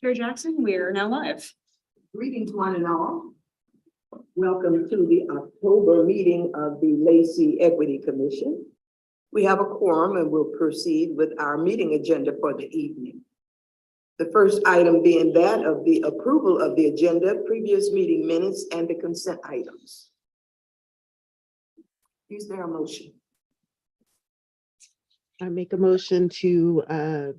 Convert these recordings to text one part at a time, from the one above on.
Chair Jackson, we are now live. Greetings, one and all. Welcome to the October meeting of the Lacey Equity Commission. We have a quorum and we'll proceed with our meeting agenda for the evening. The first item being that of the approval of the agenda, previous meeting minutes, and the consent items. Is there a motion? I make a motion to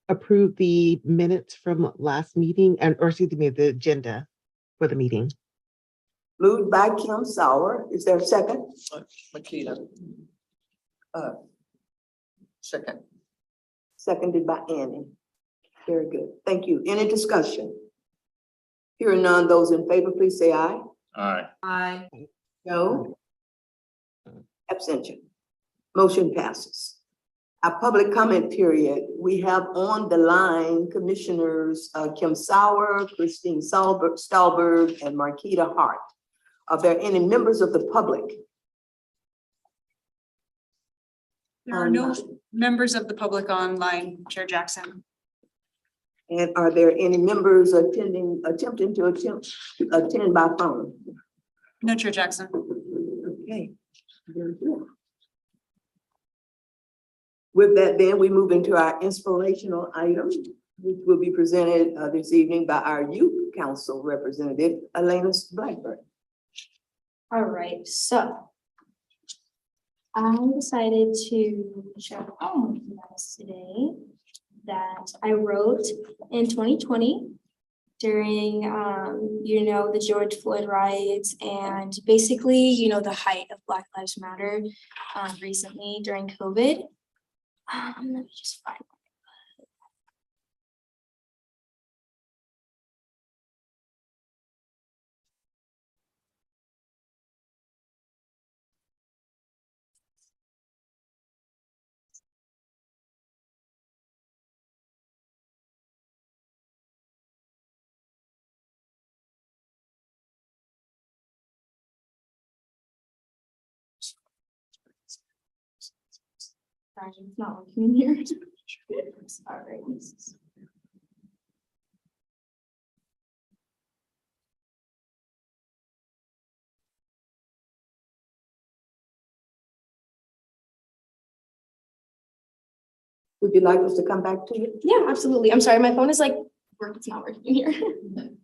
approve the minutes from last meeting or excuse me, the agenda for the meeting. Moved by Kim Sauer. Is there a second? Makita. Second. Seconded by Annie. Very good. Thank you. Any discussion? Hearing none, those in favor, please say aye. Aye. Aye. No. Abstention. Motion passes. Our public comment period, we have on the line Commissioners Kim Sauer, Christine Stallberg, and Marquita Hart. Are there any members of the public? There are no members of the public online, Chair Jackson. And are there any members attempting to attend by phone? No, Chair Jackson. Okay. Very good. With that, then we move into our inspirational item, which will be presented this evening by our Youth Council representative, Elena Blackburn. All right, so I decided to share a poem with you guys today that I wrote in 2020 during, the George Floyd riots and basically, the height of Black Lives Matter recently during COVID. Let me just find it. Sorry, it's not working in here. Sorry. Would you like us to come back to you? Yeah, absolutely. I'm sorry, my phone is it's not working here.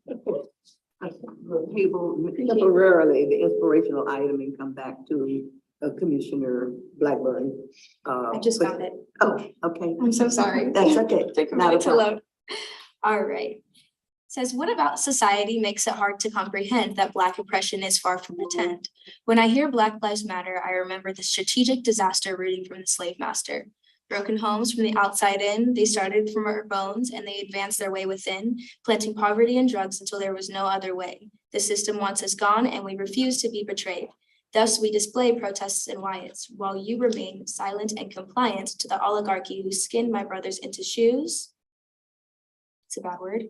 We'll table temporarily the inspirational item and come back to Commissioner Blackburn. I just found it. Oh, okay. I'm so sorry. That's okay. Took a Not a minute to problem. load. All right. Says, what about society makes it hard to comprehend that Black oppression is far from the tent? When I hear Black Lives Matter, I remember the strategic disaster rooting from the slave master. Broken homes from the outside in, they started from our bones and they advanced their way within, planting poverty and drugs until there was no other way. The system wants us gone and we refuse to be betrayed. Thus, we display protests and riots, while you remain silent and compliant to the oligarchy who skinned my brothers into shoes. It's a bad word,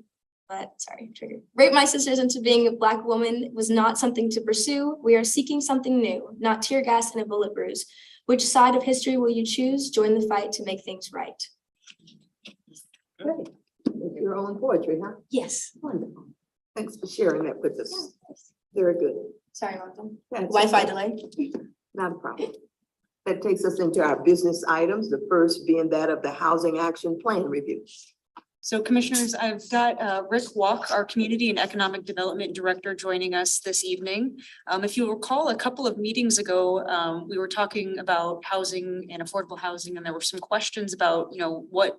but sorry, triggered. Rape my sisters into being a Black woman was not something to pursue. We are seeking something new, not tear gas and a bullet bruise. Which side of history will you choose? Join the fight to make things right. Great. It's your own poetry, huh? Yes. Wonderful. Thanks for sharing that with us. Very good. Sorry about them. That's Wi-Fi okay. delay. Not a problem. That takes us into our business items, the first being that of the Housing Action Plan review. So Commissioners, I've got Rick Walk, our Community and Economic Development Director, joining us this evening. If you'll recall, a couple of meetings ago, we were talking about housing and affordable housing, and there were some questions about, what,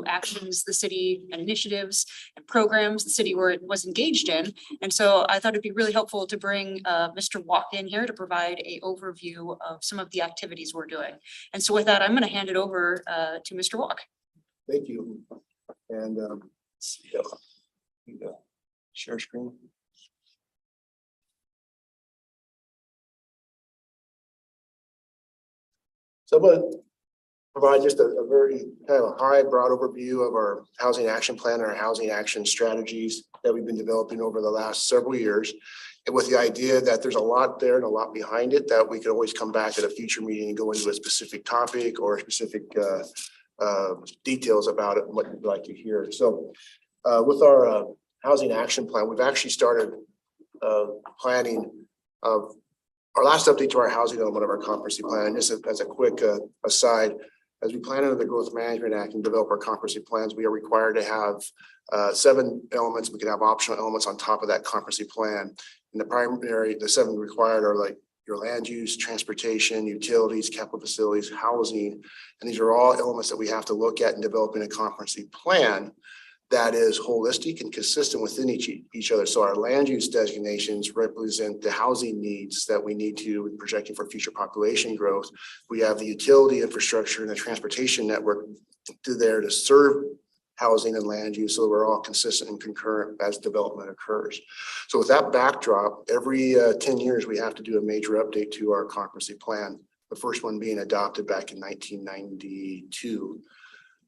actions the city and initiatives and programs the city was engaged in. And so I thought it'd be really helpful to bring Mr. Walk in here to provide an overview of some of the activities we're doing. And so with that, I'm going to hand it over to Mr. Walk. Thank you. And share screen. So I'm going to provide just a very kind of high, broad overview of our housing action plan and our housing action strategies that we've been developing over the last several years. And with the idea that there's a lot there and a lot behind it that we could always come back at a future meeting and go into a specific topic or specific details about it and what you'd like to hear. So With our housing action plan, we've actually started planning of our last update to our housing element of our comprehensive plan. Just as a quick aside, as we plan under the Growth Management Act and develop our comprehensive plans, we are required to have 7 elements. We can have optional elements on top of that comprehensive plan. And the 7 required are like your land use, transportation, utilities, capital facilities, housing. And these are all elements that we have to look at in developing a comprehensive plan that is holistic and consistent within each other. So our land use designations represent the housing needs that we need to be projecting for future population growth. We have the utility infrastructure and the transportation network there to serve housing and land use, so we're all consistent and concurrent as development occurs. So with that backdrop, every 10 years, we have to do a major update to our comprehensive plan. The first one being adopted back in 1992.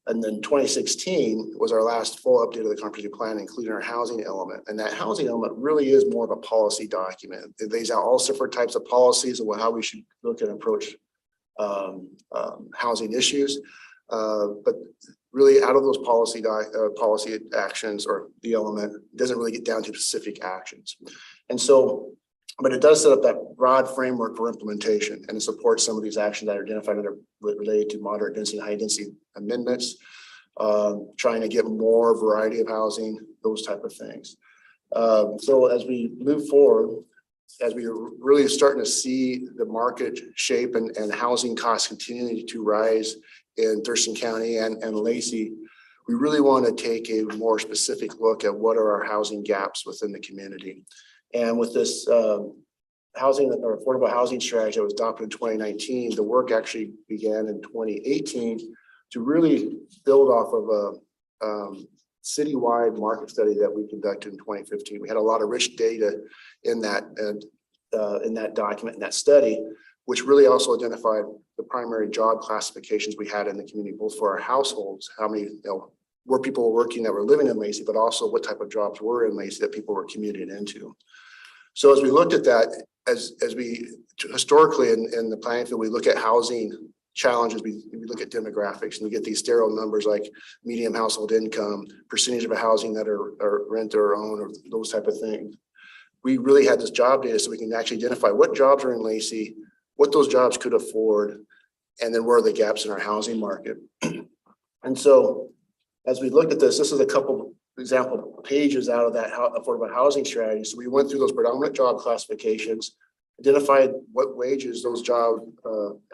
And then 2016 was our last full update of the comprehensive plan, including our housing element. And that housing element really is more of a policy document. It lays out all different types of policies of how we should look and approach housing issues. But really out of those policy actions, or the element, doesn't really get down to specific actions. And so, but it does set up that broad framework for implementation, and it supports some of these actions that are identified that are related to moderate density, high density amendments, trying to get more variety of housing, those type of things. So as we move forward, as we are really starting to see the market shape and housing costs continuing to rise in Thurston County and Lacey, we really want to take a more specific look at what are our housing gaps within the community. And with this housing or affordable housing strategy that was adopted in 2019, the work actually began in 2018 to really build off of a citywide market study that we conducted in 2015. We had a lot of rich data in that document, in that study, which really also identified the primary job classifications we had in the community, both for our households, how many, where people were working that were living in Lacey, but also what type of jobs were in Lacey that people were commuting into. So as we looked at that, as we historically in the planning field, we look at housing challenges, we look at demographics, and we get these sterile numbers like median household income, percentage of housing that are rent or own, or those type of things. We really had this job data so we can actually identify what jobs are in Lacey, what those jobs could afford, and then where are the gaps in our housing market. And so as we looked at this is a couple example pages out of that affordable housing strategy. So we went through those predominant job classifications, identified what wages those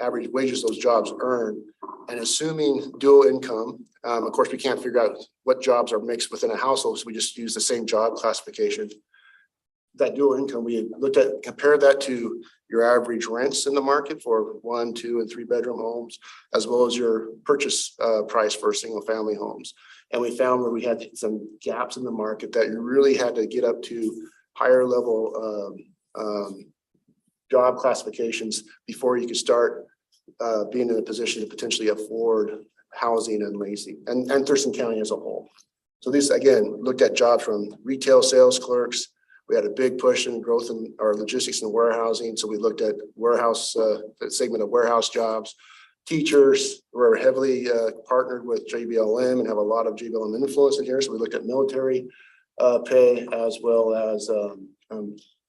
average wages those jobs earn, and assuming dual income. Of course, we can't figure out what jobs are mixed within a household, so we just use the same job classification. That dual income, we looked at, compared that to your average rents in the market for 1, 2, and 3 bedroom homes, as well as your purchase price for single family homes. And we found where we had some gaps in the market that you really had to get up to higher level job classifications before you could start being in a position to potentially afford housing in Lacey and Thurston County as a whole. So these, again, looked at jobs from retail sales clerks. We had a big push in growth in our logistics and warehousing. So we looked at warehouse, the segment of warehouse jobs. Teachers were heavily partnered with JBLM and have a lot of JBLM influence in here. So we looked at military pay as well as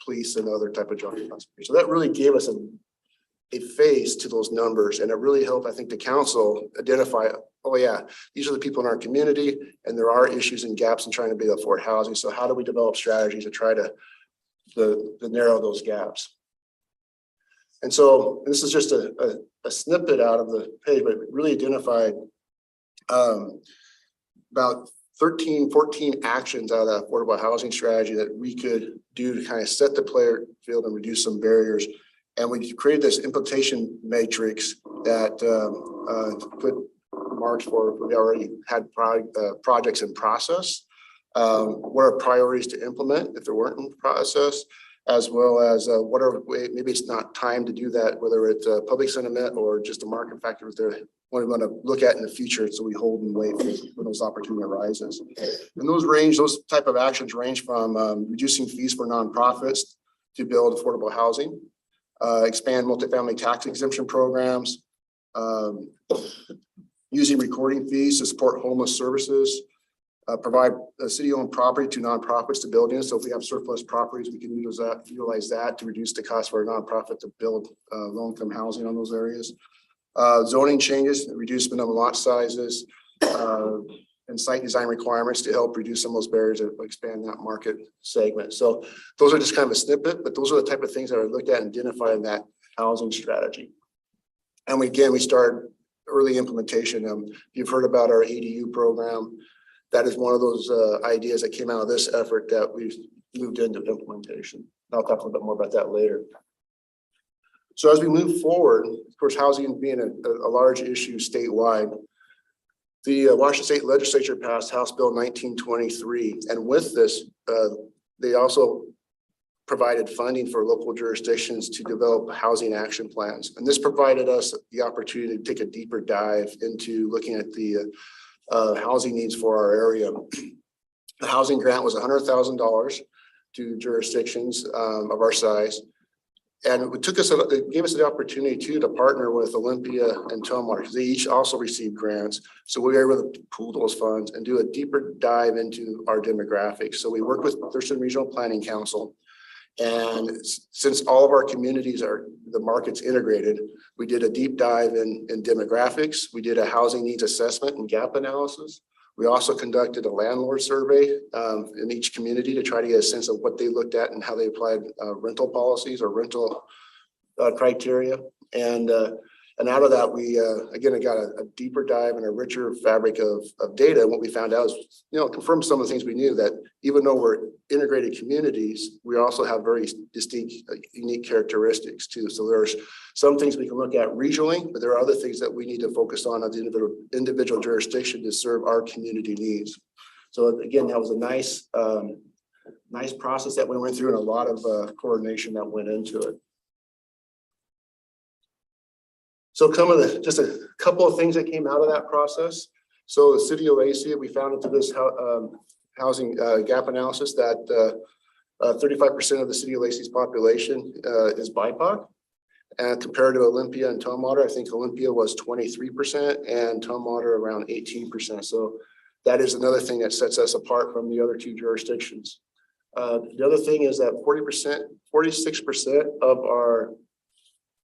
police and other type of job. So that really gave us a face to those numbers, and it really helped, I think, the council identify, oh yeah, these are the people in our community, and there are issues and gaps in trying to be able to afford housing. So how do we develop strategies to try to narrow those gaps? And so this is just a snippet out of the page, but it really identified about 13, 14 actions out of that affordable housing strategy that we could do to kind of set the player field and reduce some barriers. And we created this implementation matrix that put marks for, we already had projects in process. What are priorities to implement if there weren't in process, as well as what are, maybe it's not time to do that, whether it's public sentiment or just a market factor that what we want to look at in the future. So we hold and wait for when those opportunity arises. And those type of actions range from reducing fees for nonprofits to build affordable housing, expand multifamily tax exemption programs, using recording fees to support homeless services, provide city-owned property to nonprofits to build in. So if we have surplus properties, we can utilize that to reduce the cost for a nonprofit to build low-income housing on those areas. Zoning changes, reduce minimum lot sizes, and site design requirements to help reduce some of those barriers and expand that market segment. So those are just kind of a snippet, but those are the type of things that are looked at and identified in that housing strategy. And we started early implementation. You've heard about our ADU program. That is one of those ideas that came out of this effort that we've moved into implementation. I'll talk a little bit more about that later. So as we move forward, of course, housing being a large issue statewide, the Washington State Legislature passed House Bill 1923. And with this, they also provided funding for local jurisdictions to develop housing action plans. And this provided us the opportunity to take a deeper dive into looking at the housing needs for our area. The housing grant was $100,000 to jurisdictions of our size. And it gave us the opportunity too to partner with Olympia and Tomar, because they each also received grants. So we were able to pool those funds and do a deeper dive into our demographics. So we worked with Thurston Regional Planning Council. And since all of our communities are the markets integrated, we did a deep dive in demographics. We did a housing needs assessment and gap analysis. We also conducted a landlord survey in each community to try to get a sense of what they looked at and how they applied rental policies or rental criteria. And out of that, we again got a deeper dive and a richer fabric of data. And what we found out is, confirmed some of the things we knew, that even though we're integrated communities, we also have very distinct, unique characteristics too. So there's some things we can look at regionally, but there are other things that we need to focus on as the individual jurisdiction to serve our community needs. So again, that was a nice process that we went through and a lot of coordination that went into it. So just a couple of things that came out of that process. So the city of Lacey, we found into this housing gap analysis that 35% of the city of Lacey's population is BIPOC. And compared to Olympia and Tumwater, I think Olympia was 23% and Tumwater around 18%. So that is another thing that sets us apart from the other two jurisdictions. The other thing is that 46% of our,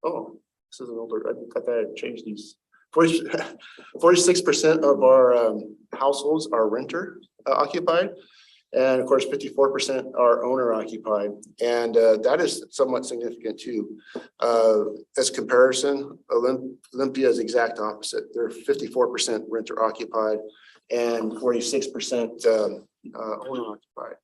this is an older, I thought I had changed these. 46% of our households are renter occupied. And of course, 54% are owner occupied. And that is somewhat significant too. As comparison, Olympia is exact opposite. They're 54% renter occupied and 46% owner occupied.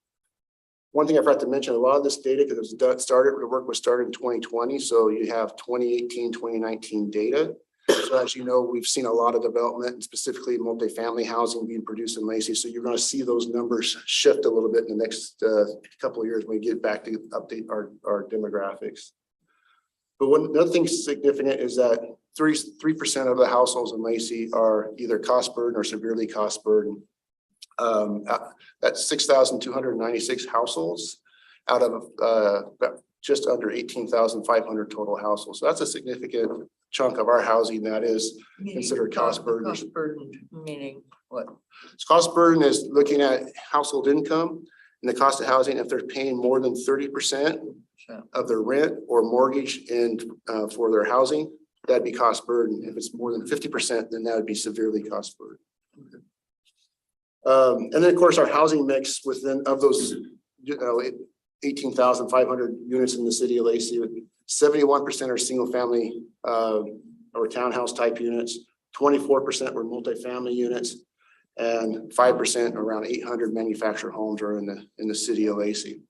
One thing I forgot to mention, a lot of this data, because the work was started in 2020. So you have 2018, 2019 data. So as you know, we've seen a lot of development, and specifically multifamily housing being produced in Lacey. So you're going to see those numbers shift a little bit in the next couple of years when we get back to update our demographics. But another thing significant is that 3% of the households in Lacey are either cost burden or severely cost burden. That's 6,296 households out of just under 18,500 total households. So that's a significant chunk of our housing that is considered cost burden. Cost burden meaning what? Cost burden is looking at household income and the cost of housing. If they're paying more than 30% of their rent or mortgage for their housing, that'd be cost burden. If it's more than 50%, then that would be severely cost burden. And then of course our housing mix within of those 18,500 units in the city of Lacey, 71% are single family or townhouse type units, 24% were multifamily units, and 5% around 800 manufactured homes are in the city of Lacey.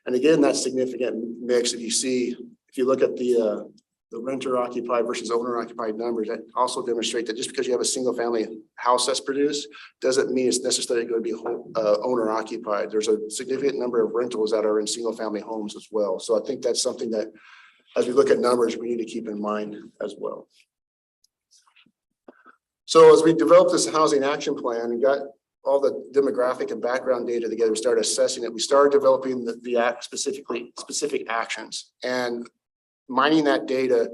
And again, that's significant mix. If you look at the renter occupied versus owner occupied numbers, that also demonstrate that just because you have a single family house that's produced doesn't mean it's necessarily going to be owner occupied. There's a significant number of rentals that are in single family homes as well. So I think that's something that as we look at numbers, we need to keep in mind as well. So as we developed this housing action plan and got all the demographic and background data together, we started assessing it. We started developing the specific actions, and mining that data,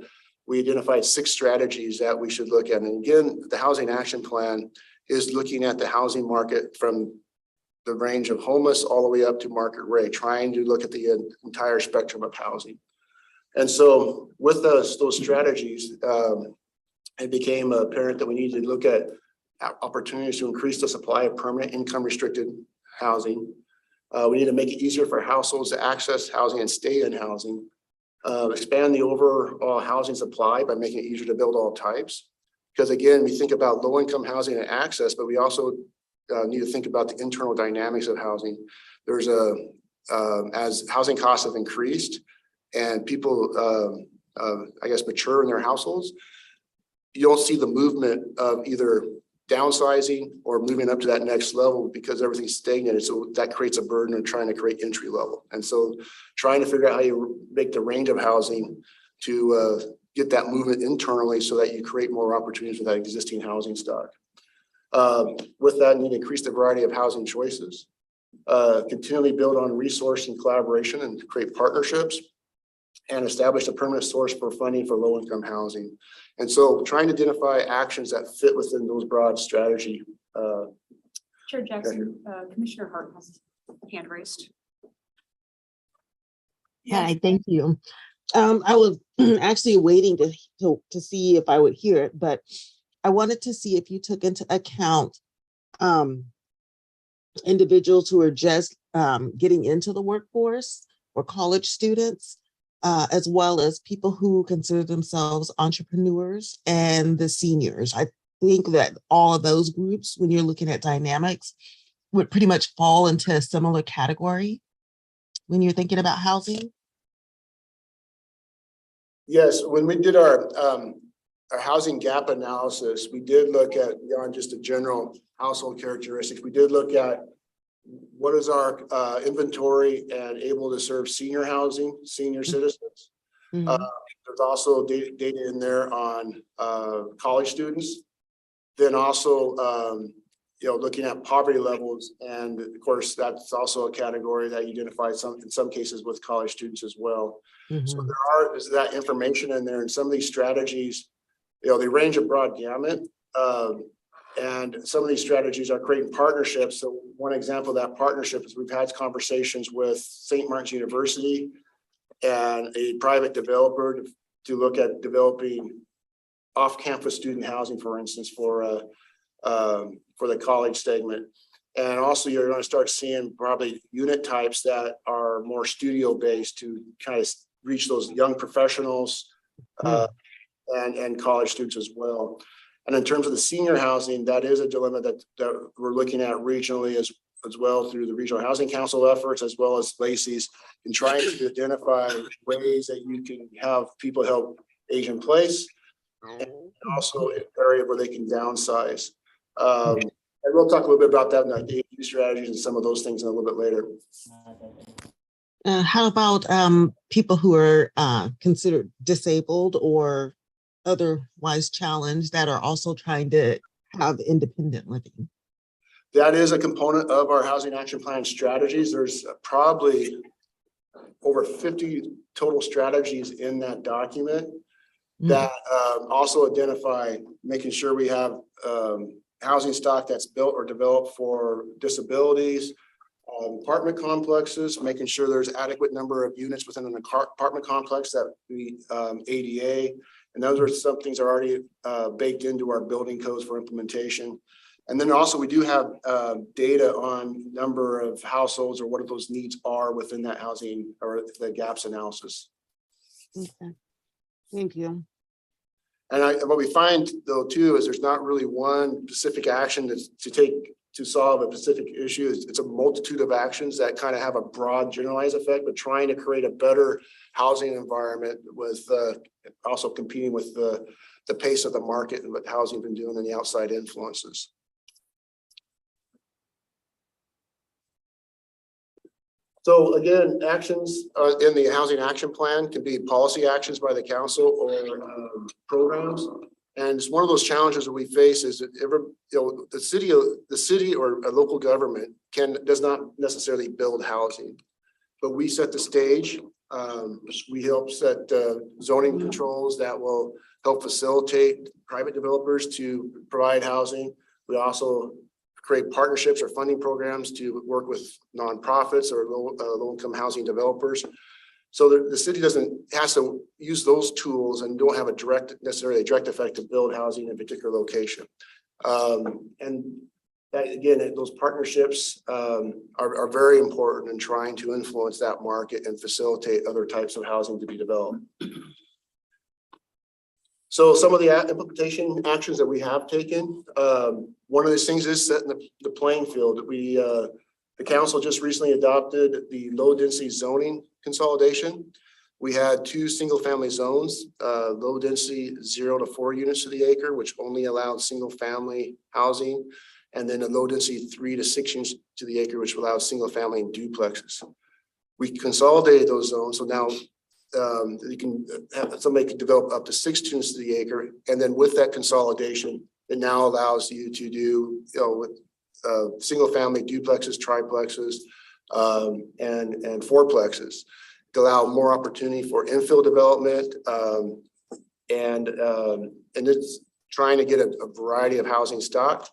we identified 6 strategies that we should look at. And again, the housing action plan is looking at the housing market from the range of homeless all the way up to market rate, trying to look at the entire spectrum of housing. And so with those strategies, it became apparent that we needed to look at opportunities to increase the supply of permanent income restricted housing. We need to make it easier for households to access housing and stay in housing. Expand the overall housing supply by making it easier to build all types. Because again, we think about low income housing and access, but we also need to think about the internal dynamics of housing. There's as housing costs have increased and people, I guess, mature in their households, you don't see the movement of either downsizing or moving up to that next level because everything's stagnated. So that creates a burden of trying to create entry level. And so trying to figure out how you make the range of housing to get that movement internally so that you create more opportunities with that existing housing stock. With that, you need to increase the variety of housing choices, continually build on resource and collaboration and create partnerships, and establish a permanent source for funding for low income housing. And so trying to identify actions that fit within those broad strategy. Chair Jackson, Commissioner Hart has a hand raised. Hi, thank you. I was actually waiting to see if I would hear it, but I wanted to see if you took into account individuals who are just getting into the workforce or college students, as well as people who consider themselves entrepreneurs and the seniors. I think that all of those groups, when you're looking at dynamics, would pretty much fall into a similar category when you're thinking about housing. Yes, when we did our housing gap analysis, we did look at beyond just the general household characteristics. We did look at what is our inventory and able to serve senior housing, senior citizens. Mhm. There's also data in there on college students. Then also, looking at poverty levels, and of course, that's also a category that identifies in some cases with college students as well. So Mhm. is that information in there, and some of these strategies, they range a broad gamut. And some of these strategies are creating partnerships. So one example of that partnership is we've had conversations with St. Martin's University and a private developer to look at developing off-campus student housing, for instance, for the college segment. And also you're going to start seeing probably unit types that are more studio-based to kind of reach those young professionals and college students as well. And in terms of the senior housing, that is a dilemma that we're looking at regionally as well through the Regional Housing Council efforts, as well as Lacey's, in trying to identify ways that you can have people help age in place, and also an area where they can downsize. And we'll talk a little bit about that in the ADU strategies and some of those things in a little bit later. How about people who are considered disabled or otherwise challenged that are also trying to have independent living? That is a component of our housing action plan strategies. There's probably over 50 total strategies in that document that also identify making sure we have housing stock that's built or developed for disabilities, apartment complexes, making sure there's adequate number of units within an apartment complex that we ADA. And those are some things that are already baked into our building codes for implementation. And then also we do have data on number of households or what those needs are within that housing or the gaps analysis. Okay. Thank you. And what we find though too is there's not really one specific action to take to solve a specific issue. It's a multitude of actions that kind of have a broad generalized effect, but trying to create a better housing environment with also competing with the pace of the market and what housing been doing and the outside influences. So again, actions in the housing action plan can be policy actions by the council or programs. And it's one of those challenges that we face is that the city or a local government does not necessarily build housing, but we set the stage. We help set zoning controls that will help facilitate private developers to provide housing. We also create partnerships or funding programs to work with nonprofits or low-income housing developers. So the city has to use those tools and don't have necessarily a direct effect to build housing in a particular location. And that, again, those partnerships are very important in trying to influence that market and facilitate other types of housing to be developed. So some of the implementation actions that we have taken, one of these things is setting the playing field. The council just recently adopted the low density zoning consolidation. We had 2 single family zones, low density 0 to 4 units to the acre, which only allowed single family housing, and then a low density 3 to 6 units to the acre, which allows single family and duplexes. We consolidated those zones, so now you can somebody can develop up to 6 units to the acre, and then with that consolidation, it now allows you to do, with single family duplexes, triplexes, and fourplexes to allow more opportunity for infill development, and it's trying to get a variety of housing stock.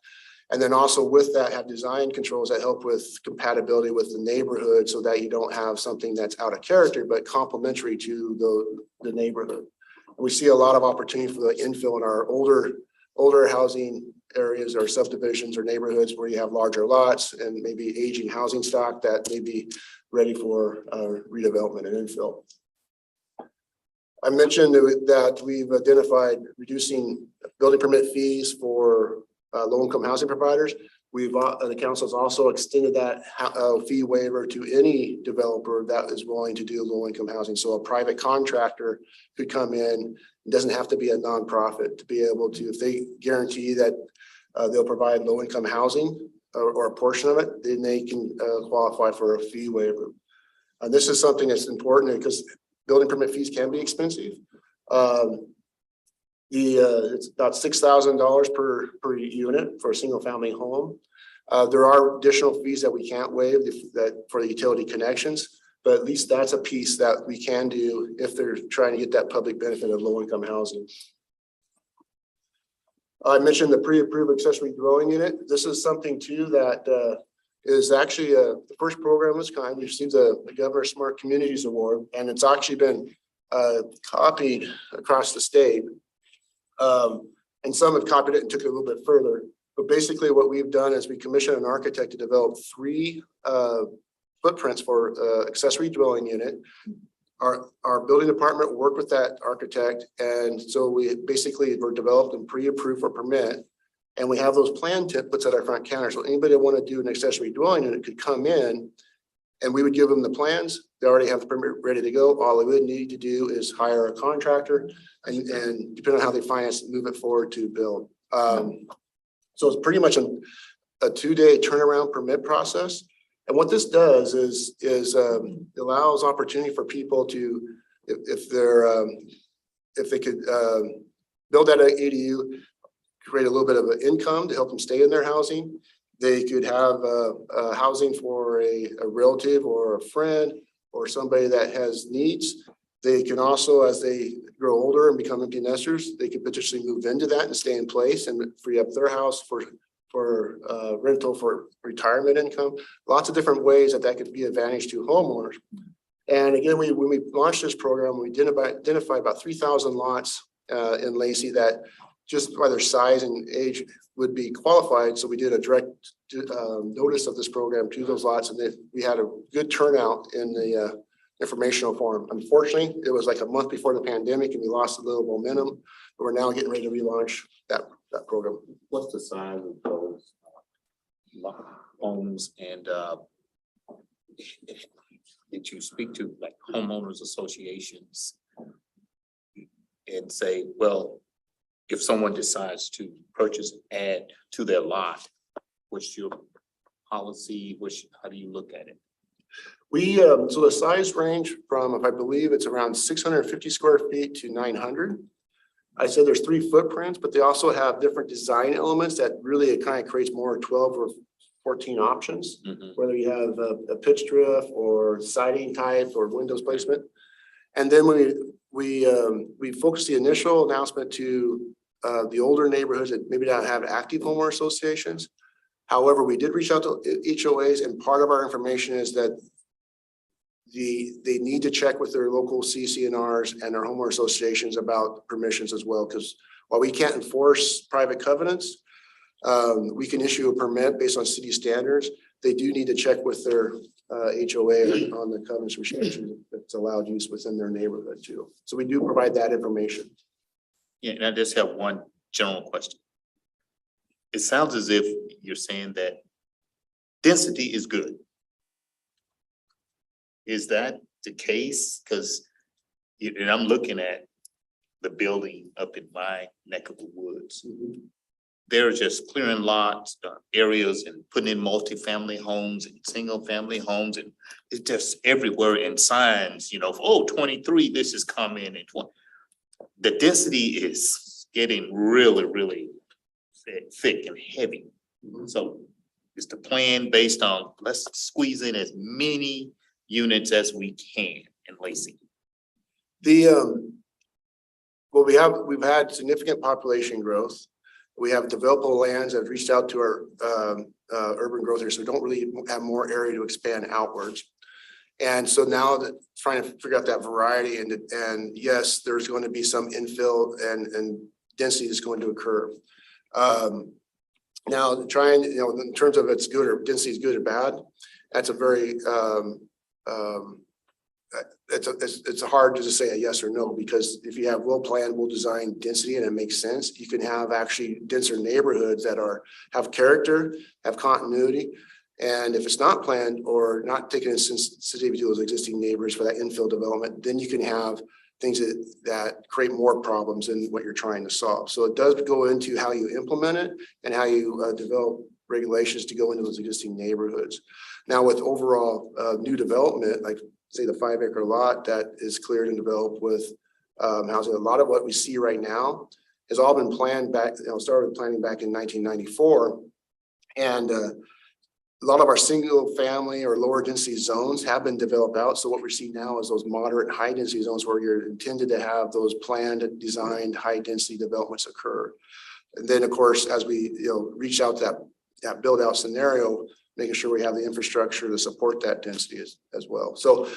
And then also with that, have design controls that help with compatibility with the neighborhood so that you don't have something that's out of character, but complementary to the neighborhood. And we see a lot of opportunity for the infill in our older housing areas or subdivisions or neighborhoods where you have larger lots and maybe aging housing stock that may be ready for redevelopment and infill. I mentioned that we've identified reducing building permit fees for low-income housing providers. The council has also extended that fee waiver to any developer that is willing to do low-income housing. So a private contractor could come in. It doesn't have to be a nonprofit to be able to, if they guarantee that they'll provide low-income housing or a portion of it, then they can qualify for a fee waiver. And this is something that's important because building permit fees can be expensive. It's about $6,000 per unit for a single family home. There are additional fees that we can't waive for the utility connections, but at least that's a piece that we can do if they're trying to get that public benefit of low income housing. I mentioned the pre-approved accessory dwelling unit. This is something too that is actually the first program of its kind. We received the Governor Smart Communities Award, and it's actually been copied across the state. And some have copied it and took it a little bit further. But basically what we've done is we commissioned an architect to develop 3 footprints for accessory dwelling unit. Our building department worked with that architect. And so we basically were developed and pre-approved for permit. And we have those plan templates at our front counter. So anybody that want to do an accessory dwelling unit could come in and we would give them the plans. They already have the permit ready to go. All they would need to do is hire a contractor and depending on how they finance, move it forward to build. So it's pretty much a 2-day turnaround permit process. And what this does is allows opportunity for people to, if they could build that ADU, create a little bit of an income to help them stay in their housing. They could have housing for a relative or a friend or somebody that has needs. They can also, as they grow older and become empty nesters, they could potentially move into that and stay in place and free up their house for rental for retirement income. Lots of different ways that could be advantage to homeowners. And again, when we launched this program, we identified about 3,000 lots in Lacey that just by their size and age would be qualified. So we did a direct notice of this program to those lots, and we had a good turnout in the informational form. Unfortunately, it was like a month before the pandemic and we lost a little momentum, but we're now getting ready to relaunch that program. What's the size of those homes, and did you speak to like homeowners associations and say, well, if someone decides to purchase and add to their lot, what's your policy? How do you look at it? We so the size range from, if I believe it's around 650 square feet to 900. I said there's 3 footprints, but they also have different design elements that really it kind of creates more 12 or 14 options, whether you have a pitch roof or siding type or windows placement. And then we focused the initial announcement to the older neighborhoods that maybe don't have active homeowner associations. However, we did reach out to HOAs, and part of our information is that they need to check with their local CCNRs and their homeowner associations about permissions as well, because while we can't enforce private covenants, we can issue a permit based on city standards. They do need to check with their HOA on the covenants restrictions that's allowed use within their neighborhood too. So we do provide that information. Yeah, and I just have one general question. It sounds as if you're saying that density is good. Is that the case? Because, and I'm looking at the building up in my neck of the woods. They're just clearing lots, areas and putting in multifamily homes and single family homes, and it's just everywhere in signs, you know, oh, 23, this is coming, and 20. The density is getting really, really thick and heavy. So is the plan based on, let's squeeze in as many units as we can in Lacey? Well, we've had significant population growth. We have developable lands that have reached out to our urban growth here, so we don't really have more area to expand outwards. And so now that trying to figure out that variety, and yes, there's going to be some infill and density that's going to occur. Now trying, you know, in terms of it's good or density is good or bad, that's a very it's hard to just say a yes or no, because if you have well-planned, well-designed density and it makes sense, you can have actually denser neighborhoods that have character, have continuity. And if it's not planned or not taken in sensitivity to those existing neighbors for that infill development, then you can have things that create more problems than what you're trying to solve. So it does go into how you implement it and how you develop regulations to go into those existing neighborhoods. Now with overall new development, like say the 5-acre lot that is cleared and developed with housing, a lot of what we see right now has all been planned back, you know, started with planning back in 1994. And a lot of our single family or lower density zones have been developed out. So what we're seeing now is those moderate and high density zones where you're intended to have those planned, designed, high density developments occur. And then of course, as we reach out to that build out scenario, making sure we have the infrastructure to support that density as well. So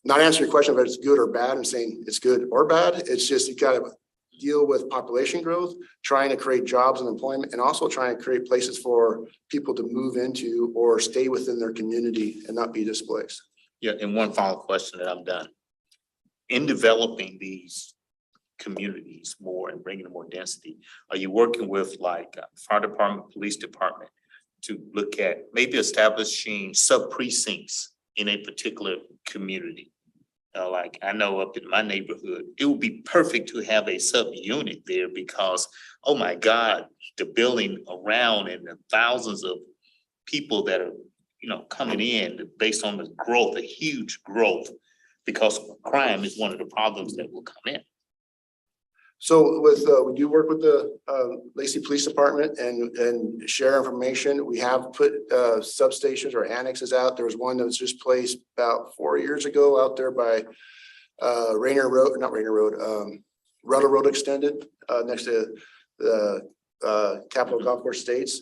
not answering your question if it's good or bad and saying it's good or bad. It's just you got to deal with population growth, trying to create jobs and employment, and also trying to create places for people to move into or stay within their community and not be displaced. Yeah, and one final question and I'm done. In developing these communities more and bringing more density, are you working with like fire department, police department to look at maybe establishing sub precincts in a particular community? Like I know up in my neighborhood, it would be perfect to have a sub unit there because, oh my God, the building around and the thousands of people that are, coming in based on the growth, a huge growth, because crime is one of the problems that will come in. So with, we do work with the Lacey Police Department and share information. We have put substations or annexes out. There was one that was just placed about 4 years ago out there by Ruddle Road Extended next to the Capitol Golf Course Estates.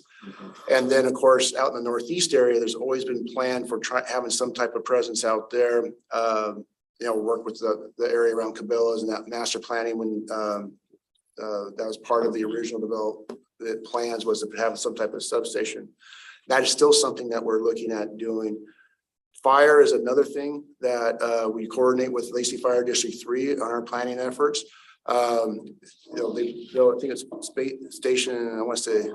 And then of course, out in the Northeast area, there's always been planned for having some type of presence out there. Work with the area around Cabela's and that master planning when that was part of the original development plans was to have some type of substation. That is still something that we're looking at doing. Fire is another thing that we coordinate with Lacey Fire District 3 on our planning efforts. I think it's station, I want to say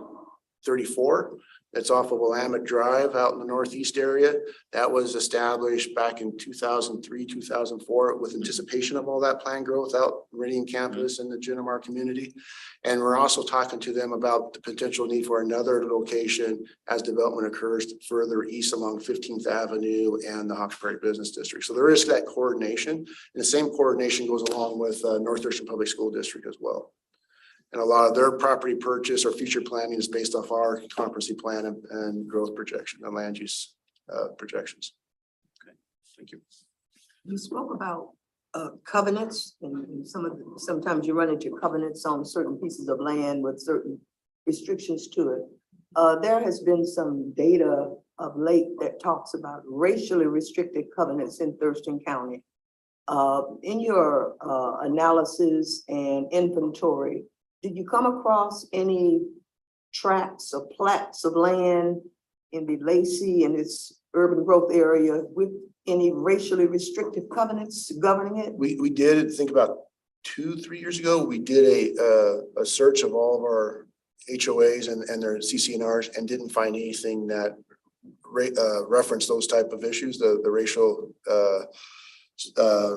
34. It's off of Willamette Drive out in the Northeast area. That was established back in 2003, 2004 with anticipation of all that planned growth out Meridian campus and the Genomar community. And we're also talking to them about the potential need for another location as development occurs further east along 15th Avenue and the Hawks Prairie Business District. So there is that coordination, and the same coordination goes along with North Thurston Public School District as well. And a lot of their property purchase or future planning is based off our comprehensive plan and growth projection and land use projections. Okay, thank you. You spoke about covenants and sometimes you run into covenants on certain pieces of land with certain restrictions to it. There has been some data of late that talks about racially restricted covenants in Thurston County. In your analysis and inventory, did you come across any tracts or plats of land in the Lacey and its urban growth area with any racially restrictive covenants governing it? We did think about 2-3 years ago, we did a search of all of our HOAs and their CCNRs and didn't find anything that referenced those type of issues, the racial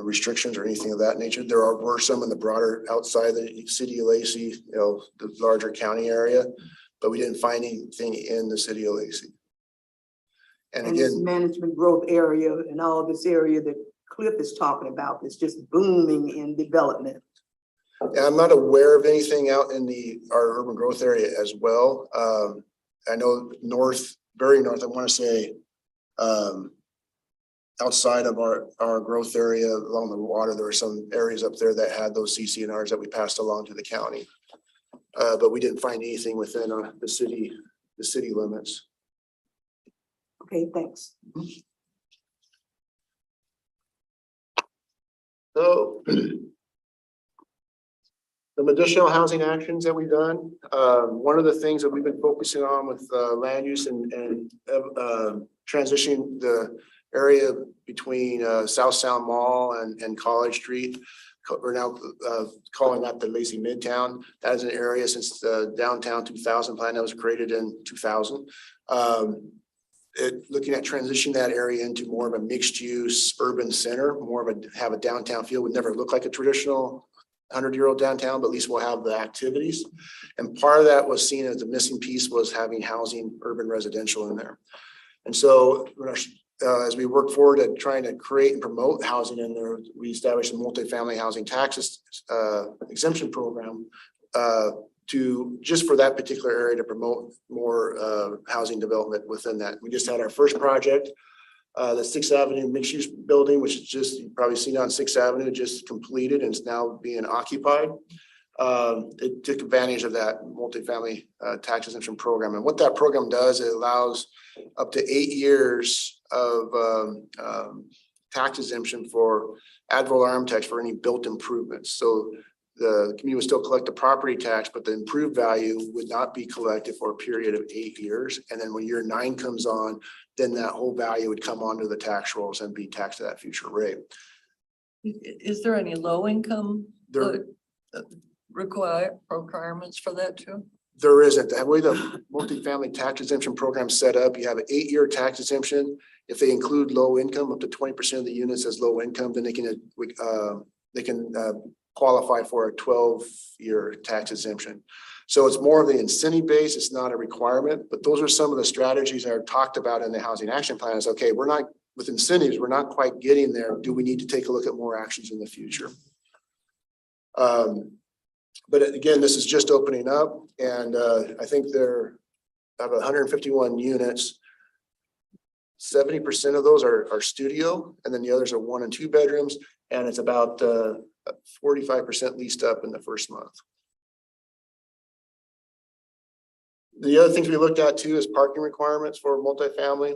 restrictions or anything of that nature. There were some in the broader outside the city of Lacey, the larger county area, but we didn't find anything in the city of Lacey. And And this again, management growth area and all this area that Cliff is talking about is just booming in development. yeah, I'm not aware of anything out in our urban growth area as well. I know very north, I want to say, outside of our growth area along the water, there were some areas up there that had those CCNRs that we passed along to the county. But we didn't find anything within the city limits. Okay, thanks. So some additional housing actions that we've done. One of the things that we've been focusing on with land use and transitioning the area between South Sound Mall and College Street. We're now calling that the Lacey Midtown. That is an area since the downtown 2000 plan that was created in 2000. Looking at transitioning that area into more of a mixed use urban center, have a downtown feel. Would never look like a traditional 100-year-old downtown, but at least we'll have the activities. And part of that was seen as the missing piece was having housing, urban residential in there. And so as we work forward at trying to create and promote housing in there, we established a multifamily housing taxes exemption program just for that particular area to promote more housing development within that. We just had our first project, the 6th Avenue mixed use building, which is just, you've probably seen on 6th Avenue, just completed and is now being occupied. It took advantage of that multifamily tax exemption program. And what that program does, it allows up to 8 years of tax exemption for ad valorem tax for any built improvements. So the community would still collect the property tax, but the improved value would not be collected for a period of 8 years. And then when year 9 comes on, then that whole value would come onto the tax rolls and be taxed at that future rate. Is there any low income There, requirements for that too? there isn't. The way the multifamily tax exemption program set up, you have an 8-year tax exemption. If they include low income, up to 20% of the units as low income, then they can qualify for a 12-year tax exemption. So it's more of the incentive base. It's not a requirement, but those are some of the strategies that are talked about in the housing action plan. Is okay, we're not with incentives, we're not quite getting there. Do we need to take a look at more actions in the future? But again, this is just opening up, and I think there have 151 units. 70% of those are studio, and then the others are 1 and 2 bedrooms, and it's about 45% leased up in the first month. The other things we looked at too is parking requirements for multifamily.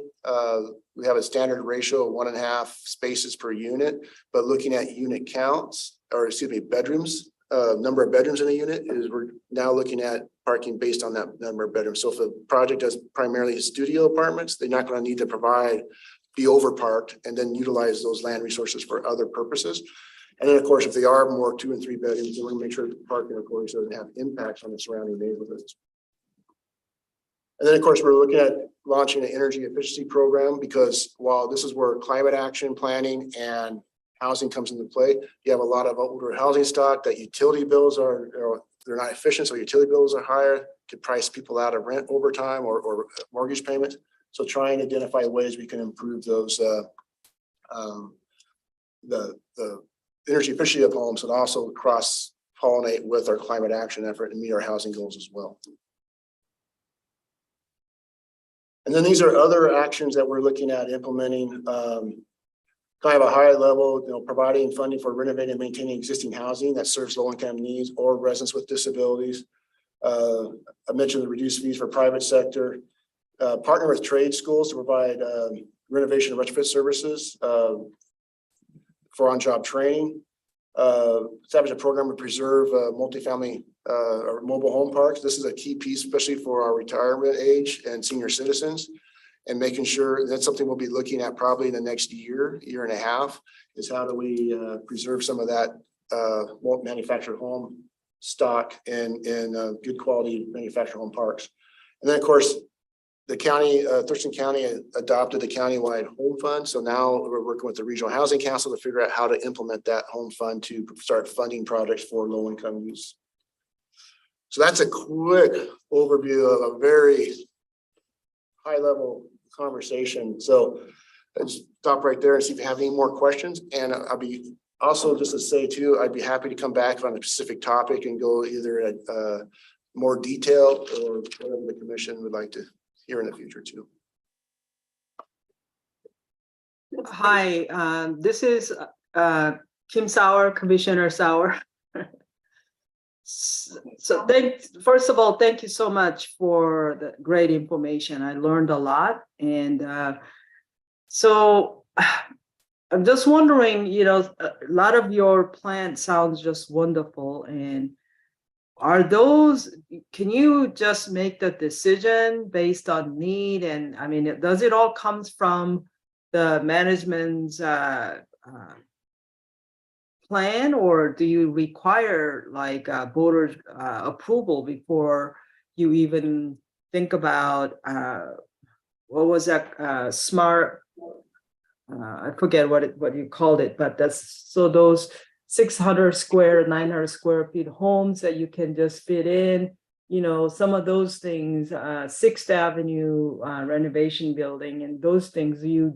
We have a standard ratio of 1.5 spaces per unit, but looking at unit counts, or excuse me, bedrooms, number of bedrooms in a unit, we're now looking at parking based on that number of bedrooms. So if a project does primarily studio apartments, they're not going to need to be over parked and then utilize those land resources for other purposes. And then of course, if they are more 2 and 3 bedrooms, then we make sure the parking of course doesn't have impacts on the surrounding neighborhoods. And then of course, we're looking at launching an energy efficiency program, because while this is where climate action planning and housing comes into play, you have a lot of older housing stock that utility bills they're not efficient, so utility bills are higher, could price people out of rent over time or mortgage payments. So trying to identify ways we can improve those the energy efficiency of homes, and also cross-pollinate with our climate action effort and meet our housing goals as well. And then these are other actions that we're looking at implementing, kind of a higher level, providing funding for renovating and maintaining existing housing that serves low-income needs or residents with disabilities. I mentioned the reduced fees for private sector. Partner with trade schools to provide renovation and retrofit services for on-job training. Establish a program to preserve multifamily or mobile home parks. This is a key piece, especially for our retirement age and senior citizens. And making sure that's something we'll be looking at probably in the next year and a half, is how do we preserve some of that manufactured home stock in good quality manufactured home parks. And then, of course, the county, Thurston County adopted the countywide home fund. So now we're working with the Regional Housing Council to figure out how to implement that home fund to start funding projects for low income use. So that's a quick overview of a very high level conversation. So let's stop right there and see if you have any more questions. And I'll be also, just to say too, I'd be happy to come back on a specific topic and go either at more detail or whatever the commission would like to hear in the future too. Hi, this is Kim Sauer, Commissioner Sauer. So first of all, thank you so much for the great information. I learned a lot. And so I'm just wondering, you know, a lot of your plan sounds just wonderful. And are those, can you just make the decision based on need? And I mean, does it all comes from the management's plan, or do you require like voter approval before you even think about what was that smart? I forget what you called it, but that's so those 600 square, 900 square feet homes that you can just fit in, you know, some of those things, 6th Avenue renovation building and those things, you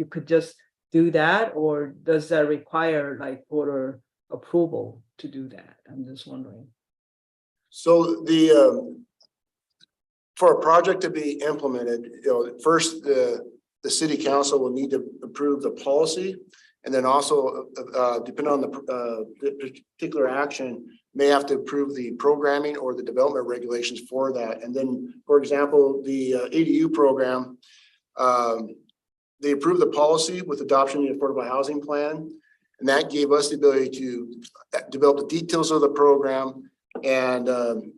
could just do that, or does that require like voter approval to do that? I'm just wondering. So the for a project to be implemented, you know, first the city council will need to approve the policy, and then also depending on the particular action, may have to approve the programming or the development regulations for that. And then, for example, the ADU program, they approved the policy with adoption of the affordable housing plan. And that gave us the ability to develop the details of the program and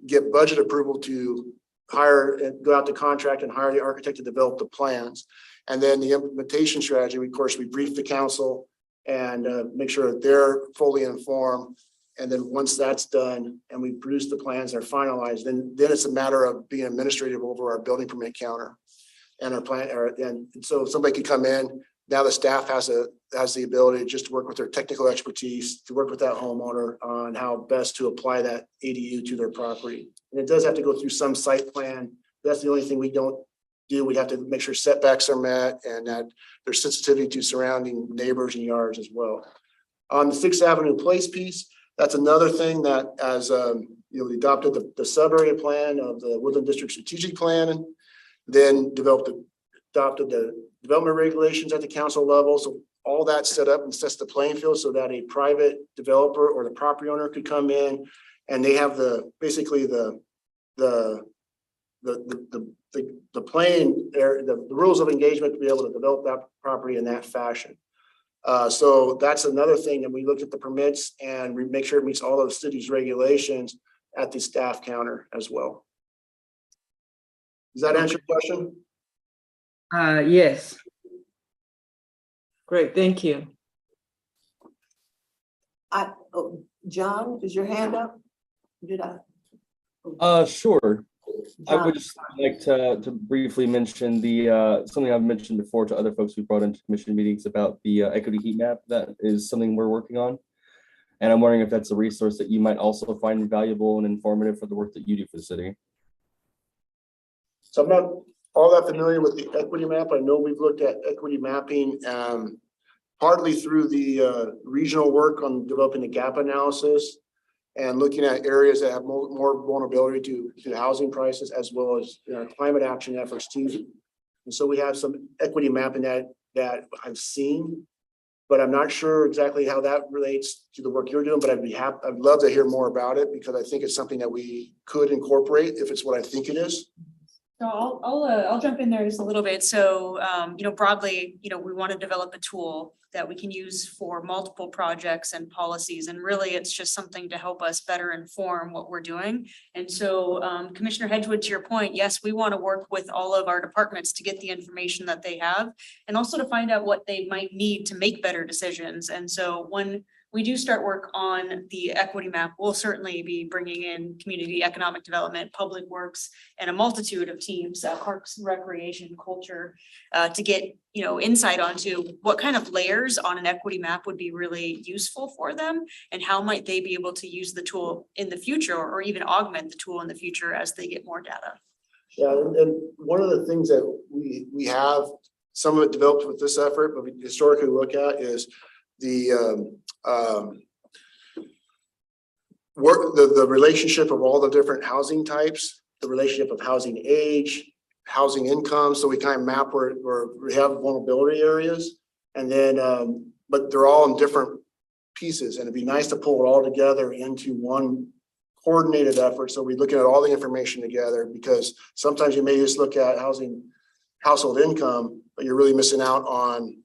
get budget approval to hire and go out to contract and hire the architect to develop the plans. And then the implementation strategy, of course, we brief the council and make sure that they're fully informed. And then once that's done and we produce the plans, they're finalized, then it's a matter of being administrative over our building permit counter. And our plan, and so somebody could come in. Now the staff has the ability just to work with their technical expertise to work with that homeowner on how best to apply that ADU to their property. And it does have to go through some site plan. That's the only thing we don't do. We have to make sure setbacks are met and that there's sensitivity to surrounding neighbors and yards as well. On the 6th Avenue Place piece, that's another thing that as you know, we adopted the sub-area plan of the Woodland District Strategic Plan. Then adopted the development regulations at the council level. So all that set up and sets the playing field so that a private developer or the property owner could come in and they have basically the playing area, the rules of engagement to be able to develop that property in that fashion. So that's another thing. And we look at the permits and we make sure it meets all of the city's regulations at the staff counter as well. Does that answer your question? Yes. Great, thank you. John, is your hand up? Did I? Sure. I John. would just like to briefly mention the something I've mentioned before to other folks we brought into commission meetings about the equity heat map. That is something we're working on. And I'm wondering if that's a resource that you might also find valuable and informative for the work that you do for the city. So I'm not all that familiar with the equity map. I know we've looked at equity mapping partly through the regional work on developing the gap analysis and looking at areas that have more vulnerability to housing prices as well as climate action efforts too. And so we have some equity mapping that I've seen But I'm not sure exactly how that relates to the work you're doing, but I'd love to hear more about it because I think it's something that we could incorporate if it's what I think it is. So I'll jump in there just a little bit. So, broadly, we want to develop a tool that we can use for multiple projects and policies. And really, it's just something to help us better inform what we're doing. And so, Commissioner Hedgewood, to your point, yes, we want to work with all of our departments to get the information that they have and also to find out what they might need to make better decisions. And so when we do start work on the equity map, we'll certainly be bringing in community economic development, public works, and a multitude of teams, parks, recreation, culture, to get, insight onto what kind of layers on an equity map would be really useful for them and how might they be able to use the tool in the future or even augment the tool in the future as they get more data. Yeah, and one of the things that we have, some of it developed with this effort, but we historically look at is the the relationship of all the different housing types, the relationship of housing age, housing income. So we kind of map where we have vulnerability areas, and then but they're all in different pieces, and it'd be nice to pull it all together into one coordinated effort. So we look at all the information together, because sometimes you may just look at household income, but you're really missing out on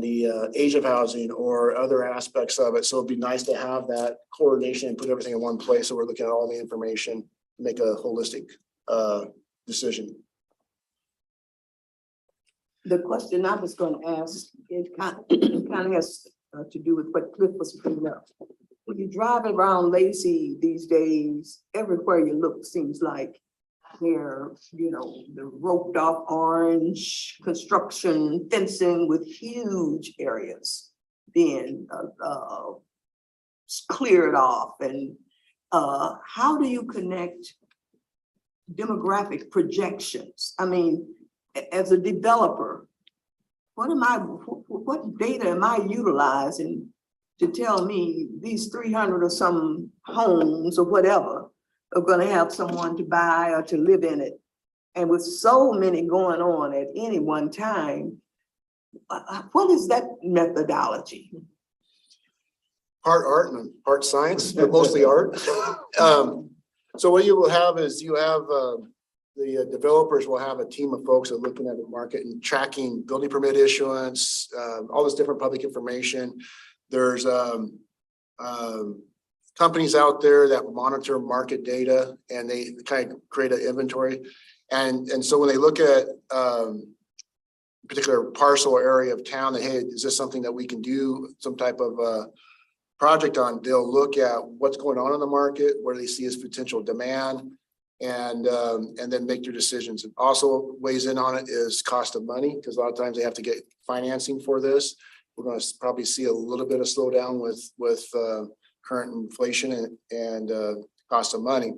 the age of housing or other aspects of it. So it'd be nice to have that coordination and put everything in one place. So we're looking at all the information, make a holistic decision. The question I was going to ask, it kind of has to do with what Cliff was bringing up. When you drive around Lacey these days, everywhere you look seems like they're, the roped off orange construction fencing with huge areas being cleared off. And how do you connect demographic projections? I mean, as a developer, what data am I utilizing to tell me these 300 or some homes or whatever are going to have someone to buy or to live in it? And with so many going on at any one time, what is that methodology? Part art and part science, but mostly art. So what you will have is you have the developers will have a team of folks that are looking at the market and tracking building permit issuance, all this different public information. There's companies out there that monitor market data, and they kind of create an inventory. And so when they look at a particular parcel or area of town, that, hey, is this something that we can do some type of project on? They'll look at what's going on in the market, where they see as potential demand, and then make their decisions. And also weighs in on it is cost of money, because a lot of times they have to get financing for this. We're going to probably see a little bit of slowdown with current inflation and cost of money.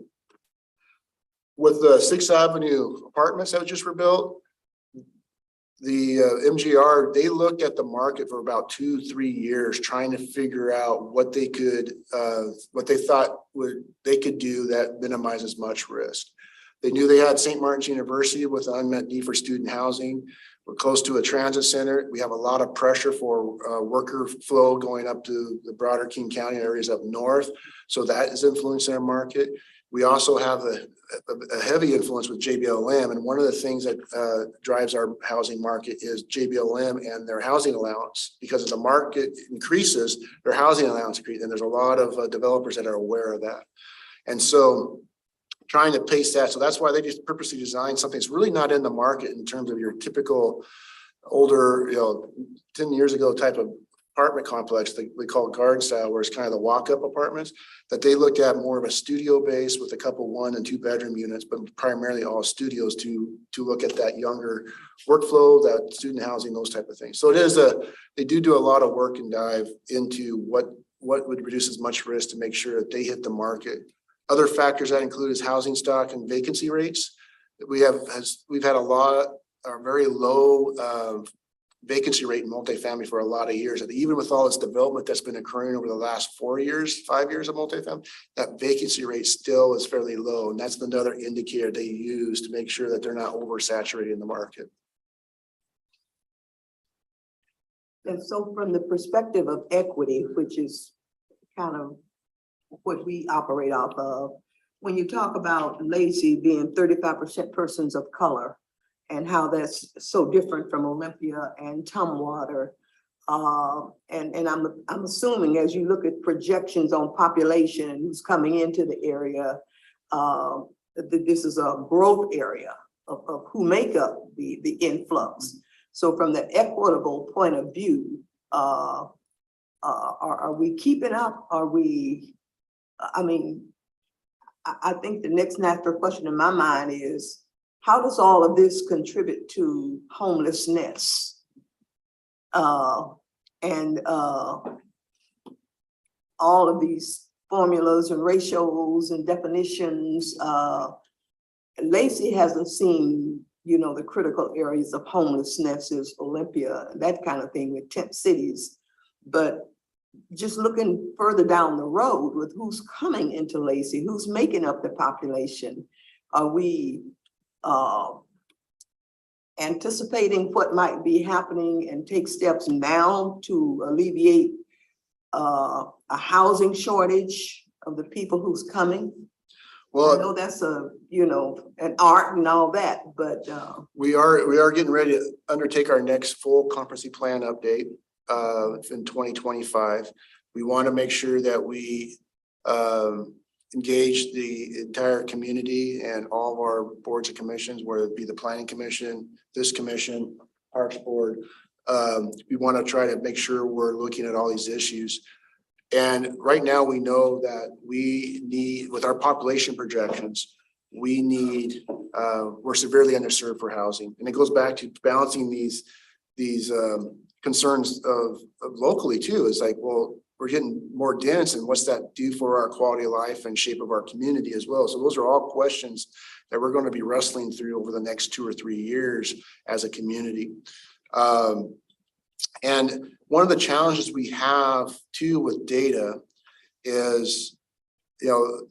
With the 6th Avenue apartments that just were built, the MGR, they looked at the market for about 2-3 years, trying to figure out what they could, what they thought they could do that minimizes much risk. They knew they had St. Martin's University with an unmet need for student housing. We're close to a transit center. We have a lot of pressure for worker flow going up to the broader King County areas up north. So that is influencing our market. We also have a heavy influence with JBLM. And one of the things that drives our housing market is JBLM and their housing allowance. Because as the market increases, their housing allowance increases. And there's a lot of developers that are aware of that. And so trying to pace that. So that's why they just purposely designed something that's really not in the market in terms of your typical older, 10 years ago type of apartment complex that we call garden style, where it's kind of the walk-up apartments, that they looked at more of a studio base with a couple 1- and 2-bedroom units, but primarily all studios to look at that younger workflow, that student housing, those type of things. So it is they do a lot of work and dive into what would reduce as much risk to make sure that they hit the market. Other factors that include is housing stock and vacancy rates. We've had a very low vacancy rate in multifamily for a lot of years. And even with all this development that's been occurring over the last 5 years of multifamily, that vacancy rate still is fairly low. And that's another indicator they use to make sure that they're not oversaturated in the market. And so from the perspective of equity, which is kind of what we operate off of, when you talk about Lacey being 35% persons of color and how that's so different from Olympia and Tumwater. And I'm assuming as you look at projections on population and who's coming into the area, that this is a growth area of who make up the influx. So from the equitable point of view, are we keeping up? Are we, I mean, I think the next natural question in my mind is, how does all of this contribute to homelessness? All of these formulas and ratios and definitions, Lacey hasn't seen, you know, the critical areas of homelessness is Olympia, that kind of thing with tent cities. But just looking further down the road with who's coming into Lacey, who's making up the population, are we anticipating what might be happening and take steps now to alleviate a housing shortage of the people who's coming? I Well, know that's a, you know, an art and all that, but we are getting ready to undertake our next full comprehensive plan update in 2025. We want to make sure that we engage the entire community and all of our boards and commissions, whether it be the planning commission, this commission, Parks Board. We want to try to make sure we're looking at all these issues. And right now we know that we need, with our population projections, we need, we're severely underserved for housing. And it goes back to balancing these concerns of locally too. It's like, well, we're getting more dense, and what's that do for our quality of life and shape of our community as well? So those are all questions that we're going to be wrestling through over the next 2 or 3 years as a community. And one of the challenges we have too with data is, you know,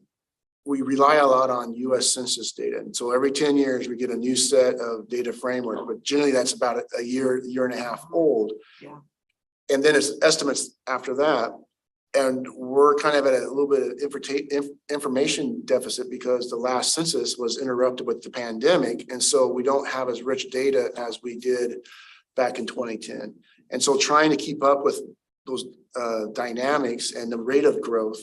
we rely a lot on US Census data. And so every 10 years we get a new set of data framework, but generally that's about a year and a half old. Yeah. And then it's estimates after that. And we're kind of at a little bit of information deficit because the last census was interrupted with the pandemic. And so we don't have as rich data as we did back in 2010. And so trying to keep up with those dynamics and the rate of growth.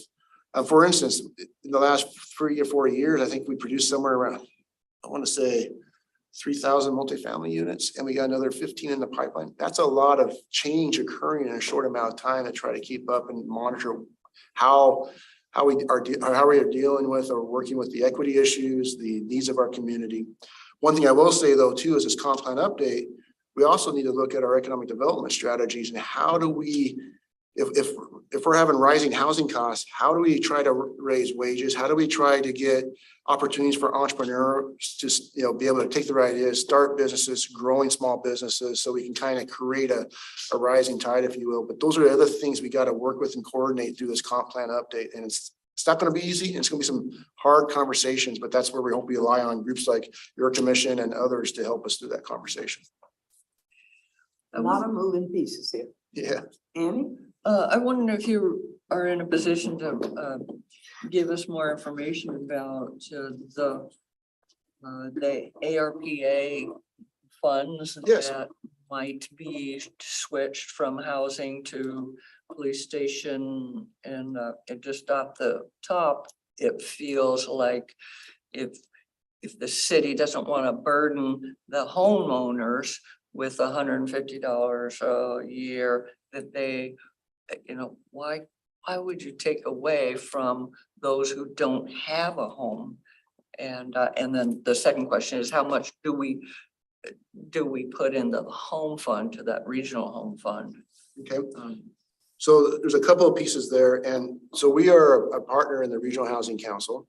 For instance, in the last 3 or 4 years, I think we produced somewhere around, I want to say 3,000 multifamily units, and we got another 15 in the pipeline. That's a lot of change occurring in a short amount of time to try to keep up and monitor how we are dealing with or working with the equity issues, the needs of our community. One thing I will say though too is this comp plan update, we also need to look at our economic development strategies and how do we, if we're having rising housing costs, how do we try to raise wages? How do we try to get opportunities for entrepreneurs to, you know, be able to take the right ideas, start businesses, growing small businesses, so we can kind of create a rising tide, if you will. But those are the other things we got to work with and coordinate through this comp plan update. And it's not going to be easy. It's going to be some hard conversations, but that's where we hope we rely on groups like your commission and others to help us through that conversation. a lot of moving pieces here. Yeah. Annie? I wonder if you are in a position to give us more information about the ARPA funds Yes. that might be switched from housing to police station, and just off the top, it feels like if the city doesn't want to burden the homeowners with $150 a year, that they, you know, why would you take away from those who don't have a home? And then the second question is, how much do we put into the home fund, to that regional home fund? Okay. So there's a couple of pieces there. And so we are a partner in the Regional Housing Council.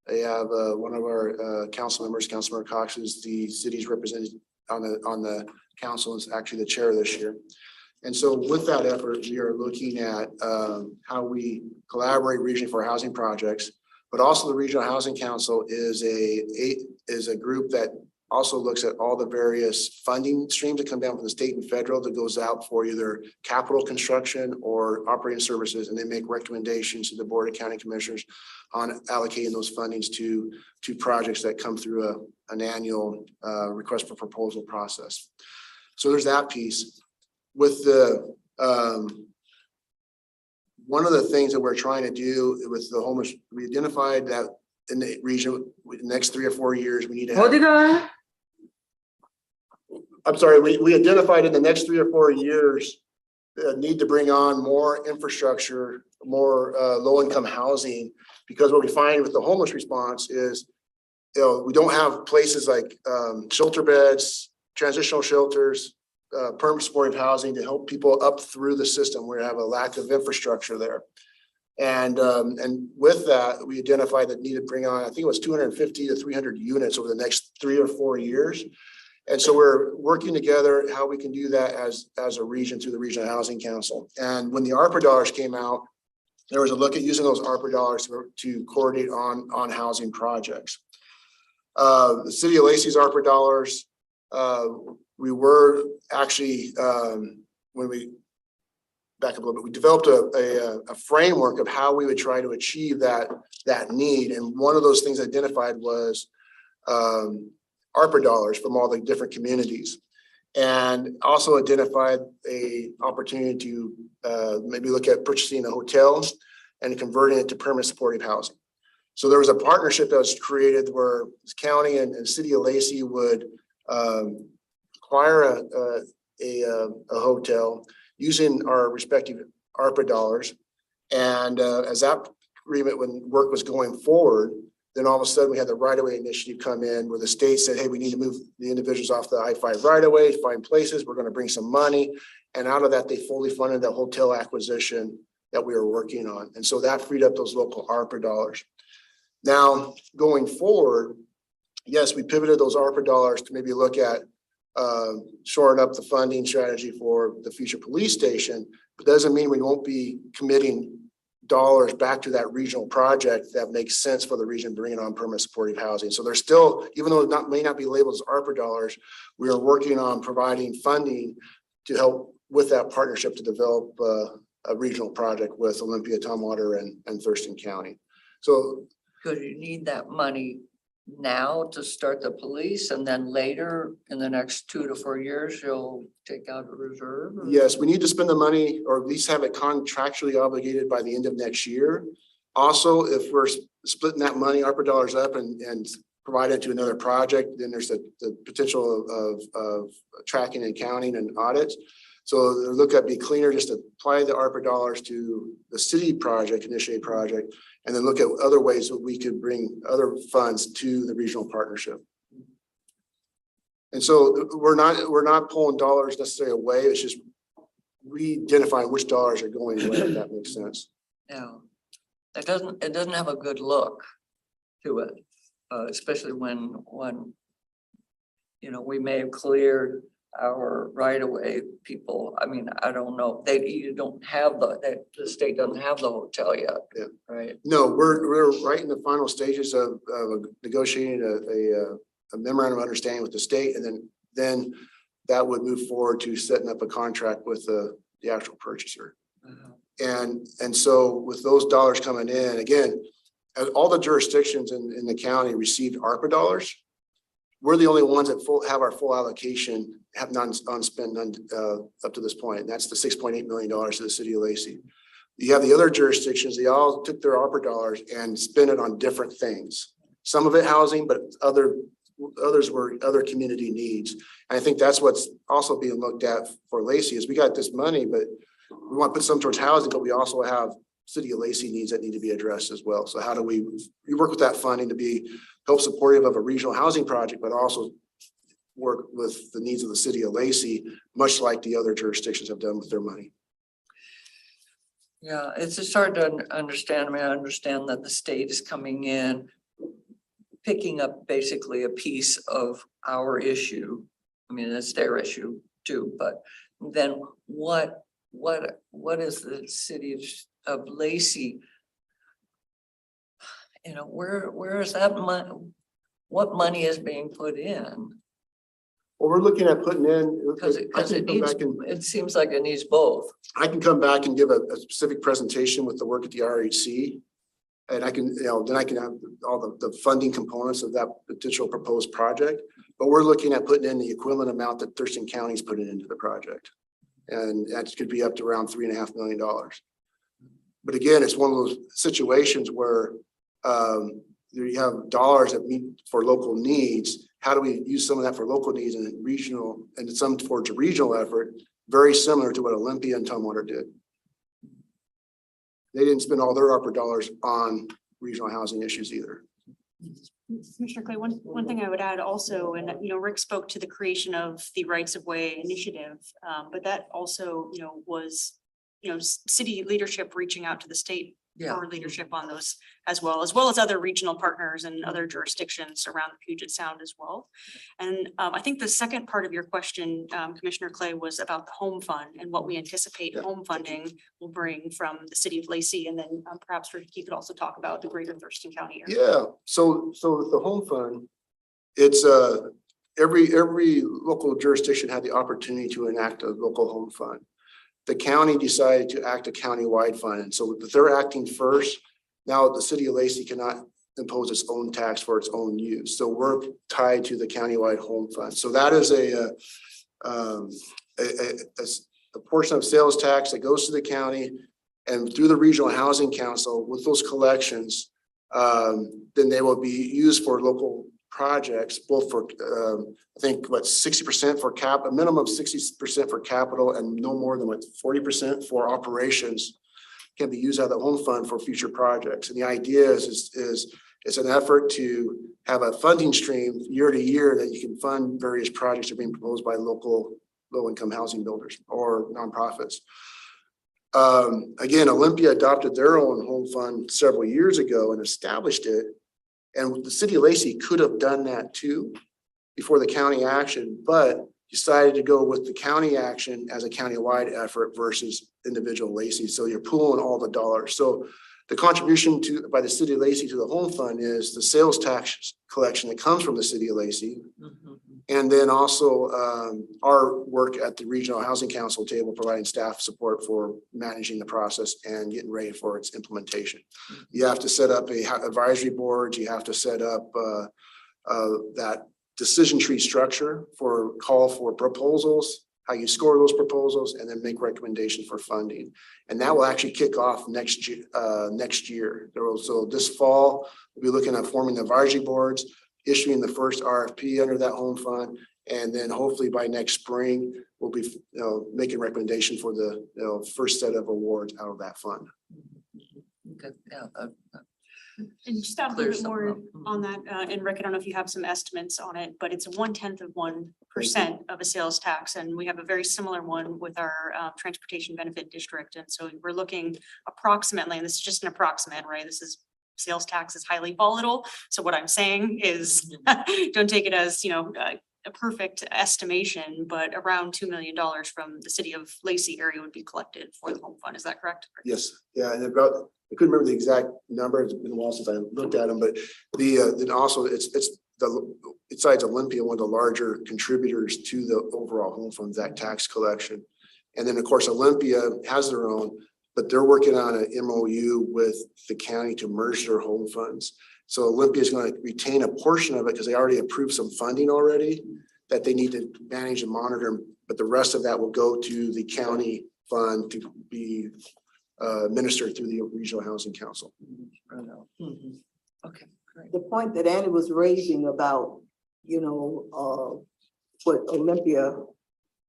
They have one of our council members, Councilmember Cox, is the city's representative on the council, is actually the chair this year. And so with that effort, we are looking at how we collaborate regionally for housing projects, but also the Regional Housing Council is a group that also looks at all the various funding streams that come down from the state and federal that goes out for either capital construction or operating services, and they make recommendations to the Board of County Commissioners on allocating those fundings to projects that come through an annual request for proposal process. So there's that piece. With the one of the things that we're trying to do with the homeless, we identified that in the region, with the next 3 or 4 years, we need to have. 어디가? I'm sorry, we identified in the next 3 or 4 years, the need to bring on more infrastructure, more low-income housing, because what we find with the homeless response is, we don't have places like shelter beds, transitional shelters, permanent supportive housing to help people up through the system. We have a lack of infrastructure there. And with that, we identified that need to bring on, I think it was 250 to 300 units over the next 3 or 4 years. And so we're working together how we can do that as a region through the Regional Housing Council. And when the ARPA dollars came out, there was a look at using those ARPA dollars to coordinate on housing projects. The City of Lacey's ARPA dollars, we were actually, when we back up a little bit, we developed a framework of how we would try to achieve that need. And one of those things identified was ARPA dollars from all the different communities, and also identified a opportunity to maybe look at purchasing a hotel and converting it to permanent supportive housing. So there was a partnership that was created where the county and City of Lacey would acquire a hotel using our respective ARPA dollars. And as that agreement, when work was going forward, then all of a sudden we had the right-of-way initiative come in where the state said, hey, we need to move the individuals off the I-5 right-of-way, find places, we're going to bring some money. And out of that, they fully funded the hotel acquisition that we were working on. And so that freed up those local ARPA dollars. Now, going forward, yes, we pivoted those ARPA dollars to maybe look at shoring up the funding strategy for the future police station, but doesn't mean we won't be committing dollars back to that regional project that makes sense for the region, bringing on permanent supportive housing. So there's still, even though it may not be labeled as ARPA dollars, we are working on providing funding to help with that partnership to develop a regional project with Olympia, Tumwater, and Thurston County. So Could you need that money now to start the police, and then later in the next 2 to 4 years, you'll take out a reserve? Or- yes, we need to spend the money, or at least have it contractually obligated by the end of next year. Also, if we're splitting that money, ARPA dollars up and provide it to another project, then there's the potential of tracking and counting and audits. So look at be cleaner, just to apply the ARPA dollars to the city project, initiate project, and then look at other ways that we could bring other funds to the regional partnership. And so we're not pulling dollars necessarily away. It's just re-identifying which dollars are going where, if that makes sense. Yeah, it doesn't have a good look to it, especially when we may have cleared our right-of-way people. I mean, I don't know, you don't have the state doesn't have the hotel yet. Yeah. Right. No, we're right in the final stages of negotiating a memorandum of understanding with the state, and then that would move forward to setting up a contract with the actual purchaser. And so with those dollars coming in, again, all the jurisdictions in the county received ARPA dollars. We're the only ones that have our full allocation, have unspent up to this point. And that's the $6.8 million to the City of Lacey. You have the other jurisdictions, they all took their ARPA dollars and spent it on different things. Some of it housing, but others were other community needs. And I think that's what's also being looked at for Lacey is we got this money, but we want to put some towards housing, but we also have City of Lacey needs that need to be addressed as well. So how do we work with that funding to be help supportive of a regional housing project, but also work with the needs of the City of Lacey, much like the other jurisdictions have done with their money. Yeah, it's just hard to understand. I mean, I understand that the state is coming in, picking up basically a piece of our issue. I mean, it's their issue too, but then what is the City of Lacey? Where is that money? what money is being put in? What we're looking at putting in. Because I it can come needs, back and- it seems like it needs both. I can come back and give a specific presentation with the work at the RHC. And I can, then I can have all the funding components of that potential proposed project. But we're looking at putting in the equivalent amount that Thurston County's putting into the project. And that could be up to around $3.5 million. But again, it's one of those situations where you have dollars that meet for local needs. How do we use some of that for local needs and regional, and some towards a regional effort, very similar to what Olympia and Tumwater did. They didn't spend all their ARPA dollars on regional housing issues either. Commissioner Clay, one thing I would add also, and Rick spoke to the creation of the Rights of Way initiative, but that also, was, city leadership reaching out to the state Yeah. for leadership on those as well as other regional partners and other jurisdictions around the Puget Sound as well. And I think the second part of your question, Commissioner Clay, was about the home fund and what we anticipate home funding will bring from the city of Lacey, and then perhaps Ricky could also talk about the greater Thurston County area. Yeah, so the home fund, it's every local jurisdiction had the opportunity to enact a local home fund. The county decided to act a countywide fund, and so they're acting first. Now the city of Lacey cannot impose its own tax for its own use, so we're tied to the countywide home fund. So that is a portion of sales tax that goes to the county, and through the Regional Housing Council with those collections, then they will be used for local projects, both for I think 60% for a minimum of 60% for capital, and no more than 40% for operations can be used out of the home fund for future projects. And the idea is it's an effort to have a funding stream year to year that you can fund various projects that are being proposed by local low-income housing builders or nonprofits. Again, Olympia adopted their own home fund several years ago and established it. And the city of Lacey could have done that too before the county action, but decided to go with the county action as a countywide effort versus individual Lacey. So you're pooling all the dollars. So the contribution by the city of Lacey to the home fund is the sales tax collection that comes from the city of Lacey. And then also our work at the Regional Housing Council table, providing staff support for managing the process and getting ready for its implementation. You have to set up a advisory board. You have to set up that decision tree structure for call for proposals, how you score those proposals, and then make recommendations for funding. And that will actually kick off next year. So this fall, we'll be looking at forming the advisory boards, issuing the first RFP under that home fund, and then hopefully by next spring, we'll be making recommendation for the first set of awards out of that fund. Okay, yeah, And just add a Clear little bit something more up. on that, and Rick, I don't know if you have some estimates on it, but it's 0.1% of a sales tax. And we have a very similar one with our transportation benefit district. And so we're looking approximately, and this is just an approximate, right? This is sales tax is highly volatile. So what I'm saying is don't take it as, a perfect estimation, but around $2 million from the city of Lacey area would be collected for the home fund. Is that correct? Yes, yeah, and I couldn't remember the exact number. It's been a while since I looked at them, but then also it's besides Olympia, one of the larger contributors to the overall home fund, that tax collection. And then of course, Olympia has their own, but they're working on an MOU with the county to merge their home funds. So Olympia is going to retain a portion of it because they already approved some funding already that they need to manage and monitor, but the rest of that will go to the county fund to be administered through the Regional Housing Council. Okay, great. The point that Annie was raising about, what Olympia,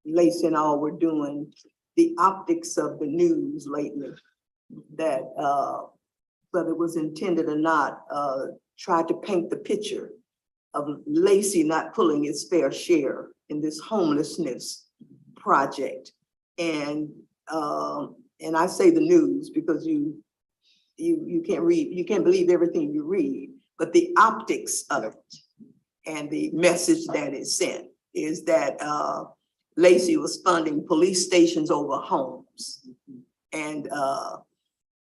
Lacey and all were doing, the optics of the news lately, that whether it was intended or not, tried to paint the picture of Lacey not pulling its fair share in this homelessness project. And I say the news because you can't believe everything you read, but the optics of it and the message that it sent is that Lacey was funding police stations over homes. And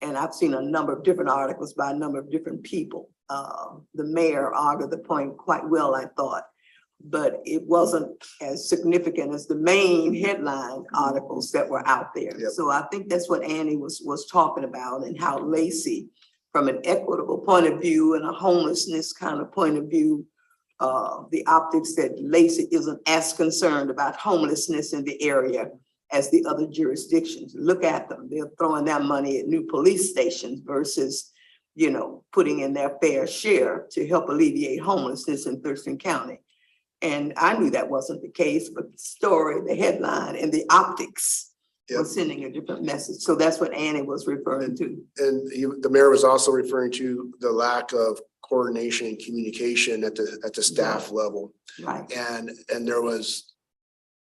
And I've seen a number of different articles by a number of different people. The mayor argued the point quite well, I thought. But it wasn't as significant as the main headline articles that were out there. Yep. So I think that's what Annie was talking about, and how Lacey, from an equitable point of view and a homelessness kind of point of view, the optics that Lacey isn't as concerned about homelessness in the area as the other jurisdictions. Look at them. They're throwing that money at new police stations versus, putting in their fair share to help alleviate homelessness in Thurston County. And I knew that wasn't the case, but the story, the headline, and the optics Yep. was sending a different message. So that's what Annie was referring to. And the mayor was also referring to the lack of coordination and communication at the staff level. Right. And there was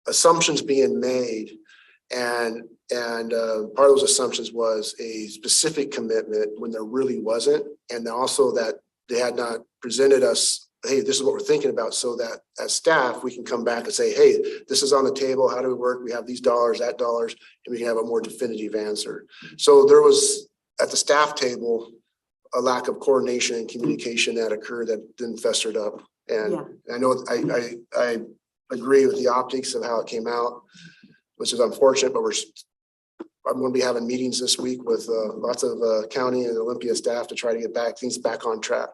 assumptions being made. And part of those assumptions was a specific commitment when there really wasn't. And also that they had not presented us, hey, this is what we're thinking about, so that as staff, we can come back and say, hey, this is on the table. How do we work? We have these dollars, that dollars, and we can have a more definitive answer. So there was, at the staff table, a lack of coordination and communication that occurred that then festered up. And Yeah. I know I agree with the optics of how it came out, which is unfortunate, but I'm going to be having meetings this week with lots of county and Olympia staff to try to get things back on track.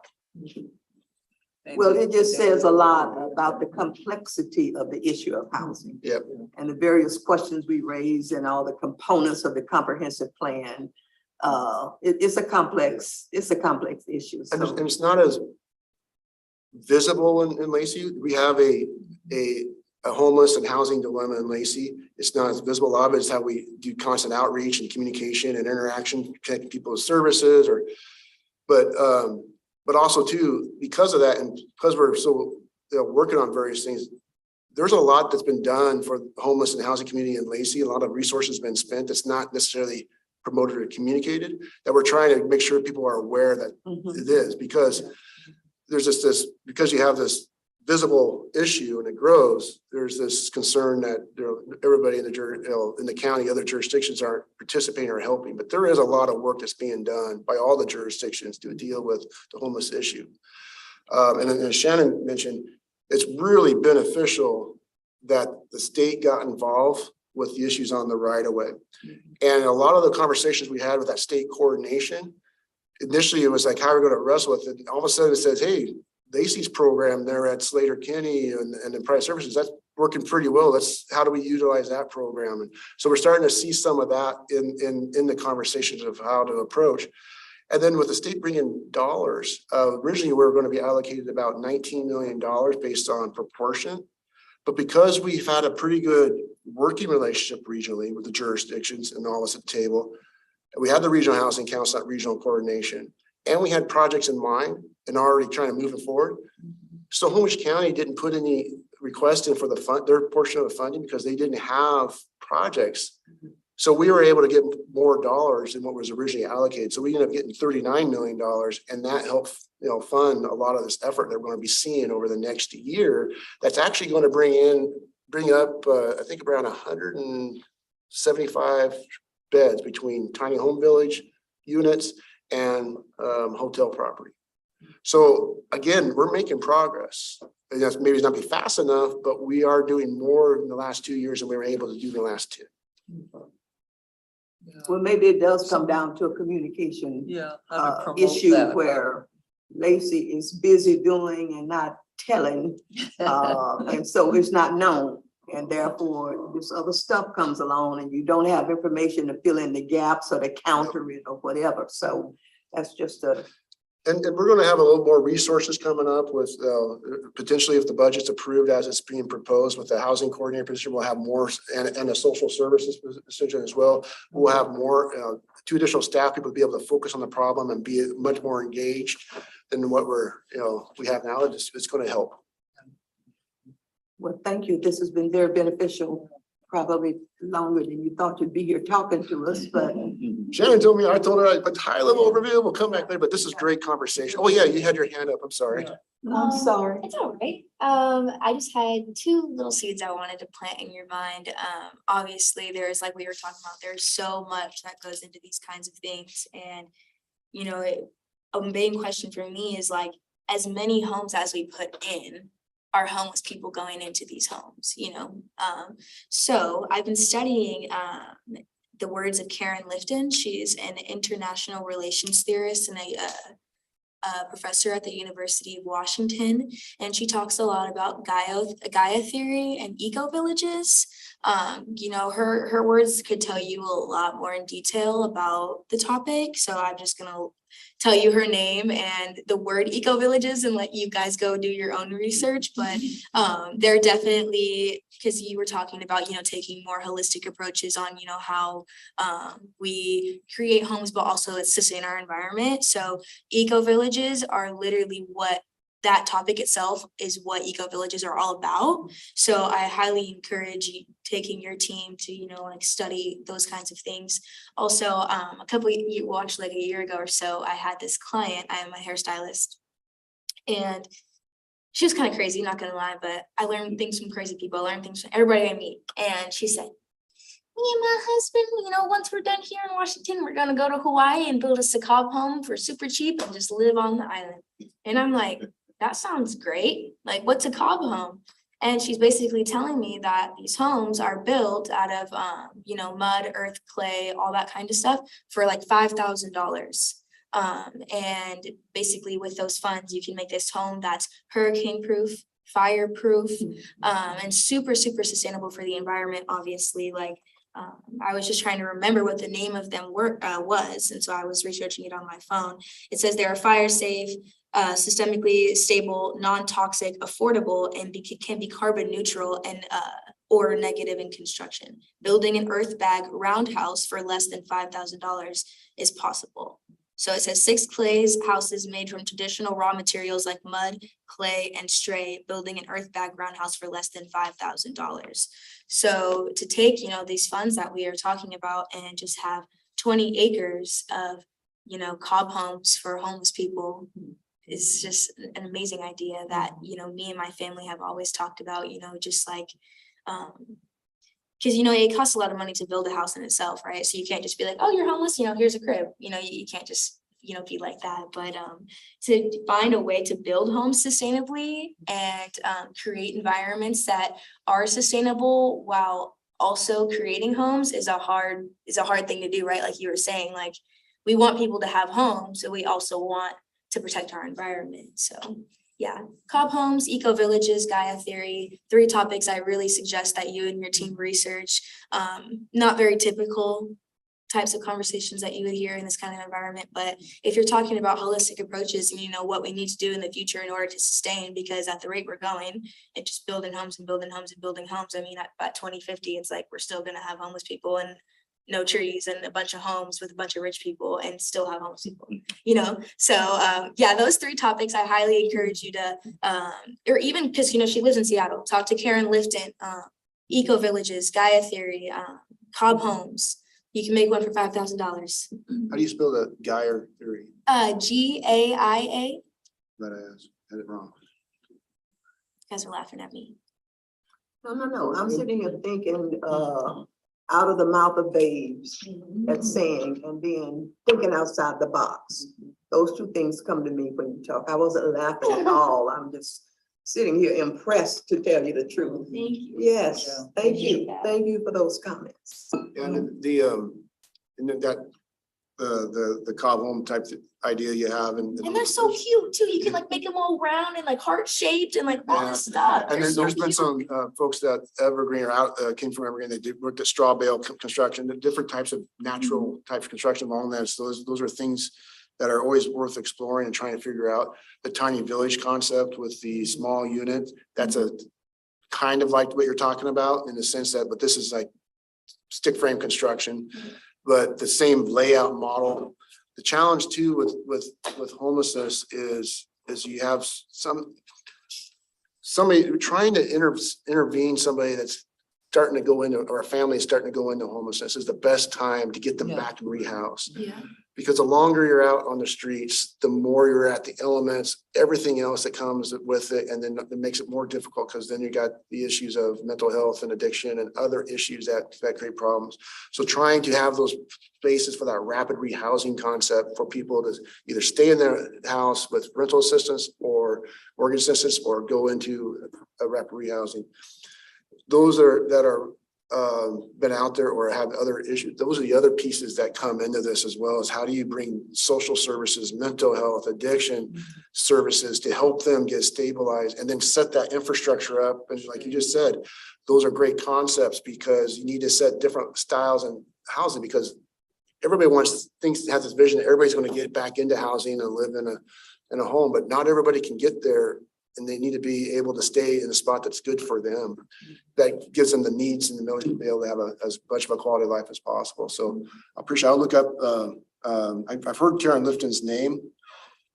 Well, it just says a lot about the complexity of the issue of housing. Yep. And the various questions we raised and all the components of the comprehensive plan. It's a complex issue. And So, it's not as visible in Lacey. We have a homeless and housing dilemma in Lacey. It's not as visible. A lot of it is how we do constant outreach and communication and interaction, connecting people with services but also too, because of that, and because we're so working on various things, there's a lot that's been done for the homeless and housing community in Lacey. A lot of resources have been spent that's not necessarily promoted or communicated, that we're trying to make sure people are aware that it is, because there's this, because you have this visible issue and it grows, there's this concern that everybody in the county, other jurisdictions aren't participating or helping. But there is a lot of work that's being done by all the jurisdictions to deal with the homeless issue. And then as Shannon mentioned, it's really beneficial that the state got involved with the issues on the right of way. And a lot of the conversations we had with that state coordination, initially it was like, how are we going to wrestle with it? And all of a sudden it says, hey, Lacey's program there at Slater Kinney and in private services, that's working pretty well. How do we utilize that program? And so we're starting to see some of that in the conversations of how to approach. And then with the state bringing dollars, originally we were going to be allocated about $19 million based on proportion. But because we've had a pretty good working relationship regionally with the jurisdictions and all of us at the table, we had the regional housing council, that regional coordination, and we had projects in mind and already trying to move it forward. So Snohomish County didn't put any request in for their portion of the funding because they didn't have projects. So we were able to get more dollars than what was originally allocated. So we ended up getting $39 million, and that helped fund a lot of this effort that we're going to be seeing over the next year. That's actually going to bring up I think around 175 beds between tiny home village units and hotel property. So again, we're making progress. And that's maybe not be fast enough, but we are doing more in the last 2 years than we were able to do in the last 10. well, maybe it does come down to a communication How to promote issue that. where Lacey is busy doing and not telling. And so it's not known. And therefore, this other stuff comes along and you don't have information to fill in the gaps or to counter it or whatever. So that's just And we're going to have a little more resources coming up with potentially, if the budget's approved as it's being proposed with the housing coordinator position, we'll have more, and a social services position as well. We'll have more, 2 additional staff people to be able to focus on the problem and be much more engaged than what we have now. It's going to help. well, thank you. This has been very beneficial probably longer than you thought you'd be here talking to us, but Shannon told me, I told her, a high level overview, we'll come back later, but this is great conversation. Oh, yeah, you had your hand up. I'm sorry. I'm sorry. It's all right. I just had two little seeds I wanted to plant in your mind. Obviously, there's like we were talking about, there's so much that goes into these kinds of things. And, you know, a main question for me is like, as many homes as we put in, are homeless people going into these homes, you know? So I've been studying the words of Karen Lifton. She's an international relations theorist and a professor at the University of Washington, and she talks a lot about Gaia theory and eco villages. You know, her words could tell you a lot more in detail about the topic, so I'm just gonna tell you her name and the word eco villages and let you guys go do your own research. But they're definitely, because you were talking about, you know, taking more holistic approaches on, you know, how we create homes, but also sustain our environment. So eco villages are literally what that topic itself is, what eco villages are all about. So I highly encourage you taking your team to, you know, like study those kinds of things. Also, a couple of years, well, actually like a year ago or so, I had this client. I am a hairstylist, and she was kind of crazy, not gonna lie, but I learned things from crazy people. I learned things from everybody I meet. And she said, me and my husband, you know, once we're done here in Washington, we're gonna go to Hawaii and build a Sakab home for super cheap and just live on the island. And I'm like, that sounds great. Like, what's a cob home? And she's basically telling me that these homes are built out of, you know, mud, earth, clay, all that kind of stuff for like $5,000. And basically with those funds, you can make this home that's hurricane proof, fireproof, and super, super sustainable for the environment, obviously. Like, I was just trying to remember what the name of them was, and so I was researching it on my phone. It says they are fire safe, systemically stable, non-toxic, affordable, and can be carbon neutral and or negative in construction. Building an earth bag roundhouse for less than $5,000 is possible. So it says 6 clays houses made from traditional raw materials like mud, clay, and stray, building an earth bag roundhouse for less than $5,000. So to take, you know, these funds that we are talking about and just have 20 acres of, you know, cob homes for homeless people is just an amazing idea that, you know, me and my family have always talked about, you know, just like, because, you know, it costs a lot of money to build a house in itself, right? So you can't just be like, oh, you're homeless, you know, here's a crib. You know, you can't just, you know, be like that. But to find a way to build homes sustainably and create environments that are sustainable while also creating homes is a hard thing to do, right? Like you were saying, like we want people to have homes, so we also want to protect our environment. So yeah, cob homes, eco villages, Gaia theory, 3 topics I really suggest that you and your team research. Not very typical types of conversations that you would hear in this kind of environment, but if you're talking about holistic approaches and you know what we need to do in the future in order to sustain, because at the rate we're going and just building homes and building homes and building homes, I mean, by 2050, it's like we're still gonna have homeless people and no trees and a bunch of homes with a bunch of rich people and still have homeless people, you know? So yeah, those 3 topics, I highly encourage you to, or even because, you know, she lives in Seattle, talk to Karen Lifton, eco villages, Gaia theory, cob homes. You can make one for $5,000. How do you spell the Gaia theory? GAIA. That I asked, had it wrong. You guys are laughing at me. No, I'm sitting here thinking, out of the mouth of babes, that saying, and then thinking outside the box. Those 2 things come to me when you talk. I wasn't laughing at all. I'm just sitting here impressed, to tell you the truth. Thank you. Yes, thank you. Yeah. Thank you for those comments. And and then that, the cob home type idea you have and. And they're so cute too. You can like make them all round and like heart shaped and like all Yeah. this stuff. And They're then so there's been cute. some folks that Evergreen or came from Evergreen, they worked at straw bale construction, the different types of natural types of construction along that. So those are things that are always worth exploring and trying to figure out. The tiny village concept with the small unit, that's a kind of like what you're talking about in the sense that, but this is like stick frame construction, but the same layout model. The challenge too with homelessness is you have somebody trying to intervene somebody that's starting to go into, or a family is starting to go into homelessness, is the best time to get them Yeah. back and rehouse. Yeah. Because the longer you're out on the streets, the more you're at the elements, everything else that comes with it. And then it makes it more difficult because then you got the issues of mental health and addiction and other issues that create problems. So trying to have those spaces for that rapid rehousing concept for people to either stay in their house with rental assistance or mortgage assistance or go into a rapid rehousing. Those that are been out there or have other issues. Those are the other pieces that come into this, as well as how do you bring social services, mental health, addiction services to help them get stabilized and then set that infrastructure up. And like you just said, those are great concepts because you need to set different styles in housing because everybody has this vision that everybody's going to get back into housing and live in a home, but not everybody can get there. And they need to be able to stay in a spot that's good for them. That gives them the needs and the ability to be able to have as much of a quality of life as possible. So I appreciate, I'll look up, I've heard Karen Lifton's name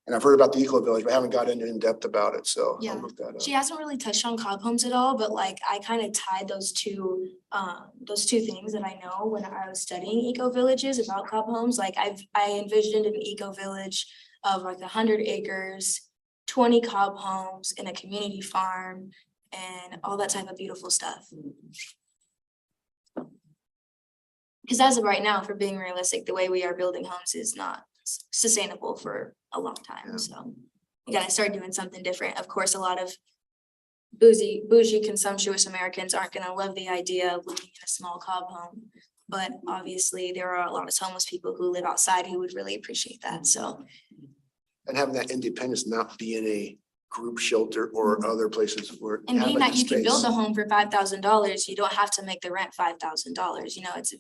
and I've heard about the Eco Village, but I haven't got into in depth about it. So Yeah. I'll look that up. She hasn't really touched on Cobb Homes at all, but like I kind of tied those two things that I know when I was studying eco villages about Cobb Homes. Like I envisioned an eco village of like 100 acres, 20 Cobb homes and a community farm and all that type of beautiful stuff. Because as of right now, for being realistic, the way we are building homes is not sustainable for a long time. Yeah. So we gotta start doing something different. Of course, a lot of bougie, consumptuous Americans aren't gonna love the idea of living in a small Cobb home. But obviously, there are a lot of homeless people who live outside who would really appreciate that. So And having that independence, not be in a group shelter or other places where. And being having that you can build space. a home for $5,000, you don't have to make the rent $5,000. You know, it's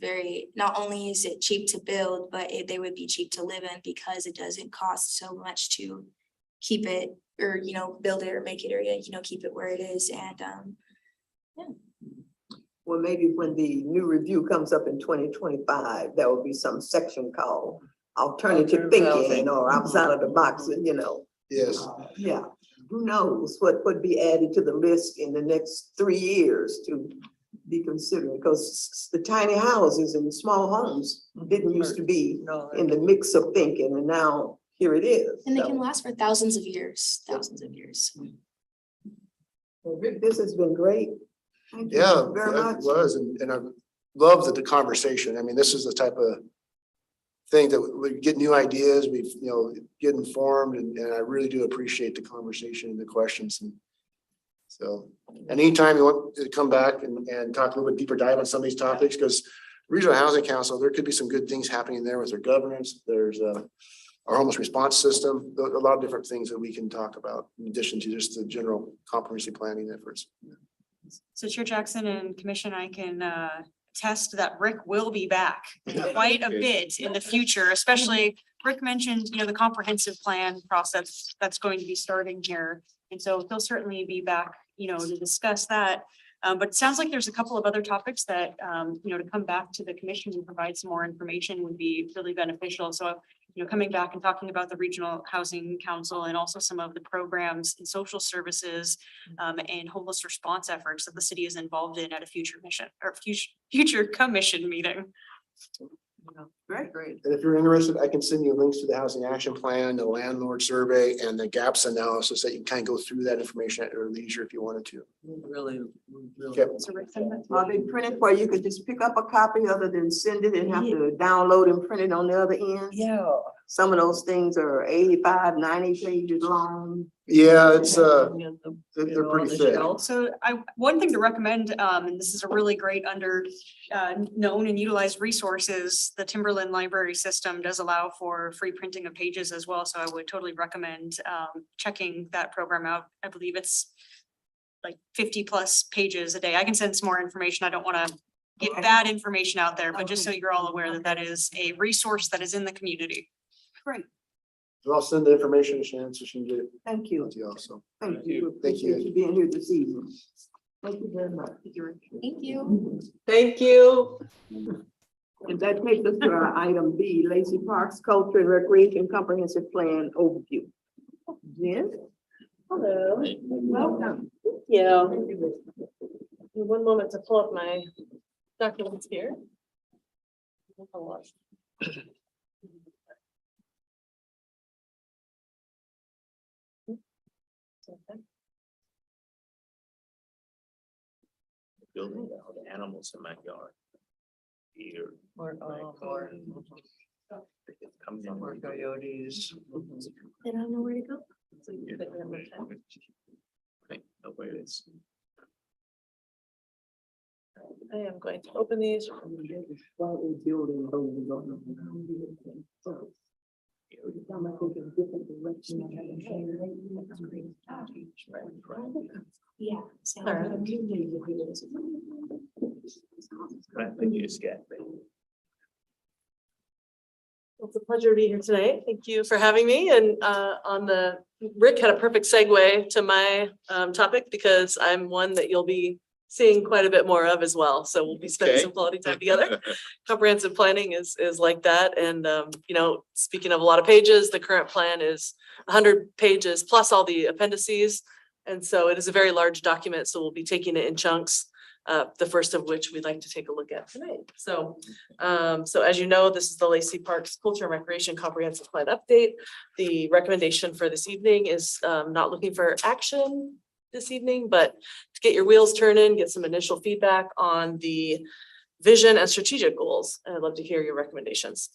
not only is it cheap to build, but they would be cheap to live in because it doesn't cost so much to keep it or, build it or make it or, keep it where it is. And Well, maybe when the new review comes up in 2025, there will be some section called alternative thinking or outside of the box, Yes. Yeah, who knows what would be added to the list in the next 3 years to be considered, because the tiny houses and the small homes didn't used to be No, in the mix of thinking, and now here it is. they So, can last for thousands of years. well, Rick, this has been great. Thank you Yeah, very that much. was, and I love the conversation. I mean, this is the type of thing that we get new ideas, we get informed, and I really do appreciate the conversation and the questions. And so, and anytime you want to come back and talk a little bit deeper dive on some of these topics, because Regional Housing Council, there could be some good things happening there with their governance. There's our homeless response system, a lot of different things that we can talk about in addition to just the general comprehensive planning efforts. So Chair Jackson and Commission, I can attest that Rick will be back quite a bit in the future, especially Rick mentioned, the comprehensive plan process that's going to be starting here. And so he'll certainly be back, to discuss that. But it sounds like there's a couple of other topics that, to come back to the commission and provide some more information would be really beneficial. So, coming back and talking about the Regional Housing Council and also some of the programs and social services and homeless response efforts that the city is involved in at a future mission or future commission meeting. Great. And if you're interested, I can send you links to the housing action plan, the landlord survey, and the gaps analysis that you can kind of go through that information at your leisure if you wanted to. really. Okay. So Rick, send that to Are they printed where you could just pick up a copy other than send it and have to download and print it on the other end? Yeah. Some of those things are 85, 90 pages long. Yeah, it's they're on pretty the thick. shelf. So one thing to recommend, and this is a really great known and utilized resource, is the Timberland Library System does allow for free printing of pages as well. So I would totally recommend checking that program out. I believe it's like 50+ pages a day. I can send some more information. I don't want to get bad information out there, but just so you're all aware that that is a resource that is in the community. Great. So I'll send the information to Shannon so she can get it Thank you. to you also. Thank you. Thank you. Appreciate you being here this evening. Thank you very much. Thank you. Thank you. And that takes us to our item B, Lacey Parks Culture and Recreation Comprehensive Plan Overview. Jen? Hello. Welcome. Yeah. One moment to pull up my documents here. Building all the animals in my yard. Deer. Or, Comes on. or coyotes. They don't know where to go. Right, know where it is. I am going to open these. Slightly building those on. So, every time I think of a different direction, I have to change. Yeah. So All right. Right, the new scat. It's a pleasure to be here tonight. Thank you for having me. And Rick had a perfect segue to my topic because I'm one that you'll be seeing quite a bit more of as well. So we'll be spending Okay. some quality time together. Comprehensive planning is like that. And speaking of a lot of pages, the current plan is 100 pages plus all the appendices. And so it is a very large document. So we'll be taking it in chunks. The first of which we'd like to take a look at tonight. So as you know, this is the Lacey Parks Culture and Recreation Comprehensive Plan Update. The recommendation for this evening is not looking for action this evening, but to get your wheels turning, get some initial feedback on the vision and strategic goals. And I'd love to hear your recommendations.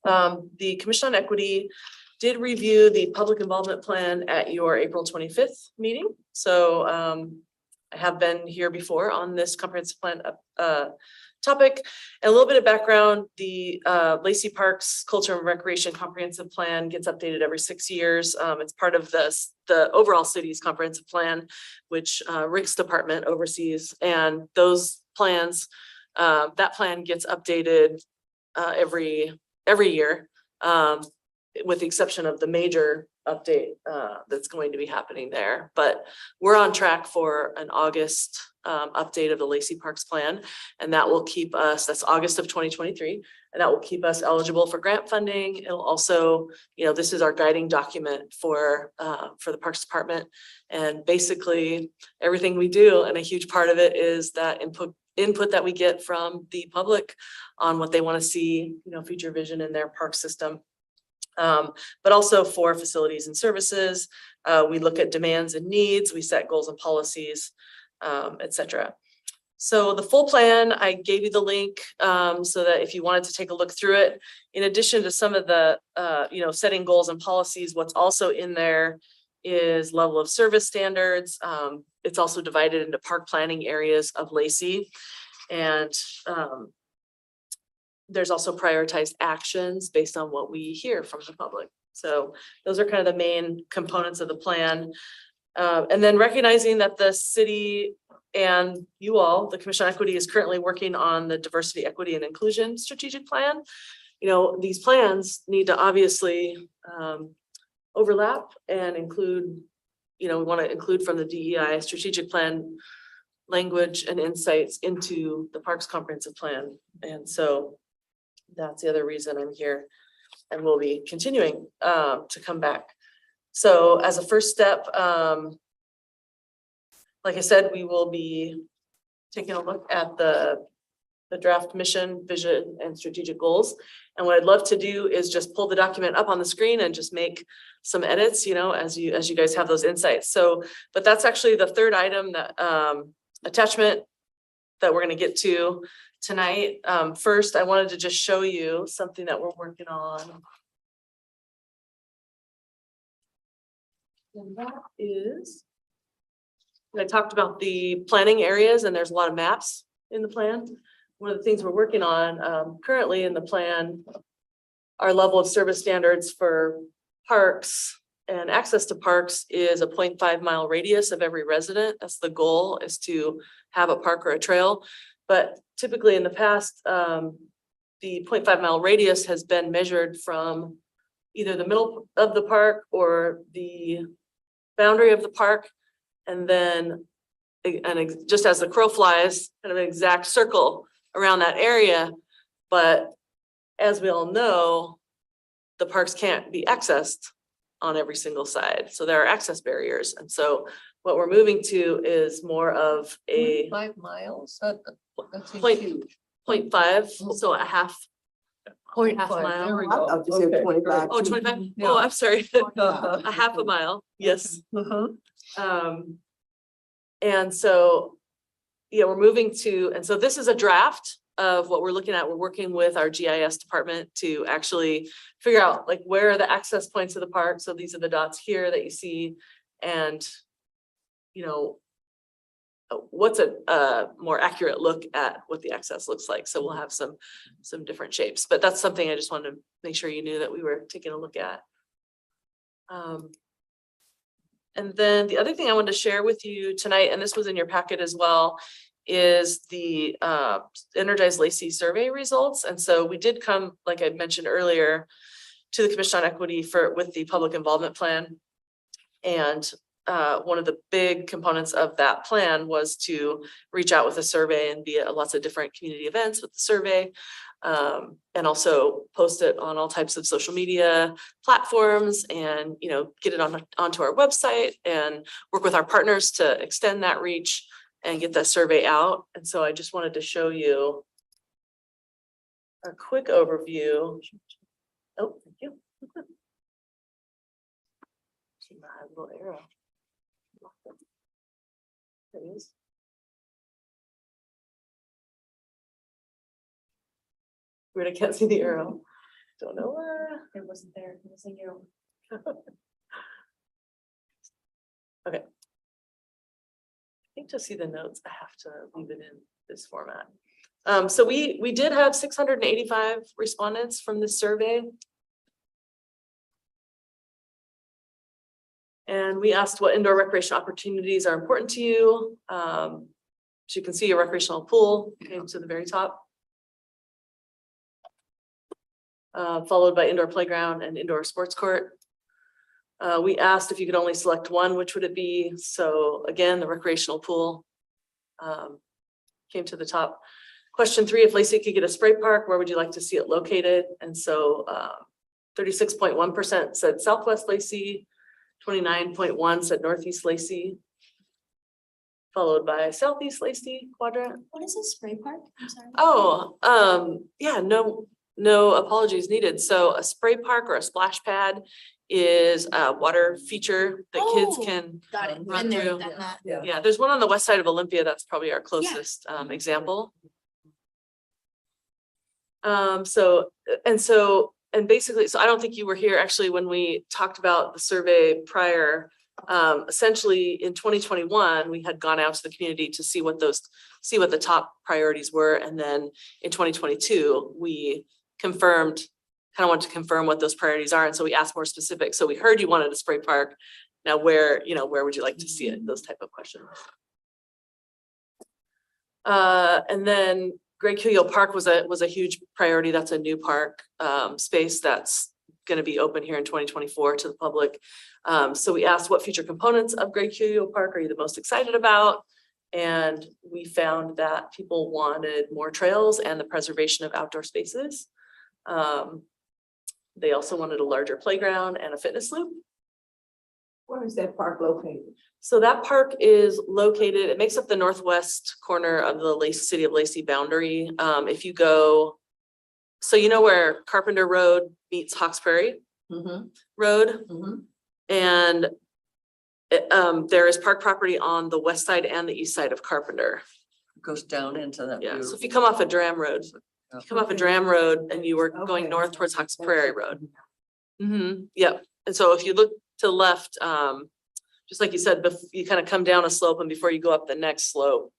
The Commission on Equity did review the public involvement plan at your April 25th meeting. So I have been here before on this comprehensive plan topic. And a little bit of background, the Lacey Parks Culture and Recreation Comprehensive Plan gets updated every 6 years. It's part of the overall city's comprehensive plan, which Rick's department oversees. And those plans, that plan gets updated every year, with the exception of the major update that's going to be happening there. But we're on track for an August update of the Lacey Parks plan. And that will keep us, that's August of 2023. And that will keep us eligible for grant funding. It'll also, this is our guiding document for the Parks Department. And basically everything we do, and a huge part of it is that input that we get from the public on what they want to see, future vision in their park system. But also for facilities and services, we look at demands and needs, we set goals and policies, et cetera. So the full plan, I gave you the link so that if you wanted to take a look through it, in addition to some of the, setting goals and policies, what's also in there is level of service standards. It's also divided into park planning areas of Lacey. And there's also prioritized actions based on what we hear from the public. So those are kind of the main components of the plan. And then recognizing that the city and you all, the Commission on Equity, is currently working on the diversity, equity, and inclusion strategic plan. These plans need to obviously overlap and include, we want to include from the DEI strategic plan language and insights into the Parks Comprehensive Plan. And so that's the other reason I'm here, and we'll be continuing to come back. So as a first step, like I said, we will be taking a look at the draft mission, vision, and strategic goals. And what I'd love to do is just pull the document up on the screen and just make some edits, as you guys have those insights. So, but that's actually the third item, that attachment that we're going to get to tonight. First, I wanted to just show you something that we're working on. And that is, I talked about the planning areas, and there's a lot of maps in the plan. One of the things we're working on currently in the plan, our level of service standards for parks and access to parks is a 0.5 mile radius of every resident. That's the goal, is to have a park or a trail. But typically in the past, the 0.5 mile radius has been measured from either the middle of the park or the boundary of the park. And then, just as the crow flies, kind of an exact circle around that area. But as we all know, the parks can't be accessed on every single side. So there are access barriers. And so what we're moving to is more of a 5 miles, that seems Point- huge. 0.5, so a half. Half 0.5, mile. there we I go. thought you said Okay, 25. Oh, 25? Yeah. Oh, I'm sorry. Uh-huh. A half a mile, yes. Uh-huh. And so, yeah, we're moving to, and so this is a draft of what we're looking at. We're working with our GIS department to actually figure out like where are the access points of the park. So these are the dots here that you see. And, you know, what's a more accurate look at what the access looks like. So we'll have some different shapes, but that's something I just wanted to make sure you knew that we were taking a look at. And then the other thing I wanted to share with you tonight, and this was in your packet as well, is the Energize Lacey survey results. And so we did come, like I mentioned earlier, to the Commission on Equity with the public involvement plan. And one of the big components of that plan was to reach out with a survey and be at lots of different community events with the survey. And also post it on all types of social media platforms and, you know, get it onto our website and work with our partners to extend that reach and get that survey out. And so I just wanted to show you a quick overview. Oh, thank you. See my little arrow. There it is. Weird, I can't see the arrow. Don't know where. It wasn't there, it was in you. Okay. I think to see the notes, I have to leave it in this format. So we did have 685 respondents from this survey. And we asked what indoor recreation opportunities are important to you. So you can see a recreational pool came to the very top. Followed by indoor playground and indoor sports court. We asked if you could only select one, which would it be? So again, the recreational pool came to the top. Question 3, if Lacey could get a spray park, where would you like to see it located? And so 36.1% said Southwest Lacey, 29.1% said Northeast Lacey, followed by Southeast Lacey quadrant. What is a spray park? I'm sorry. Oh, yeah, no apologies needed. So a spray park or a splash pad is a water feature that kids Oh, can Got it. run Been there, through. done that. Yeah, there's one on the west side of Olympia. That's probably our closest example. And basically, so I don't think you were here actually when we talked about the survey prior. Essentially in 2021, we had gone out to the community to see what the top priorities were. And then in 2022, we wanted to confirm what those priorities are. And so we asked more specific. So we heard you wanted a spray park. Now where would you like to see it? Those type of questions. And then Great Cuyo Park was a huge priority. That's a new park space that's going to be open here in 2024 to the public. So we asked what future components of Great Cuyo Park are you the most excited about? And we found that people wanted more trails and the preservation of outdoor spaces. They also wanted a larger playground and a fitness loop. Where is that park located? So that park is located, it makes up the northwest corner of the city of Lacey boundary. If you go, so you know where Carpenter Road meets Hawks Prairie Road? And there is park property on the west side and the east side of Carpenter. Goes down into that. Yeah, so if you come off of Dram Road, and you were going Okay. north towards Hawks Prairie Road. Yep, and so if you look to the left, just like you said, you kind of come down a slope and before you go up the next slope,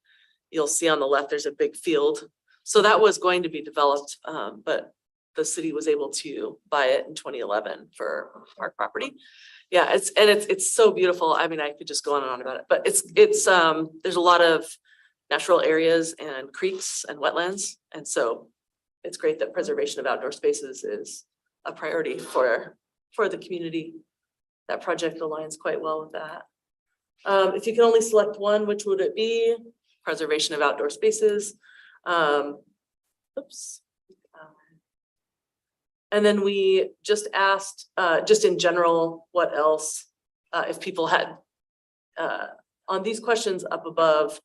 you'll see on the left, there's a big field. So that was going to be developed, but the city was able to buy it in 2011 for park property. Yeah, it's so beautiful. I mean, I could just go on and on about it, but it's there's a lot of natural areas and creeks and wetlands. And so it's great that preservation of outdoor spaces is a priority for the community. That project aligns quite well with that. If you can only select one, which would it be? Preservation of outdoor spaces. Oops. And then we just asked, just in general, what else, if people had on these questions up above,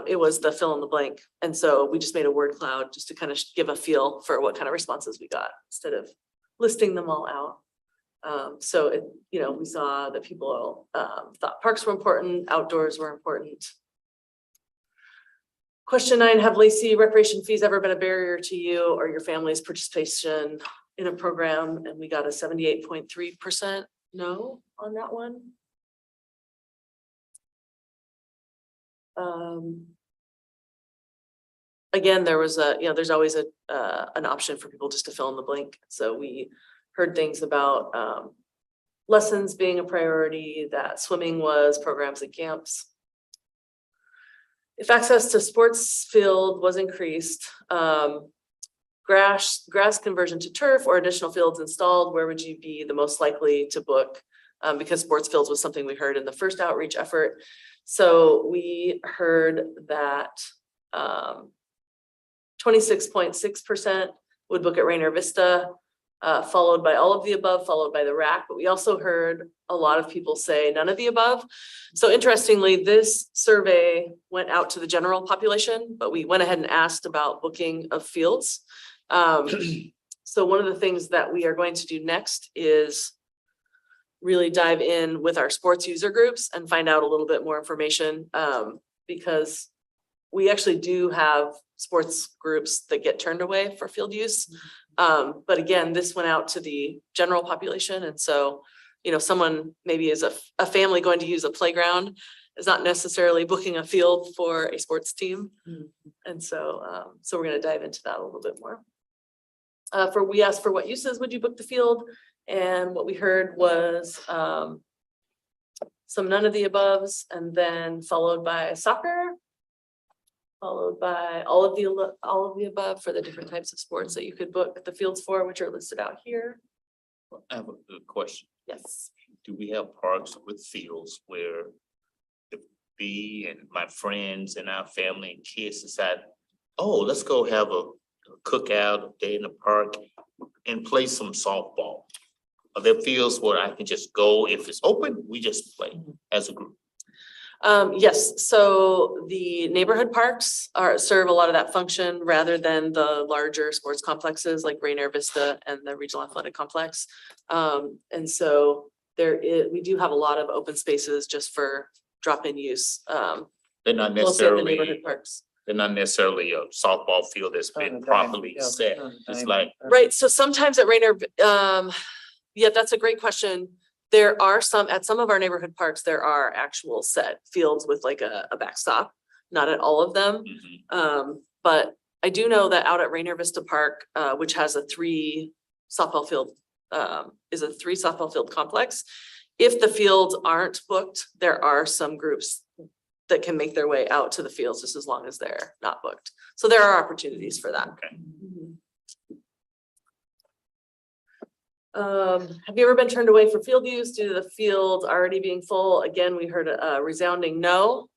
it was the fill in the blank. And so we just made a word cloud just to kind of give a feel for what kind of responses we got instead of listing them all out. So it, you know, we saw that people thought parks were important, outdoors were important. Question 9, have Lacey recreation fees ever been a barrier to you or your family's participation in a program? And we got a 78.3% no on that one. Again, there was a, you know, there's always an option for people just to fill in the blank. So we heard things about lessons being a priority, that swimming was, programs and camps. If access to sports field was increased, grass conversion to turf or additional fields installed, where would you be the most likely to book? Because sports fields was something we heard in the first outreach effort. So we heard that 26.6% would book at Rainier Vista, followed by all of the above, followed by the RAC. But we also heard a lot of people say none of the above. So interestingly, this survey went out to the general population, but we went ahead and asked about booking of fields. So one of the things that we are going to do next is really dive in with our sports user groups and find out a little bit more information, because we actually do have sports groups that get turned away for field use. But again, this went out to the general population. And so, you know, someone maybe is a family going to use a playground is not necessarily booking a field for a sports team. And so, so we're going to dive into that a little bit more. We asked for what uses would you book the field? And what we heard was some none of the aboves, and then followed by soccer, followed by all of the above for the different types of sports that you could book the fields for, which are listed out here. I have a good question. Yes. Do we have parks with fields where me and my friends and our family and kids decide, oh, let's go have a cookout, a day in the park and play some softball? Are there fields where I can just go, if it's open, we just play as a group? Yes, so the neighborhood parks serve a lot of that function rather than the larger sports complexes like Rainier Vista and the Regional Athletic Complex. And so we do have a lot of open spaces just for drop-in use. They're not Mostly at the neighborhood necessarily, parks. they're not necessarily a softball field that's been properly set. It's like, Right, so sometimes at Rainier, yeah, that's a great question. There are at some of our neighborhood parks, there are actual set fields with like a backstop, not at all of them. But I do know that out at Rainier Vista Park, which has a 3 softball field, is a 3 softball field complex. If the fields aren't booked, there are some groups that can make their way out to the fields just as long as they're not booked. So there are opportunities for that. okay. Have you ever been turned away for field use due to the field already being full? Again, we heard a resounding no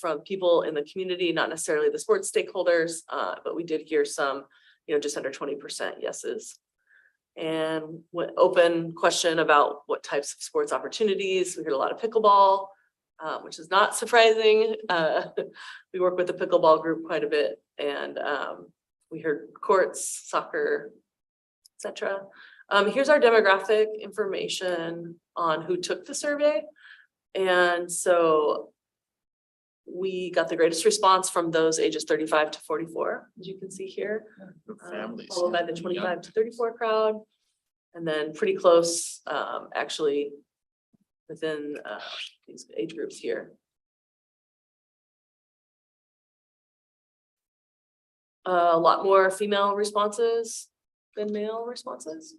from people in the community, not necessarily the sports stakeholders, but we did hear some, you know, just under 20% yeses. And open question about what types of sports opportunities. We heard a lot of pickleball, which is not surprising. We work with the pickleball group quite a bit, and we heard courts, soccer, etc. Here's our demographic information on who took the survey. And so we got the greatest response from those ages 35 to 44, as you can see here, Families. followed by the 25 to 34 crowd. And then pretty close, actually, within these age groups here. A lot more female responses than male responses.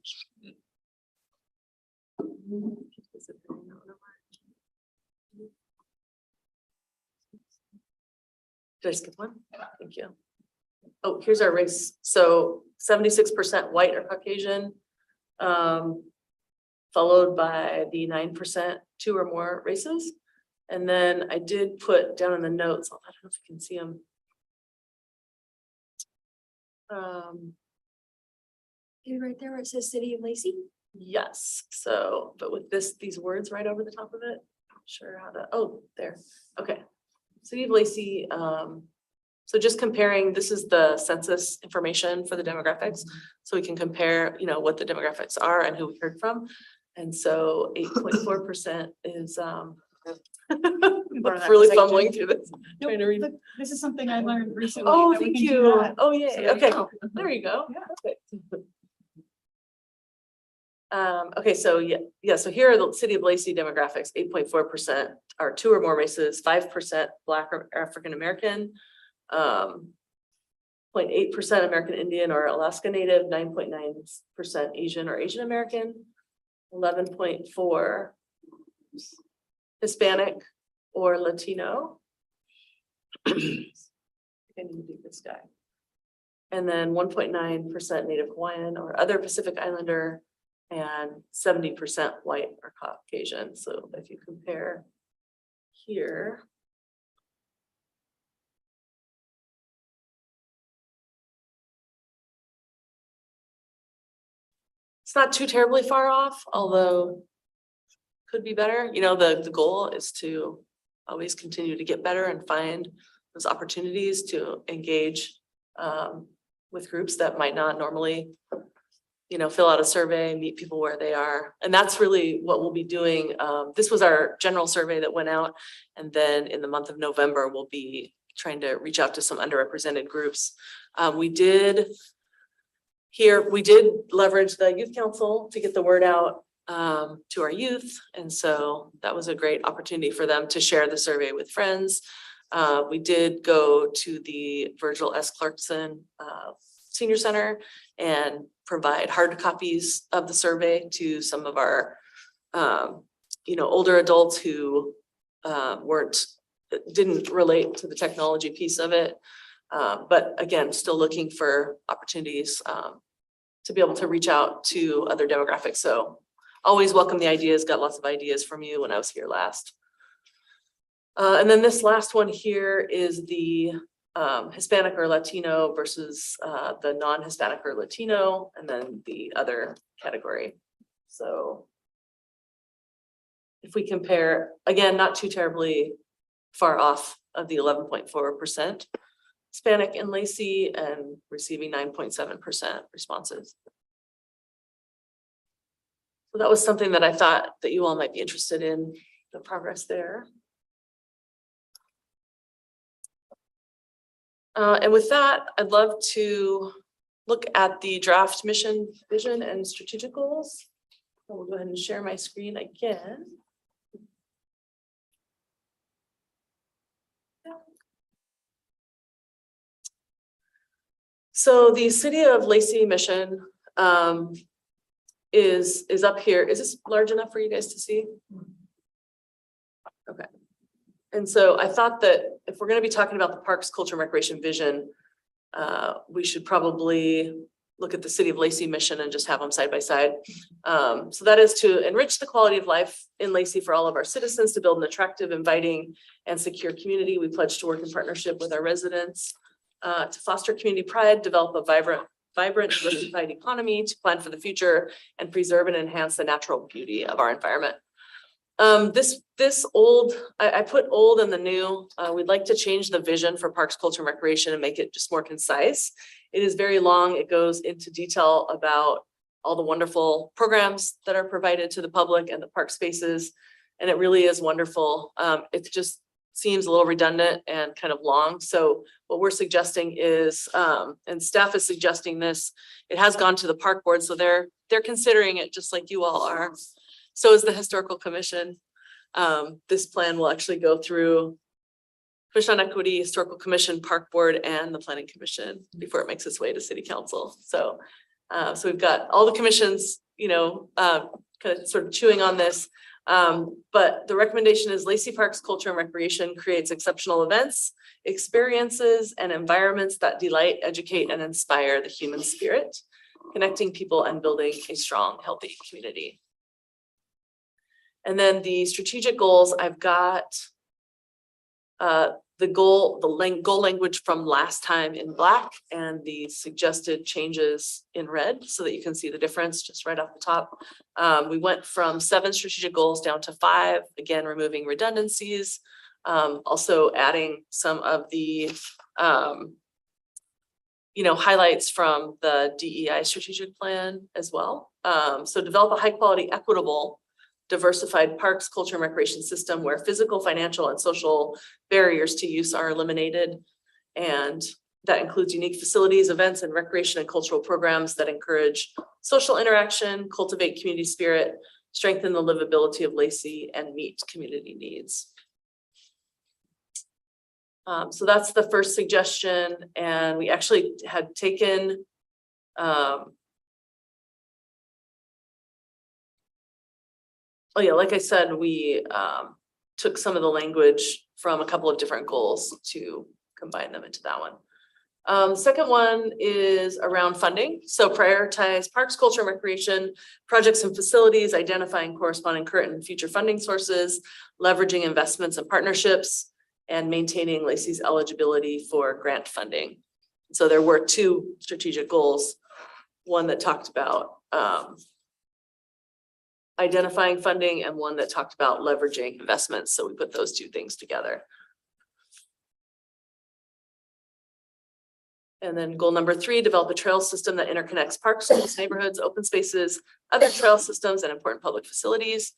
Did I skip one? Thank you. Oh, here's our race. So 76% white or Caucasian, followed by the 9% 2 or more races. And then I did put down in the notes, I don't know if you can see them. Right there where it says City of Lacey. Yes, so, but with these words right over the top of it. Sure how to, oh, there, okay. City of Lacey, so just comparing, this is the census information for the demographics. So we can compare, you know, what the demographics are and who we heard from. And so 8.4% is, really fumbling through this, trying to read. This is something I learned recently. Oh, that we thank can do you. that. Oh, So yeah, there you okay, go. there you go. Yeah. Perfect. Okay, so yeah, so here are the City of Lacey demographics, 8.4% are 2 or more races, 5% Black or African American. 0.8% American Indian or Alaska Native, 9.9% Asian or Asian American, 11.4 Hispanic or Latino. I need to do this guy. And then 1.9% Native Hawaiian or other Pacific Islander, and 70% white or Caucasian. So if you compare here. It's not too terribly far off, although could be better. You know, the goal is to always continue to get better and find those opportunities to engage with groups that might not normally, you know, fill out a survey, meet people where they are. And that's really what we'll be doing. This was our general survey that went out. And then in the month of November, we'll be trying to reach out to some underrepresented groups. We did leverage the youth council to get the word out to our youth. And so that was a great opportunity for them to share the survey with friends. We did go to the Virgil S. Clarkson Senior Center and provide hard copies of the survey to some of our, you know, older adults who didn't relate to the technology piece of it. But again, still looking for opportunities to be able to reach out to other demographics. So always welcome the ideas, got lots of ideas from you when I was here last. And then this last one here is the Hispanic or Latino versus the non-Hispanic or Latino, and then the other category. So if we compare, again, not too terribly far off of the 11.4% Hispanic in Lacey and receiving 9.7% responses. So that was something that I thought that you all might be interested in, the progress there. And with that, I'd love to look at the draft mission, vision, and strategic goals. I will go ahead and share my screen again. So the City of Lacey mission is up here. Is this large enough for you guys to see? Okay. And so I thought that if we're going to be talking about the Parks, Culture, and Recreation vision, we should probably look at the City of Lacey mission and just have them side by side. So that is to enrich the quality of life in Lacey for all of our citizens, to build an attractive, inviting, and secure community. We pledge to work in partnership with our residents to foster community pride, develop a vibrant, diversified economy, to plan for the future, and preserve and enhance the natural beauty of our environment. This old, I put old and the new. We'd like to change the vision for Parks, Culture, and Recreation and make it just more concise. It is very long. It goes into detail about all the wonderful programs that are provided to the public and the park spaces. And it really is wonderful. It just seems a little redundant and kind of long. So what we're suggesting is, and staff is suggesting this, it has gone to the park board. So they're considering it just like you all are. So is the Historical Commission. This plan will actually go through Commission on Equity, Historical Commission, Park Board, and the Planning Commission before it makes its way to City Council. So, so we've got all the commissions, you know, kind of sort of chewing on this. But the recommendation is Lacey Parks, Culture, and Recreation creates exceptional events, experiences, and environments that delight, educate, and inspire the human spirit, connecting people and building a strong, healthy community. And then the strategic goals, I've got goal language from last time in black and the suggested changes in red so that you can see the difference just right off the top. We went from 7 strategic goals down to 5, again, removing redundancies, also adding some of the highlights from the DEI strategic plan as well. So develop a high quality, equitable, diversified parks, culture and recreation system where physical, financial and social barriers to use are eliminated. And that includes unique facilities, events and recreation and cultural programs that encourage social interaction, cultivate community spirit, strengthen the livability of Lacey and meet community needs. So that's the first suggestion. And we actually had taken like I said, we took some of the language from a couple of different goals to combine them into that one. Second one is around funding. So prioritize parks, culture, and recreation, projects and facilities, identifying corresponding current and future funding sources, leveraging investments and partnerships, and maintaining Lacey's eligibility for grant funding. So there were 2 strategic goals, one that talked about identifying funding and one that talked about leveraging investments. So we put those 2 things together. And then goal number 3, develop a trail system that interconnects parks, schools, neighborhoods, open spaces, other trail systems, and important public facilities.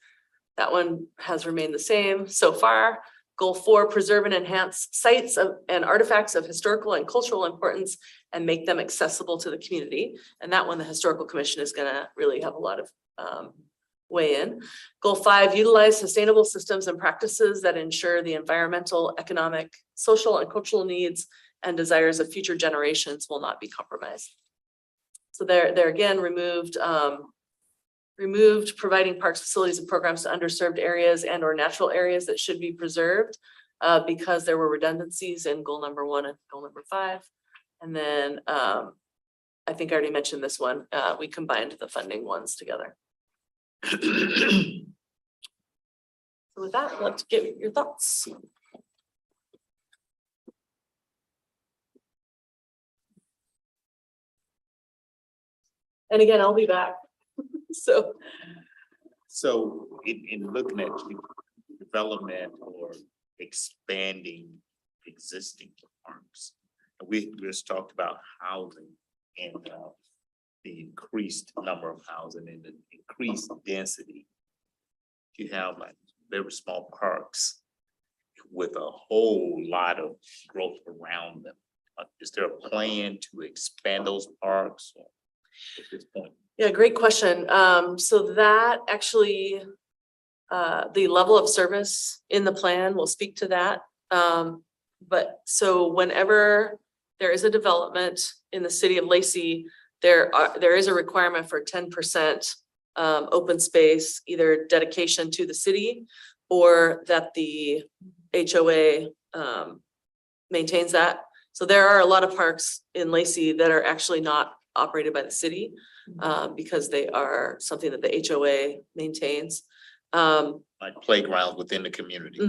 That one has remained the same so far. Goal 4, preserve and enhance sites and artifacts of historical and cultural importance and make them accessible to the community. And that one, the Historical Commission is going to really have a lot of weigh in. Goal 5, utilize sustainable systems and practices that ensure the environmental, economic, social, and cultural needs and desires of future generations will not be compromised. So they're again removed providing parks, facilities, and programs to underserved areas and or natural areas that should be preserved because there were redundancies in goal number 1 and goal number 5. And then I think I already mentioned this one. We combined the funding ones together. So with that, I'd like to get your thoughts. And again, I'll be back. So in looking at development or expanding existing parks, we just talked about housing and the increased number of housing and the increased density. You have like very small parks with a whole lot of growth around them. Is there a plan to expand those parks at this point? yeah, great question. So that actually, the level of service in the plan will speak to that. But so whenever there is a development in the city of Lacey, there is a requirement for 10% open space, either dedication to the city or that the HOA maintains that. So there are a lot of parks in Lacey that are actually not operated by the city because they are something that the HOA maintains. Like playgrounds within the community?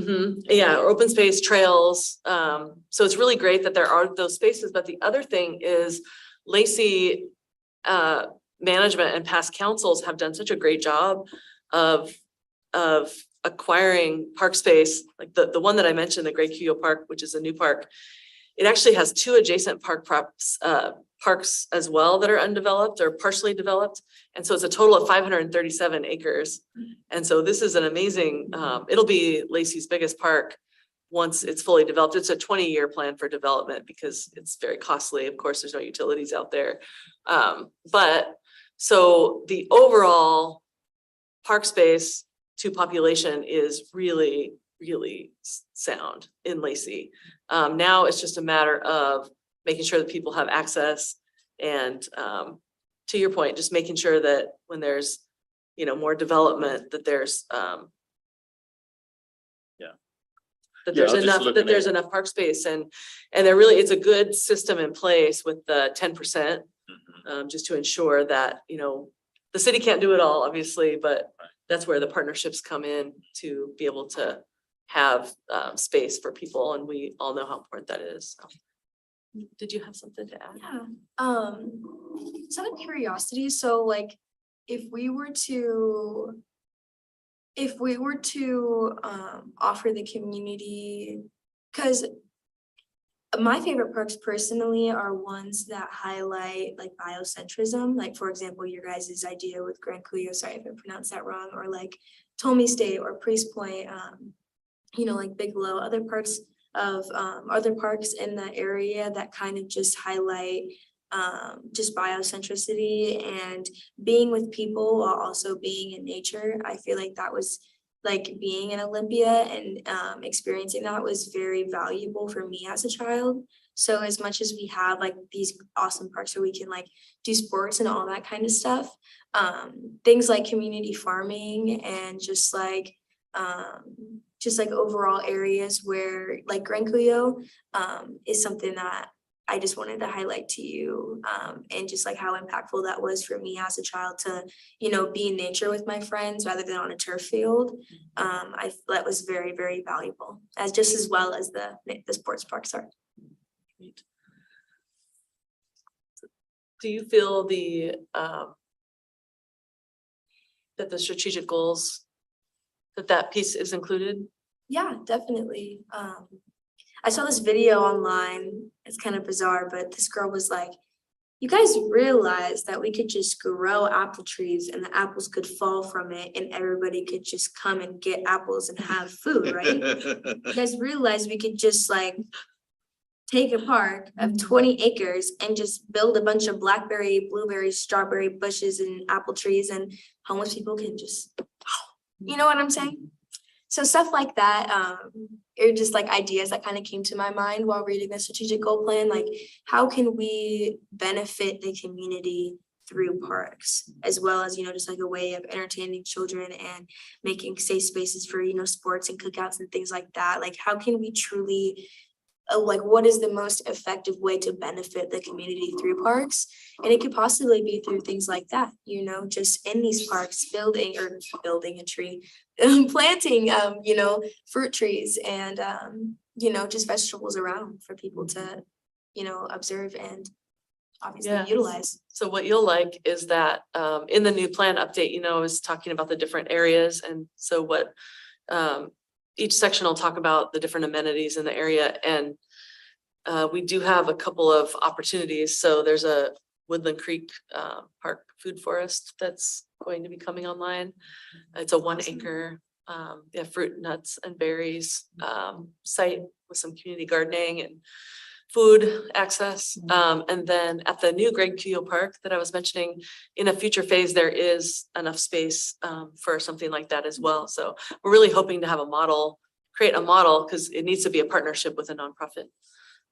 Yeah, or open space trails. So it's really great that there are those spaces. But the other thing is Lacey management and past councils have done such a great job of acquiring park space. Like the one that I mentioned, the Great Cuyo Park, which is a new park. It actually has 2 adjacent parks as well that are undeveloped or partially developed. And so it's a total of 537 acres. And so this is an amazing, it'll be Lacey's biggest park once it's fully developed. It's a 20-year plan for development because it's very costly. Of course, there's no utilities out there. But so the overall park space to population is really, really sound in Lacey. Now it's just a matter of making sure that people have access and to your point, just making sure that when there's, more development, that there's there's enough park space and there really, it's a good system in place with the 10%, just to ensure that, the city can't do it all, obviously, but that's where the partnerships come in to be able to have space for people, and we all know how important that is. So, did you have something to add? Yeah, just out of curiosity, so like, if we were to. If we were to offer the community, cause. My favorite parks personally are ones that highlight like biocentrism, like for example, your guys' idea with Grand Cuyo, sorry if I pronounced that wrong, or like Tommy State or Priest Point, you know, like Bigelow, other parts in the area that kind of just highlight just biocentricity and being with people while also being in nature. I feel like that was like being in Olympia and experiencing that was very valuable for me as a child. So as much as we have like these awesome parks where we can like do sports and all that kind of stuff, things like community farming and just like overall areas where like Grand Cuyo is something that I just wanted to highlight to you, and just like how impactful that was for me as a child to, you know, be in nature with my friends rather than on a turf field. That was very, very valuable, as just as well as the sports parks are. Great. Do you feel that the strategic goals, that piece is included? Yeah, definitely. I saw this video online. It's kind of bizarre, but this girl was like, you guys realize that we could just grow apple trees and the apples could fall from it and everybody could just come and get apples and have food, right? You guys realize we could just like take a park of 20 acres and just build a bunch of blackberry, blueberry, strawberry bushes and apple trees, and homeless people can just, you know what I'm saying? So stuff like that, are just like ideas that kind of came to my mind while reading the strategic goal plan. Like, how can we benefit the community through parks, as well as, you know, just like a way of entertaining children and making safe spaces for, you know, sports and cookouts and things like that. Like, how can we truly, like, what is the most effective way to benefit the community through parks? And it could possibly be through things like that, you know, just in these parks, building a tree, planting, you know, fruit trees and, you know, just vegetables around for people to, you know, observe and obviously Yeah. utilize. So what you'll like is that in the new plan update, you know, is talking about the different areas. And so what each section will talk about the different amenities in the area. And we do have a couple of opportunities. So there's a Woodland Creek Park Food Forest that's going to be coming online. It's a 1 acre, fruit, nuts and berries site with some community gardening and food access. And then at the new Grand Cuyo Park that I was mentioning, in a future phase, there is enough space for something like that as well. So we're really hoping to have a model, create a model, because it needs to be a partnership with a nonprofit,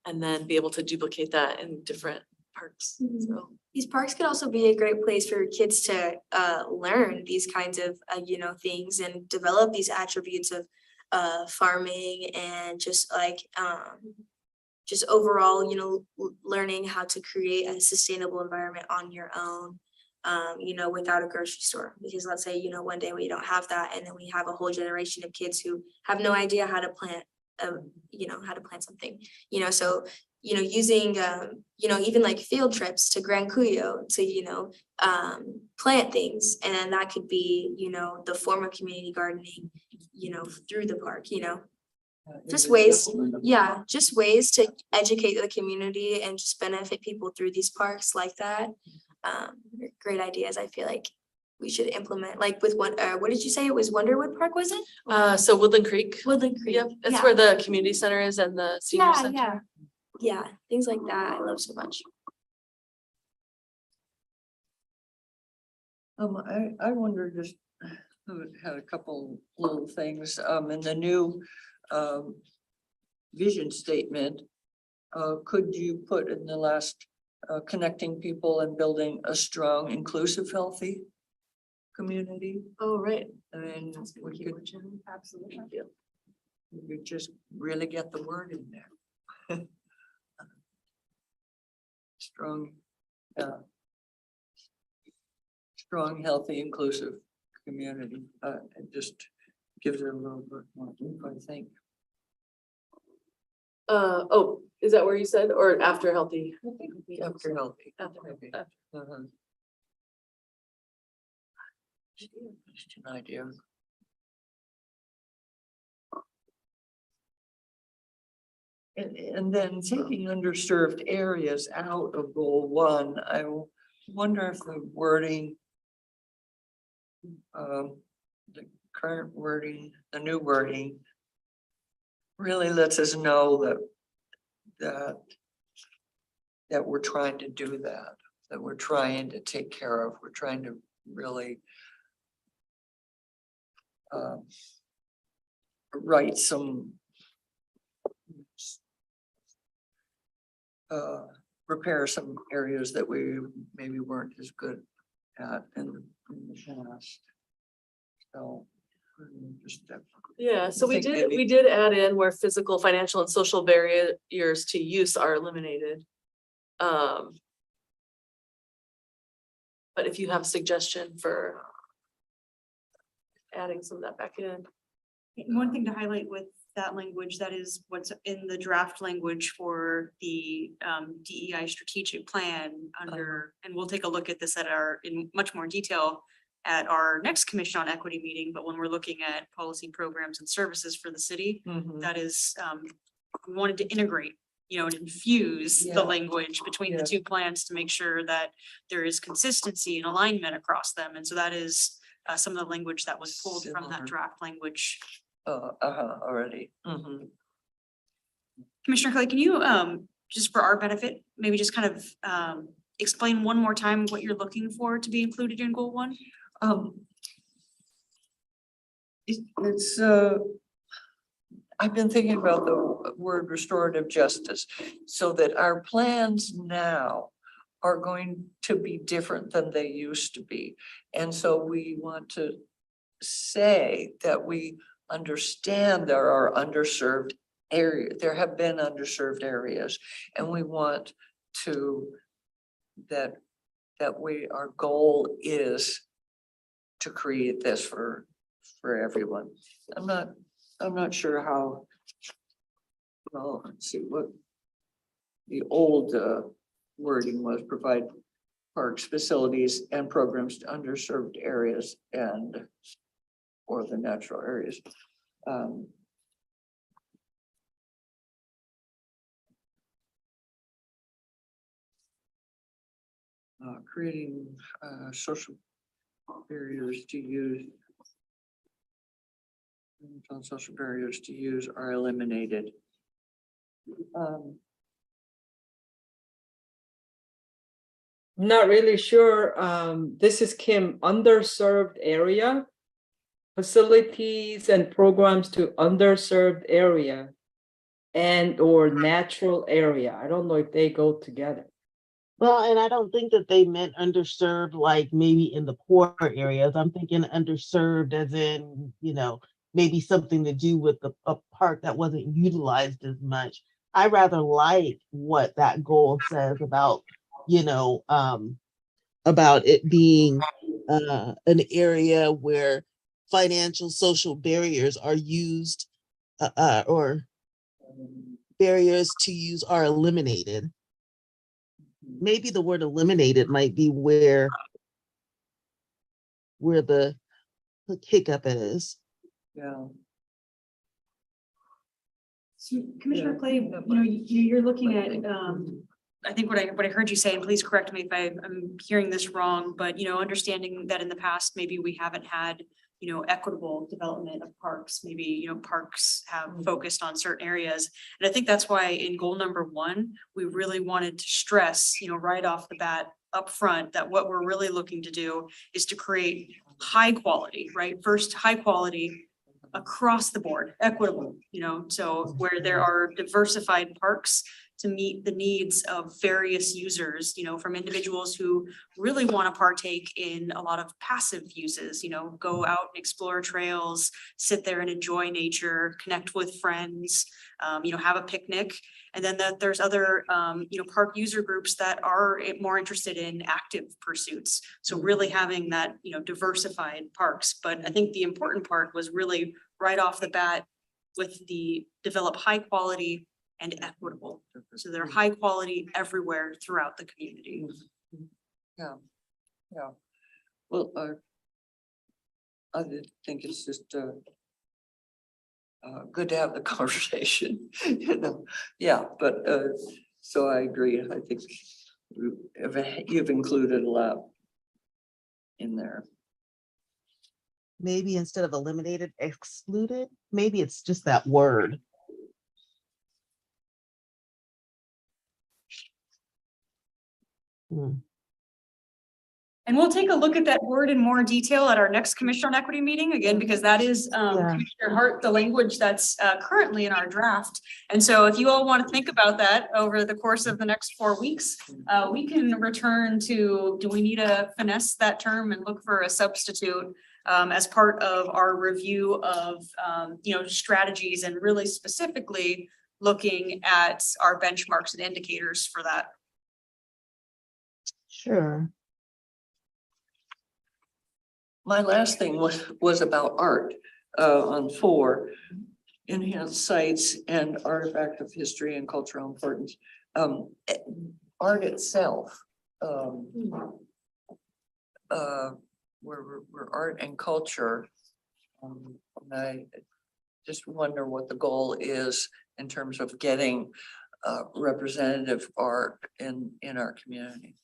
and then be able to duplicate that in different parks. So These parks could also be a great place for kids to learn these kinds of, you know, things and develop these attributes of farming and just like just overall, you know, learning how to create a sustainable environment on your own, you know, without a grocery store. Because let's say, you know, one day we don't have that, and then we have a whole generation of kids who have no idea how to plant, you know, how to plant something, you know, so, you know, using, you know, even like field trips to Grand Cuyo to, you know, plant things. And then that could be, you know, the form of community gardening, you know, through the park, you know. Just ways, yeah, just ways to educate the community and just benefit people through these parks like that. Great ideas. I feel like we should implement, like with what did you say it was? Wonderwood Park, was it? so Woodland Creek. Woodland Creek. Yep, that's yeah. where the community center is and the senior Yeah, center. Yeah, things like that. I love so much. I wonder, just had a couple little things, in the new vision statement. Could you put in the last, connecting people and building a strong, inclusive, healthy community? Oh, right. I mean, we could. Absolutely. We could just really get the word in there. Strong, strong, healthy, inclusive community, and just gives it a little bit more, I think. Oh, is that where you said, or after healthy? After healthy. After, maybe. after. Just an idea. And then taking underserved areas out of goal one, I wonder if the wording. The current wording, the new wording. Really lets us know that we're trying to do that we're trying to take care of, we're trying to really. Write some. Repair some areas that we maybe weren't as good at in the past. So. Just Yeah, so we think maybe- did add in where physical, financial and social barriers to use are eliminated. But if you have a suggestion for adding some of that back in. One thing to highlight with that language, that is what's in the draft language for the DEI strategic plan under, and we'll take a look at this in much more detail at our next Commission on Equity meeting, but when we're looking at policy programs and services for the city, that is, we wanted to integrate, and infuse the Yeah. language between the Yeah. two plans to make sure that there is consistency and alignment across them. And so that is some of the language that was pulled from that Similar. draft language. Already. Commissioner Clay, can you, just for our benefit, maybe just kind of explain one more time what you're looking for to be included in goal one? It's I've been thinking about the word restorative justice, so that our plans now are going to be different than they used to be. And so we want to say that we understand there are underserved areas, there have been underserved areas, and we want to, our goal is to create this for everyone. I'm not sure how. Well, let's see what the old wording was: provide parks, facilities and programs to underserved areas or the natural areas. Creating social barriers to use. Social barriers to use are eliminated. I'm not really sure. This is Kim, underserved area. Facilities and programs to underserved area and or natural area. I don't know if they go together. Well, and I don't think that they meant underserved, like maybe in the poor areas. I'm thinking underserved as in, maybe something to do with a park that wasn't utilized as much. I rather like what that goal says about, about it being an area where financial, social barriers are used or barriers to use are eliminated. Maybe the word eliminated might be where the hiccup is. Yeah. So Commissioner Yeah. Clay, you're looking at, I think what I heard you say, and please correct me if I'm hearing this wrong, but, understanding that in the past, maybe we haven't had, equitable development of parks, maybe, parks have focused on certain areas. And I think that's why in goal number one, we really wanted to stress, right off the bat up front, that what we're really looking to do is to create high quality, right? First, high quality across the board, equitable, so where there are diversified parks to meet the needs of various users, from individuals who really want to partake in a lot of passive uses, go out and explore trails, sit there and enjoy nature, connect with friends, have a picnic. And then there's other, park user groups that are more interested in active pursuits. So really having that, diversified parks. But I think the important part was really right off the bat with the develop high quality and equitable. So they're high quality everywhere throughout the community. Yeah. Well, I think it's just good to have the conversation, yeah, but so I agree. I think you've included a lot in there. Maybe instead of eliminated, excluded, maybe it's just that word. And we'll take a look at that word in more detail at our next Commissioner on Equity meeting, again, because that is Commissioner Hart, the language that's currently in our draft. And so if you all want to think about that over the course of the next 4 weeks, we can return to, do we need to finesse that term and look for a substitute as part of our review of, strategies and really specifically looking at our benchmarks and indicators for that. Sure. My last thing was about art on 4, enhanced sites and artifact of history and cultural importance. Art itself, we're art and culture. And I just wonder what the goal is in terms of getting representative art in our community.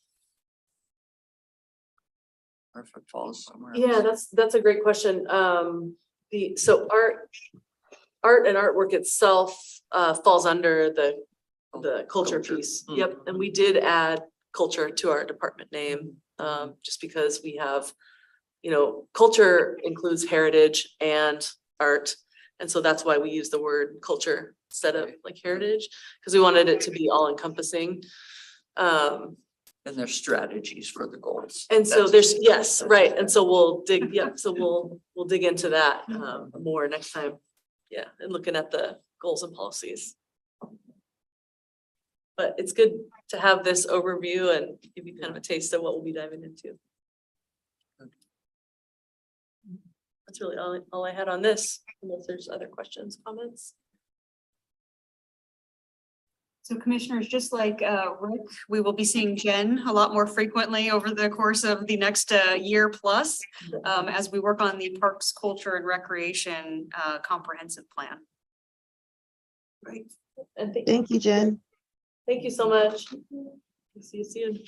Or if it falls somewhere else. Yeah, that's a great question. So art and artwork itself falls under the culture piece. Mm. Yep, and we did add culture to our department name, just because we have, culture includes heritage and art. And so that's why we use the word culture instead of like heritage, because we wanted it to be all encompassing. And there's strategies for the goals. And so That's- there's, yes, that's- right, and so we'll dig, so we'll dig into that more next time. Yeah, and looking at the goals and policies. But it's good to have this overview and give you kind of a taste of what we'll be diving into. That's really all I had on this, unless there's other questions, comments. So commissioners, just like Rick, we will be seeing Jen a lot more frequently over the course of the next year plus as we work on the Parks, Culture and Recreation Comprehensive Plan. Right. And Thank you, Jen. thank you so much. See you soon.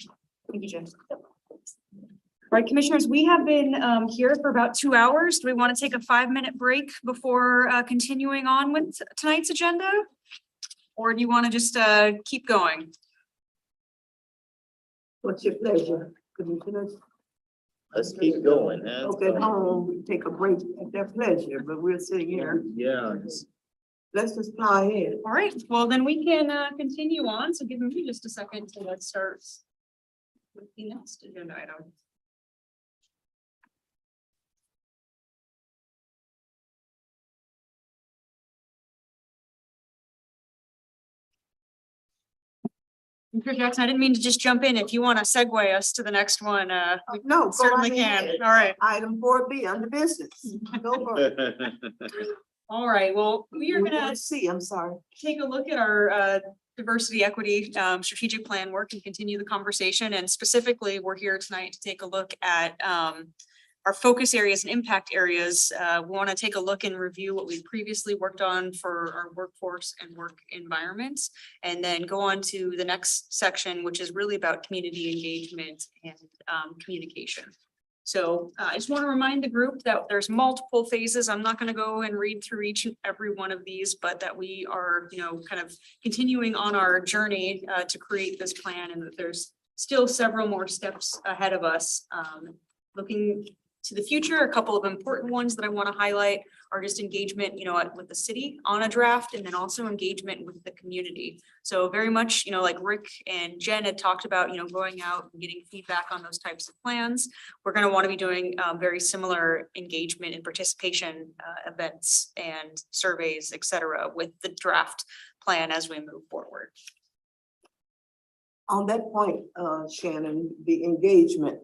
Thank you, Jen. All right, commissioners, we have been here for about 2 hours. Do we want to take a 5-minute break before continuing on with tonight's agenda? Or do you want to just keep going? What's your pleasure, commissioners? Let's keep going. Folks at home take a break at their pleasure, but we're sitting here. Yeah. Let's just plow ahead. All right, well, then we can continue on. So give me just a second to let's start with the next agenda item. Mr. Jackson, I didn't mean to just jump in. If you want to segue us to the next one, we No, go certainly right can. ahead. All right. Item 4B, under business. Go for it. All right. Well, we are gonna See, I'm sorry. take a look at our diversity, equity, strategic plan work and continue the conversation. And specifically, we're here tonight to take a look at our focus areas and impact areas. We want to take a look and review what we previously worked on for our workforce and work environments, and then go on to the next section, which is really about community engagement and communication. So I just want to remind the group that there's multiple phases. I'm not going to go and read through each and every one of these, but that we are, kind of continuing on our journey to create this plan, and that there's still several more steps ahead of us. Looking to the future. A couple of important ones that I want to highlight are just engagement, with the city on a draft, and then also engagement with the community. So very much, like Rick and Jen had talked about, going out and getting feedback on those types of plans. We're going to want to be doing very similar engagement and participation events and surveys, et cetera, with the draft plan as we move forward. On that point, Shannon, the engagement,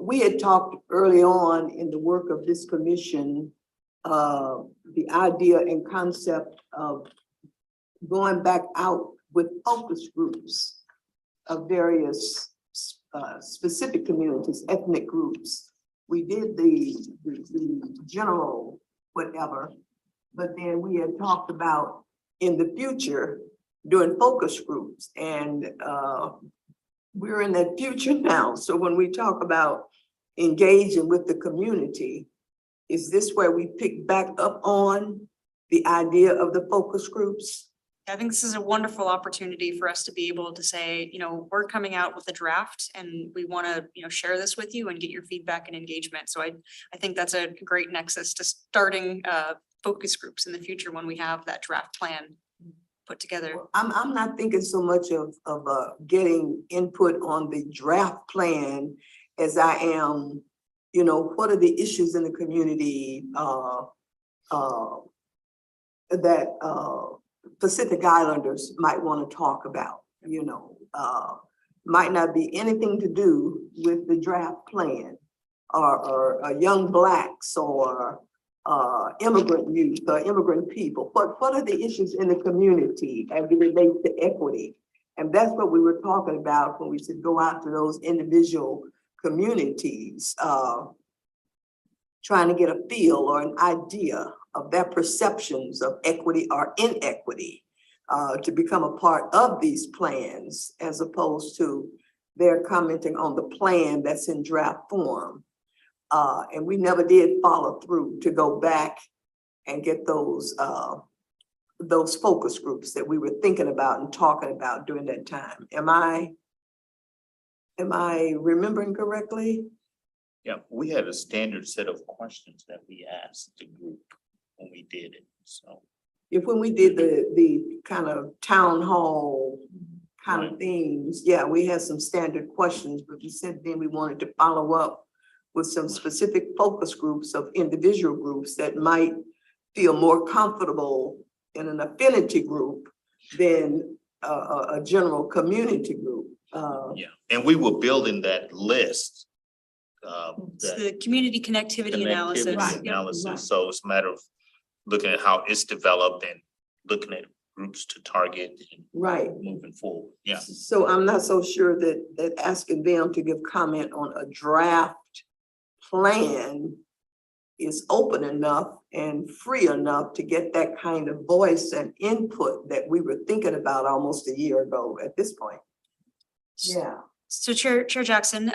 we had talked early on in the work of this commission, the idea and concept of going back out with focus groups of various specific communities, ethnic groups. We did the general whatever, but then we had talked about in the future doing focus groups, and we're in that future now. So when we talk about engaging with the community, is this where we pick back up on the idea of the focus groups? I think this is a wonderful opportunity for us to be able to say, we're coming out with a draft and we want to, share this with you and get your feedback and engagement. So I think that's a great nexus to starting focus groups in the future when we have that draft plan put together. I'm not thinking so much of getting input on the draft plan as I am, what are the issues in the community that Pacific Islanders might want to talk about, might not be anything to do with the draft plan or young Blacks or immigrant youth or immigrant people. What are the issues in the community as it relates to equity? And that's what we were talking about when we said go out to those individual communities, trying to get a feel or an idea of their perceptions of equity or inequity, to become a part of these plans, as opposed to their commenting on the plan that's in draft form. And we never did follow through to go back and get those focus groups that we were thinking about and talking about during that time. Am I remembering correctly? Yeah, we had a standard set of questions that we asked the group when we did it, so. If when we did the kind of town hall kind of things, yeah, we had some standard questions, but we said then we wanted to follow up with some specific focus groups of individual groups that might feel more comfortable in an affinity group than a general community group. Yeah, and we were building that list. It's the community connectivity analysis. Connectivity analysis, so it's a matter of looking at how it's developed and looking at groups to target and Right. moving forward, yeah. So I'm not so sure that asking them to give comment on a draft plan is open enough and free enough to get that kind of voice and input that we were thinking about almost a year ago at this point. Yeah. So Chair Jackson,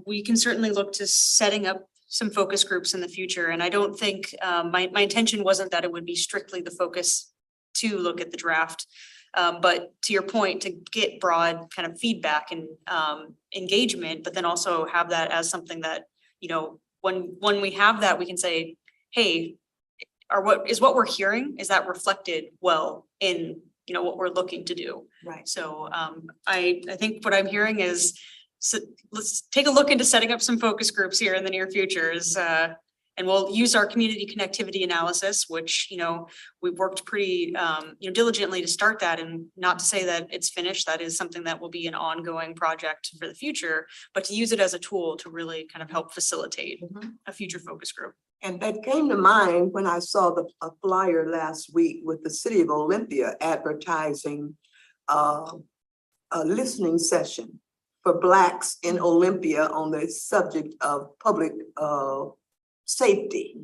we can certainly look to setting up some focus groups in the future. And I don't think, my intention wasn't that it would be strictly the focus to look at the draft. But to your point, to get broad kind of feedback and engagement, but then also have that as something that, when we have that, we can say, hey, what we're hearing, is that reflected well in, what we're looking to do? Right. So I think what I'm hearing is, so let's take a look into setting up some focus groups here in the near future, and we'll use our community connectivity analysis, which, we've worked pretty, diligently to start that, and not to say that it's finished. That is something that will be an ongoing project for the future, but to use it as a tool to really kind of help facilitate a future focus group. And that came to mind when I saw a flyer last week with the city of Olympia advertising a listening session for Blacks in Olympia on the subject of public safety.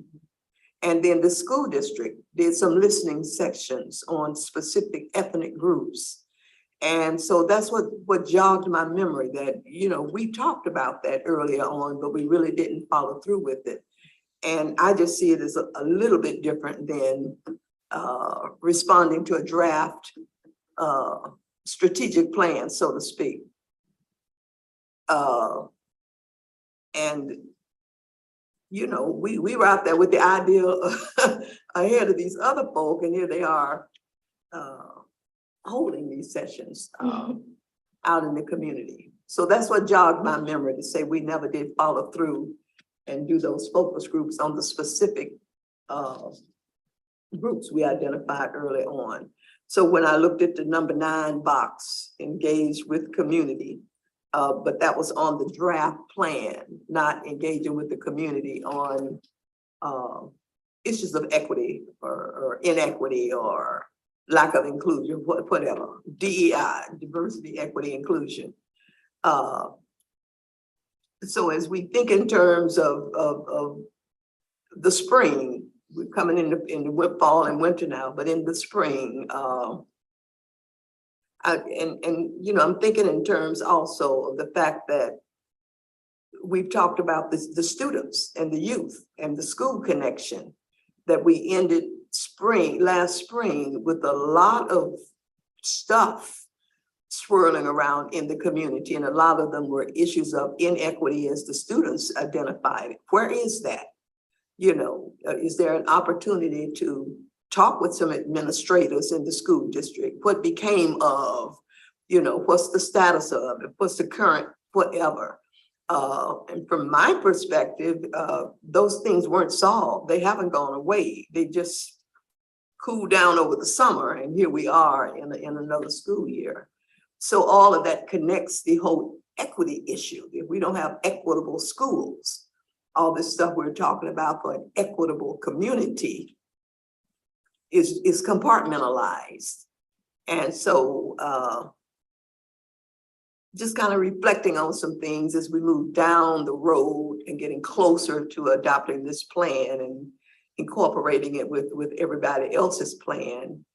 And then the school district did some listening sections on specific ethnic groups. And so that's what jogged my memory, that, we talked about that earlier on, but we really didn't follow through with it. And I just see it as a little bit different than responding to a draft strategic plan, so to speak. And you know, we were out there with the idea ahead of these other folk, and here they are holding these sessions out in the community. So that's what jogged my memory to say we never did follow through and do those focus groups on the specific groups we identified early on. So when I looked at the number 9 box, engaged with community, but that was on the draft plan, not engaging with the community on issues of equity or inequity or lack of inclusion, whatever, DEI, diversity, equity, inclusion. So as we think in terms of the spring, we're coming in the fall and winter now, but in the spring, you know, I'm thinking in terms also of the fact that we've talked about this, the students and the youth and the school connection, that we ended last spring with a lot of stuff swirling around in the community, and a lot of them were issues of inequity as the students identified it. Where is that? You know, is there an opportunity to talk with some administrators in the school district? What became of, you know, what's the status of it? What's the current whatever? And from my perspective, those things weren't solved. They haven't gone away. They just cooled down over the summer, and here we are in another school year. So all of that connects the whole equity issue. If we don't have equitable schools, all this stuff we're talking about for an equitable community is compartmentalized. And so just kind of reflecting on some things as we move down the road and getting closer to adopting this plan and incorporating it with everybody else's plan.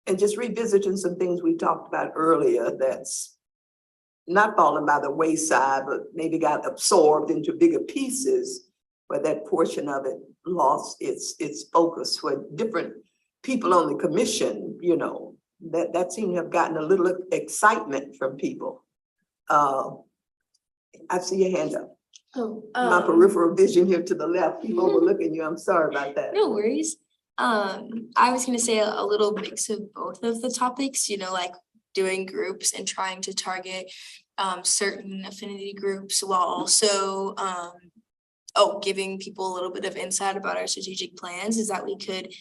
And just revisiting some things we talked about earlier that's not falling by the wayside, but maybe got absorbed into bigger pieces, where that portion of it lost its focus for different people on the commission, you know, that seemed to have gotten a little excitement from people. I see your hand up. Oh, My peripheral vision here to the left, people overlooking you. I'm sorry about that. no worries. I was gonna say a little mix of both of the topics, you know, like doing groups and trying to target certain affinity groups while also giving people a little bit of insight about our strategic plans, is that we could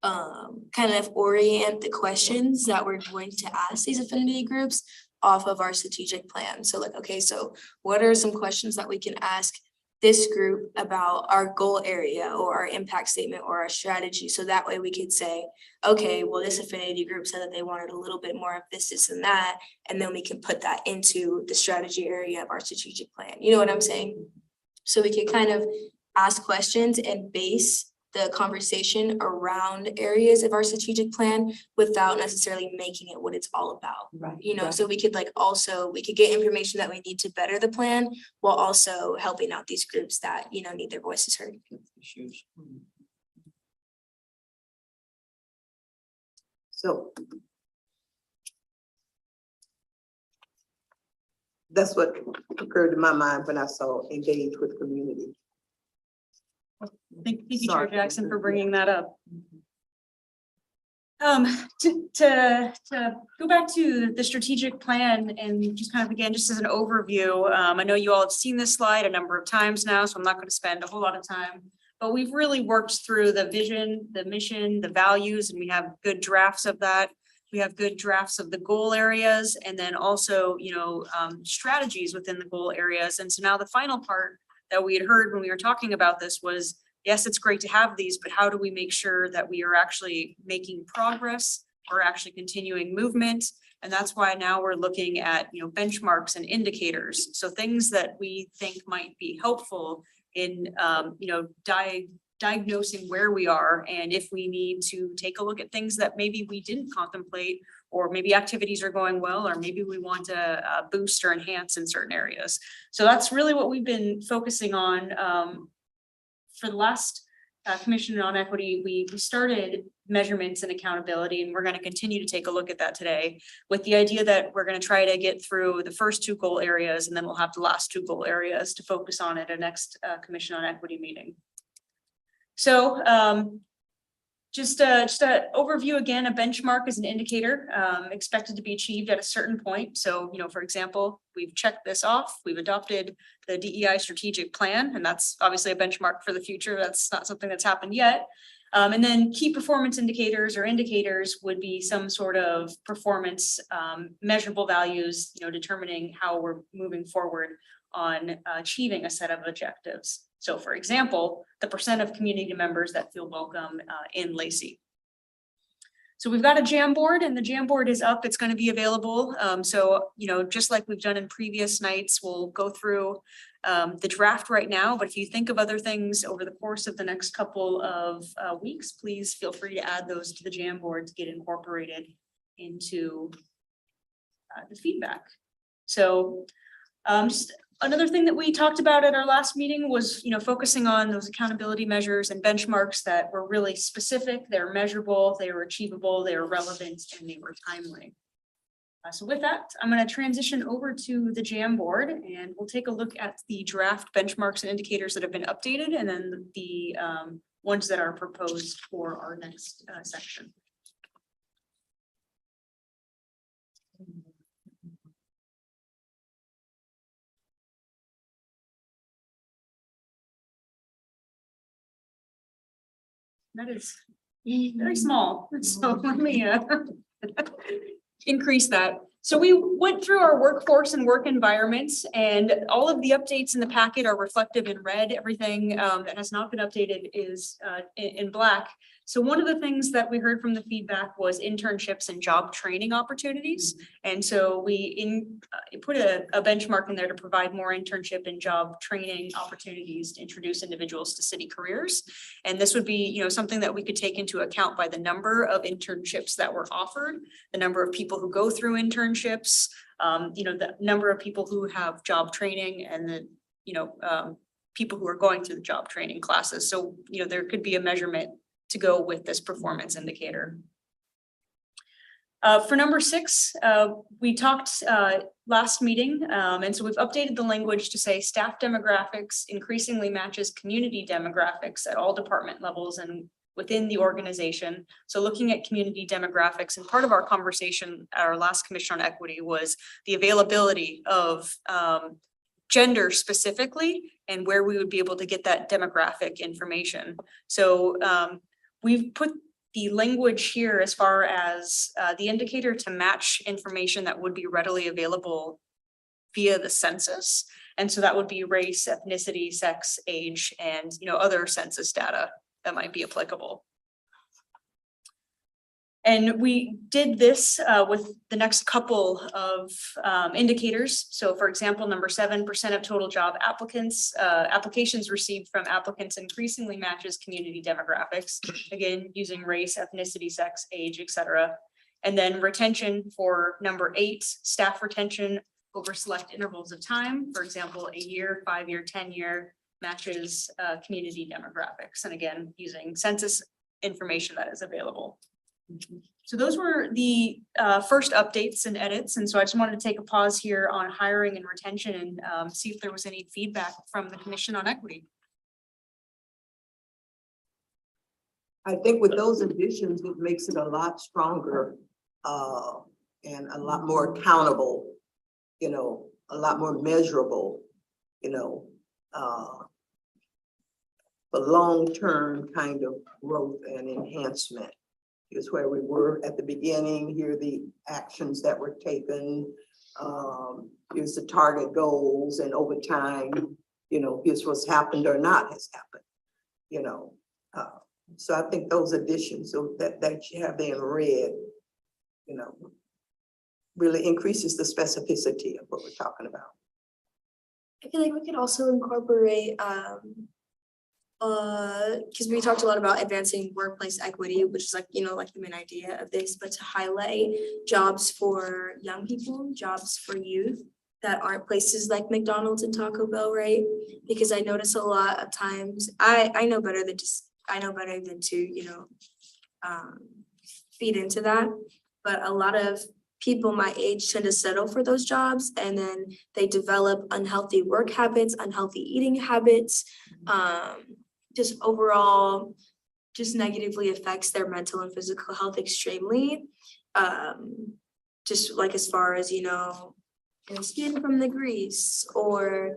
kind of orient the questions that we're going to ask these affinity groups off of our strategic plan. So like, okay, so what are some questions that we can ask this group about our goal area or our impact statement or our strategy? So that way we could say, okay, well, this affinity group said that they wanted a little bit more of this and that, and then we can put that into the strategy area of our strategic plan. You know what I'm saying? So we can kind of ask questions and base the conversation around areas of our strategic plan without necessarily making it what it's all about. Right. You know, so we could we could get information that we need to better the plan while also helping out these groups that, you know, need their voices heard. So that's what occurred to my mind when I saw engage with community. Thank you, Chair Sorry. Jackson, for bringing that up. To go back to the strategic plan and just kind of again, just as an overview, I know you all have seen this slide a number of times now, so I'm not going to spend a whole lot of time, but we've really worked through the vision, the mission, the values, and we have good drafts of that. We have good drafts of the goal areas, and then also, you know, strategies within the goal areas. And so now the final part that we had heard when we were talking about this was, yes, it's great to have these, but how do we make sure that we are actually making progress or actually continuing movement? And that's why now we're looking at, you know, benchmarks and indicators. So things that we think might be helpful in, you know, diagnosing where we are, and if we need to take a look at things that maybe we didn't contemplate, or maybe activities are going well, or maybe we want to boost or enhance in certain areas. So that's really what we've been focusing on. For the last Commission on Equity, we started measurements and accountability, and we're going to continue to take a look at that today with the idea that we're going to try to get through the first 2 goal areas, and then we'll have the last 2 goal areas to focus on at a next Commission on Equity meeting. So just a overview again, a benchmark is an indicator expected to be achieved at a certain point. So, for example, we've checked this off, we've adopted the DEI strategic plan, and that's obviously a benchmark for the future. That's not something that's happened yet. And then key performance indicators or indicators would be some sort of performance measurable values, determining how we're moving forward on achieving a set of objectives. So for example, the % of community members that feel welcome in Lacey. So we've got a Jamboard, and the Jamboard is up. It's going to be available. So, just like we've done in previous nights, we'll go through the draft right now. But if you think of other things over the course of the next couple of weeks, please feel free to add those to the Jamboard to get incorporated into the feedback. So just another thing that we talked about at our last meeting was, focusing on those accountability measures and benchmarks that were really specific, they're measurable, they were achievable, they were relevant, and they were timely. So with that, I'm going to transition over to the Jamboard, and we'll take a look at the draft benchmarks and indicators that have been updated, and then the ones that are proposed for our next section. That is very small, so let me increase that. So we went through our workforce and work environments, and all of the updates in the packet are reflective in red. Everything that has not been updated is in black. So one of the things that we heard from the feedback was internships and job training opportunities. And so we put a benchmark in there to provide more internship and job training opportunities to introduce individuals to city careers. And this would be, something that we could take into account by the number of internships that were offered, the number of people who go through internships, the number of people who have job training, and the, people who are going through the job training classes. So, there could be a measurement to go with this performance indicator. For number 6, we talked last meeting, and so we've updated the language to say staff demographics increasingly matches community demographics at all department levels and within the organization. So looking at community demographics, and part of our conversation at our last Commission on Equity was the availability of gender specifically and where we would be able to get that demographic information. So we've put the language here as far as the indicator to match information that would be readily available via the census. And so that would be race, ethnicity, sex, age, and other census data that might be applicable. And we did this with the next couple of indicators. So for example, number 7% of total job applicants, applications received from applicants increasingly matches community demographics, again, using race, ethnicity, sex, age, etc. And then retention for number 8, staff retention over select intervals of time, for example, a year, 5-year, 10-year matches community demographics. And again, using census information that is available. So those were the first updates and edits. And so I just wanted to take a pause here on hiring and retention and see if there was any feedback from the Commission on Equity. I think with those additions, it makes it a lot stronger and a lot more accountable, a lot more measurable, for long-term kind of growth and enhancement. Here's where we were at the beginning. Here are the actions that were taken. Here's the target goals, and over time, here's what's happened or not has happened. So I think those additions, so that you have there in red, really increases the specificity of what we're talking about. I feel like we could also incorporate because we talked a lot about advancing workplace equity, which is like the main idea of this, but to highlight jobs for young people, jobs for youth that aren't places like McDonald's and Taco Bell, right? Because I notice a lot of times I know better than to feed into that. But a lot of people my age tend to settle for those jobs, and then they develop unhealthy work habits, unhealthy eating habits. Just overall, just negatively affects their mental and physical health extremely. Just like as far as, skin from the grease, or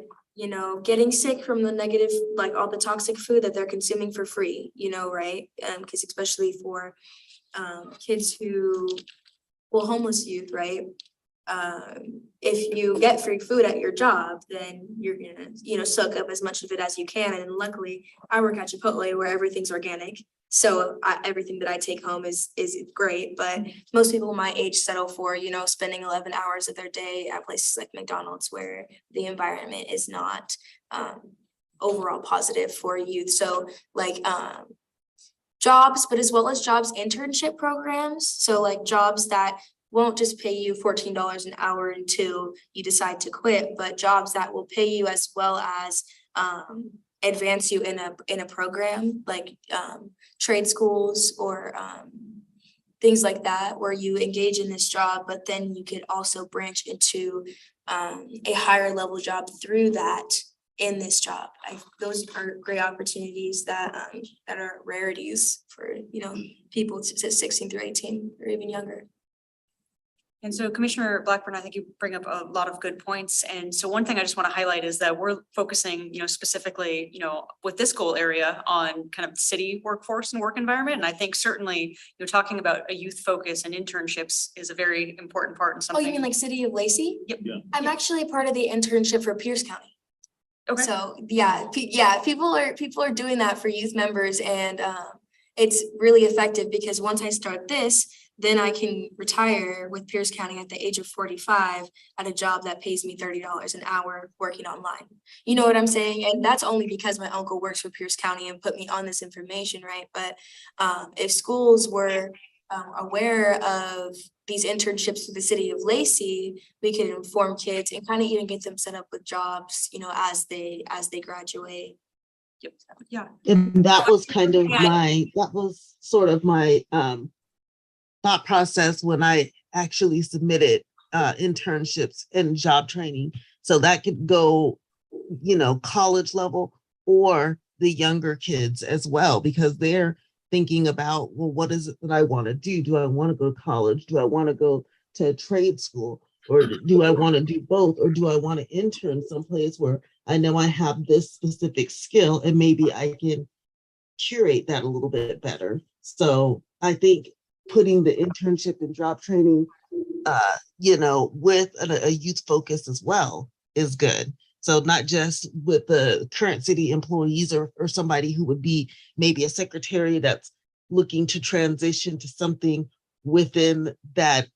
getting sick from the negative, like all the toxic food that they're consuming for free, right? Because especially for kids homeless youth, right? If you get free food at your job, then you're gonna, soak up as much of it as you can. And luckily, I work at Chipotle where everything's organic. So everything that I take home is great, but most people my age settle for, spending 11 hours of their day at places like McDonald's where the environment is not overall positive for youth. So like jobs, but as well as jobs internship programs. So like jobs that won't just pay you $14 an hour until you decide to quit, but jobs that will pay you as well as advance you in a program like trade schools or things like that, where you engage in this job, but then you could also branch into a higher level job through that in this job. Those are great opportunities that are rarities for people to 16 through 18 or even younger. And so Commissioner Blackburn, I think you bring up a lot of good points. And so one thing I just want to highlight is that we're focusing, specifically, with this goal area on kind of city workforce and work environment. And I think certainly you're talking about a youth focus and internships is a very important part and Oh, something. you mean like City of Lacey? Yep. Yeah. I'm actually part of the internship for Pierce County. Okay. So yeah, people are doing that for youth members, and it's really effective because once I start this, then I can retire with Pierce County at the age of 45 at a job that pays me $30 an hour working online. You know what I'm saying? And that's only because my uncle works for Pierce County and put me on this information, right? But if schools were aware of these internships through the City of Lacey, we can inform kids and kind of even get them set up with jobs, as they graduate. Yep. Yeah. And that was kind of Yeah. that was sort of my thought process when I actually submitted internships and job training. So that could go, college level or the younger kids as well, because they're thinking about, well, what is it that I want to do? Do I want to go to college? Do I want to go to trade school? Or do I want to do both? Or do I want to intern someplace where I know I have this specific skill and maybe I can curate that a little bit better? So I think putting the internship and job training, with a youth focus as well is good. So not just with the current city employees or somebody who would be maybe a secretary that's looking to transition to something within that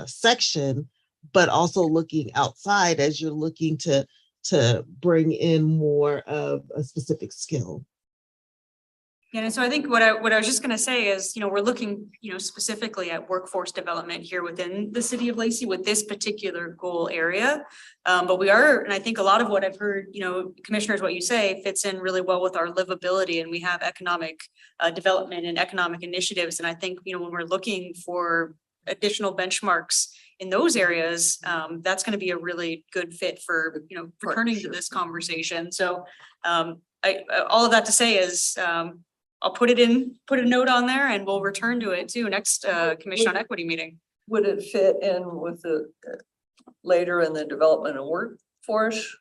section, but also looking outside as you're looking to bring in more of a specific skill. Yeah, and so I think what I was just gonna say is, we're looking, specifically at workforce development here within the City of Lacey with this particular goal area. But we are, and I think a lot of what I've heard, commissioners, what you say fits in really well with our livability, and we have economic development and economic initiatives. And I think, when we're looking for additional benchmarks in those areas, that's gonna be a really good fit for, returning to this conversation. So all of that to say is, I'll put a note on there and we'll return to it too next Commission on Equity meeting. Would it fit in with the later in the development of workforce,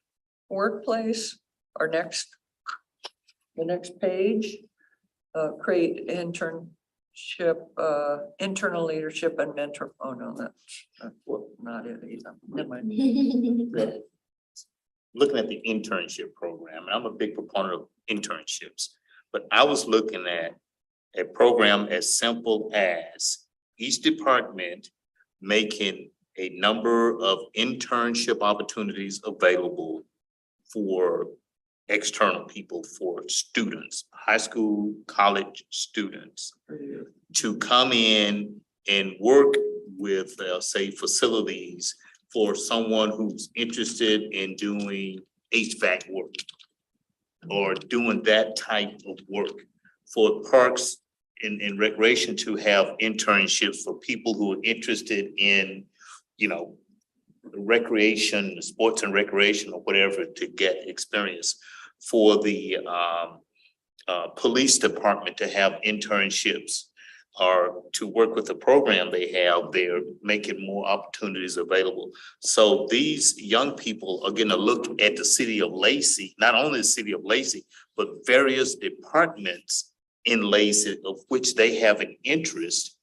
workplace, or the next page? Create internship, internal leadership and mentor. Oh, no, that's not it either. Never mind. Looking at the internship program, and I'm a big proponent of internships, but I was looking at a program as simple as each department making a number of internship opportunities available for external people, for students, high school, college students, to come in and work with, say, facilities for someone who's interested in doing HVAC work or doing that type of work for parks in recreation to have internships for people who are interested in, you know, recreation, sports and recreation or whatever to get experience. For the police department to have internships or to work with the program they have, they're making more opportunities available. So these young people are getting a look at the city of Lacey, not only the city of Lacey, but various departments in Lacey of which they have an interest.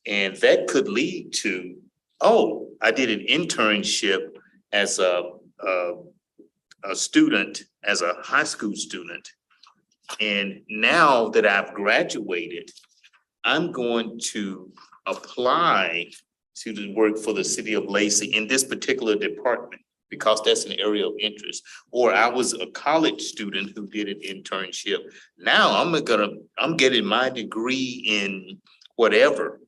And that could lead to, oh, I did an internship as a student, as a high school student. And now that I've graduated, I'm going to apply to work for the city of Lacey in this particular department because that's an area of interest. Or I was a college student who did an internship. Now I'm getting my degree in whatever.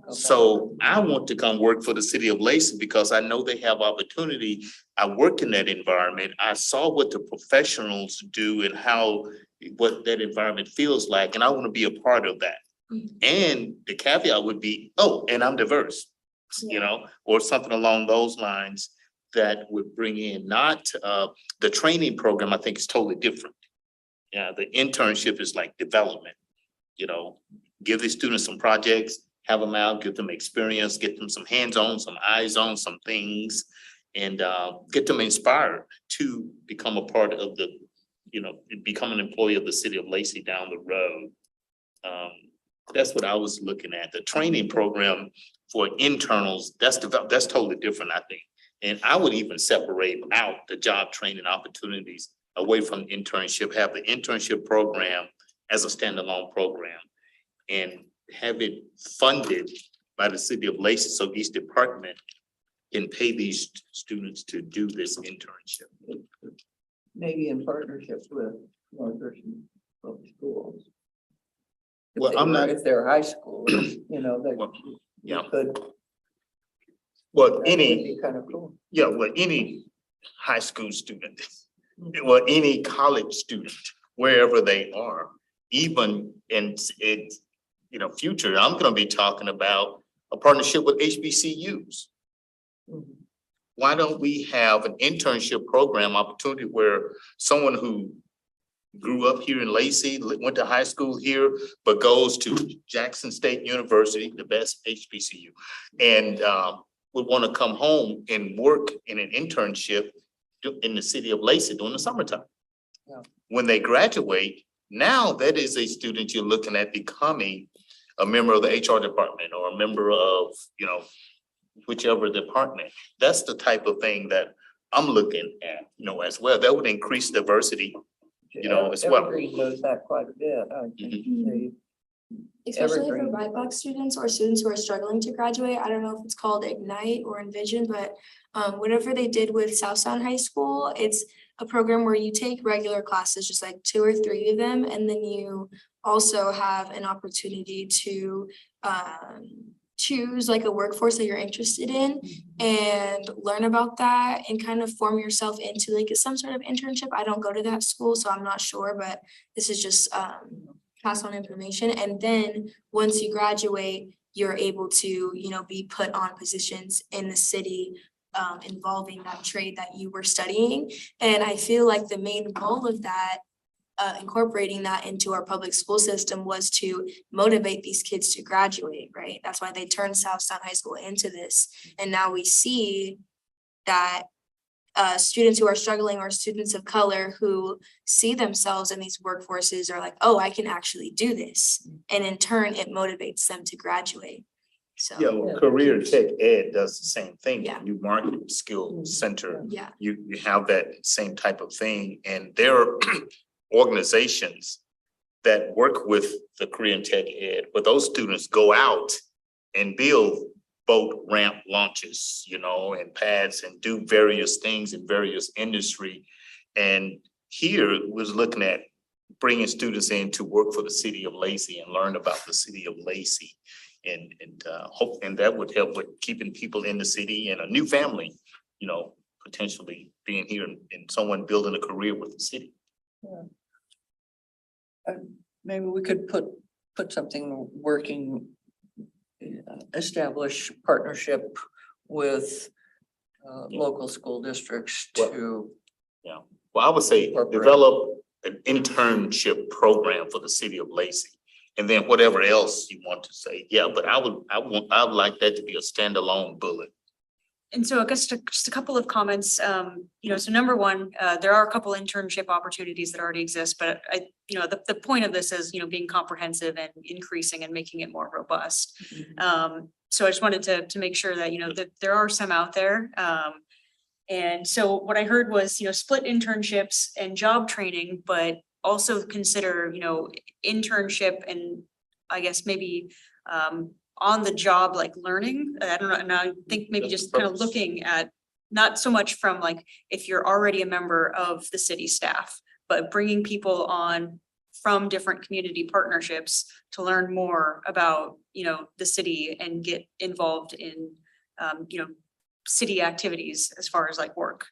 So I want to come work for the city of Lacey because I know they have opportunity. I worked in that environment. I saw what the professionals do and what that environment feels like, and I want to be a part of that. And the caveat would be, oh, and I'm diverse, you know, or something along those lines that would bring in not the training program. I think is totally different. Yeah, the internship is like development, you know. Give the students some projects, have them out, give them experience, get them some hands-on, some eyes-on, some things, and get them inspired to become a part of the, you know, become an employee of the city of Lacey down the road. That's what I was looking at. The training program for internals, that's totally different, I think. And I would even separate out the job training opportunities away from internship, have the internship program as a standalone program, and have it funded by the city of Lacey, so each department can pay these students to do this internship. Maybe in partnership with Northern Public Schools. Well, I'm not, If they're high school, you know, that Well, yeah. you could, well, that would any, be kind of cool. yeah, well, any high school student, well, any college student, wherever they are, even in its, you know, future, I'm gonna be talking about a partnership with HBCUs. Why don't we have an internship program opportunity where someone who grew up here in Lacey, went to high school here, but goes to Jackson State University, the best HBCU, and would want to come home and work in an internship in the city of Lacey during the summertime. Yeah. When they graduate, now that is a student you're looking at becoming a member of the HR department or a member of, you know, whichever department. That's the type of thing that I'm looking at, you know, as well. That would increase diversity, you know, as well. Evergreen does that quite a bit. I think they- Especially for Evergreen. BIPOC students or students who are struggling to graduate. I don't know if it's called Ignite or Envision, but whatever they did with Southsound High School, it's a program where you take regular classes, just like 2 or 3 of them, and then you also have an opportunity to choose like a workforce that you're interested in and learn about that and kind of form yourself into like some sort of internship. I don't go to that school, so I'm not sure, but this is just pass on information. And then once you graduate, you're able to, you know, be put on positions in the city involving that trade that you were studying. And I feel like the main goal of that, incorporating that into our public school system, was to motivate these kids to graduate, right? That's why they turned Southstown High School into this. And now we see that students who are struggling or students of color who see themselves in these workforces are like, oh, I can actually do this. And in turn, it motivates them to graduate. So, Yeah, well, Career Tech Ed does the same thing. Yeah. New Market Skill Center, yeah. you have that same type of thing. And there are organizations that work with the Korean Tech Ed, but those students go out and build boat ramp launches, you know, and pads and do various things in various industry. And here was looking at bringing students in to work for the city of Lacey and learn about the city of Lacey. And hope, and that would help with keeping people in the city and a new family, you know, potentially being here and someone building a career with the city. And maybe we could put put something working, establish partnership with local school districts Well- to. Well, I would say Incorporate. develop an internship program for the city of Lacey. And then whatever else you want to say, yeah, but I would like that to be a standalone bullet. And so I guess just a couple of comments, so number one, there are a couple internship opportunities that already exist, but the point of this is, being comprehensive and increasing and making it more robust. So I just wanted to make sure that, that there are some out there. And so what I heard was, split internships and job training, but also consider, internship and I guess maybe, on the job, like learning, I don't know, and I think maybe That's just the kind of purpose. looking at, not so much from like, if you're already a member of the city staff, but bringing people on from different community partnerships to learn more about, the city and get involved in, city activities as far as like work.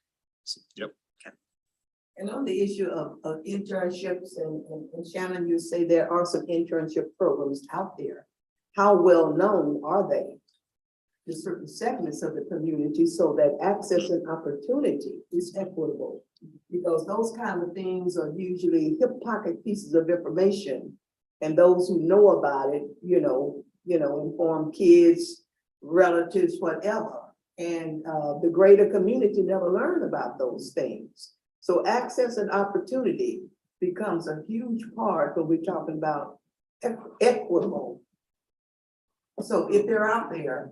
And on the issue of internships and Shannon, you say there are some internship programs out there. How well known are they to certain segments of the community so that access and opportunity is equitable? Because those kind of things are usually hip pocket pieces of information. And those who know about it, inform kids, relatives, whatever. And the greater community never learn about those things. So access and opportunity becomes a huge part when we're talking about equitable. So if they're out there,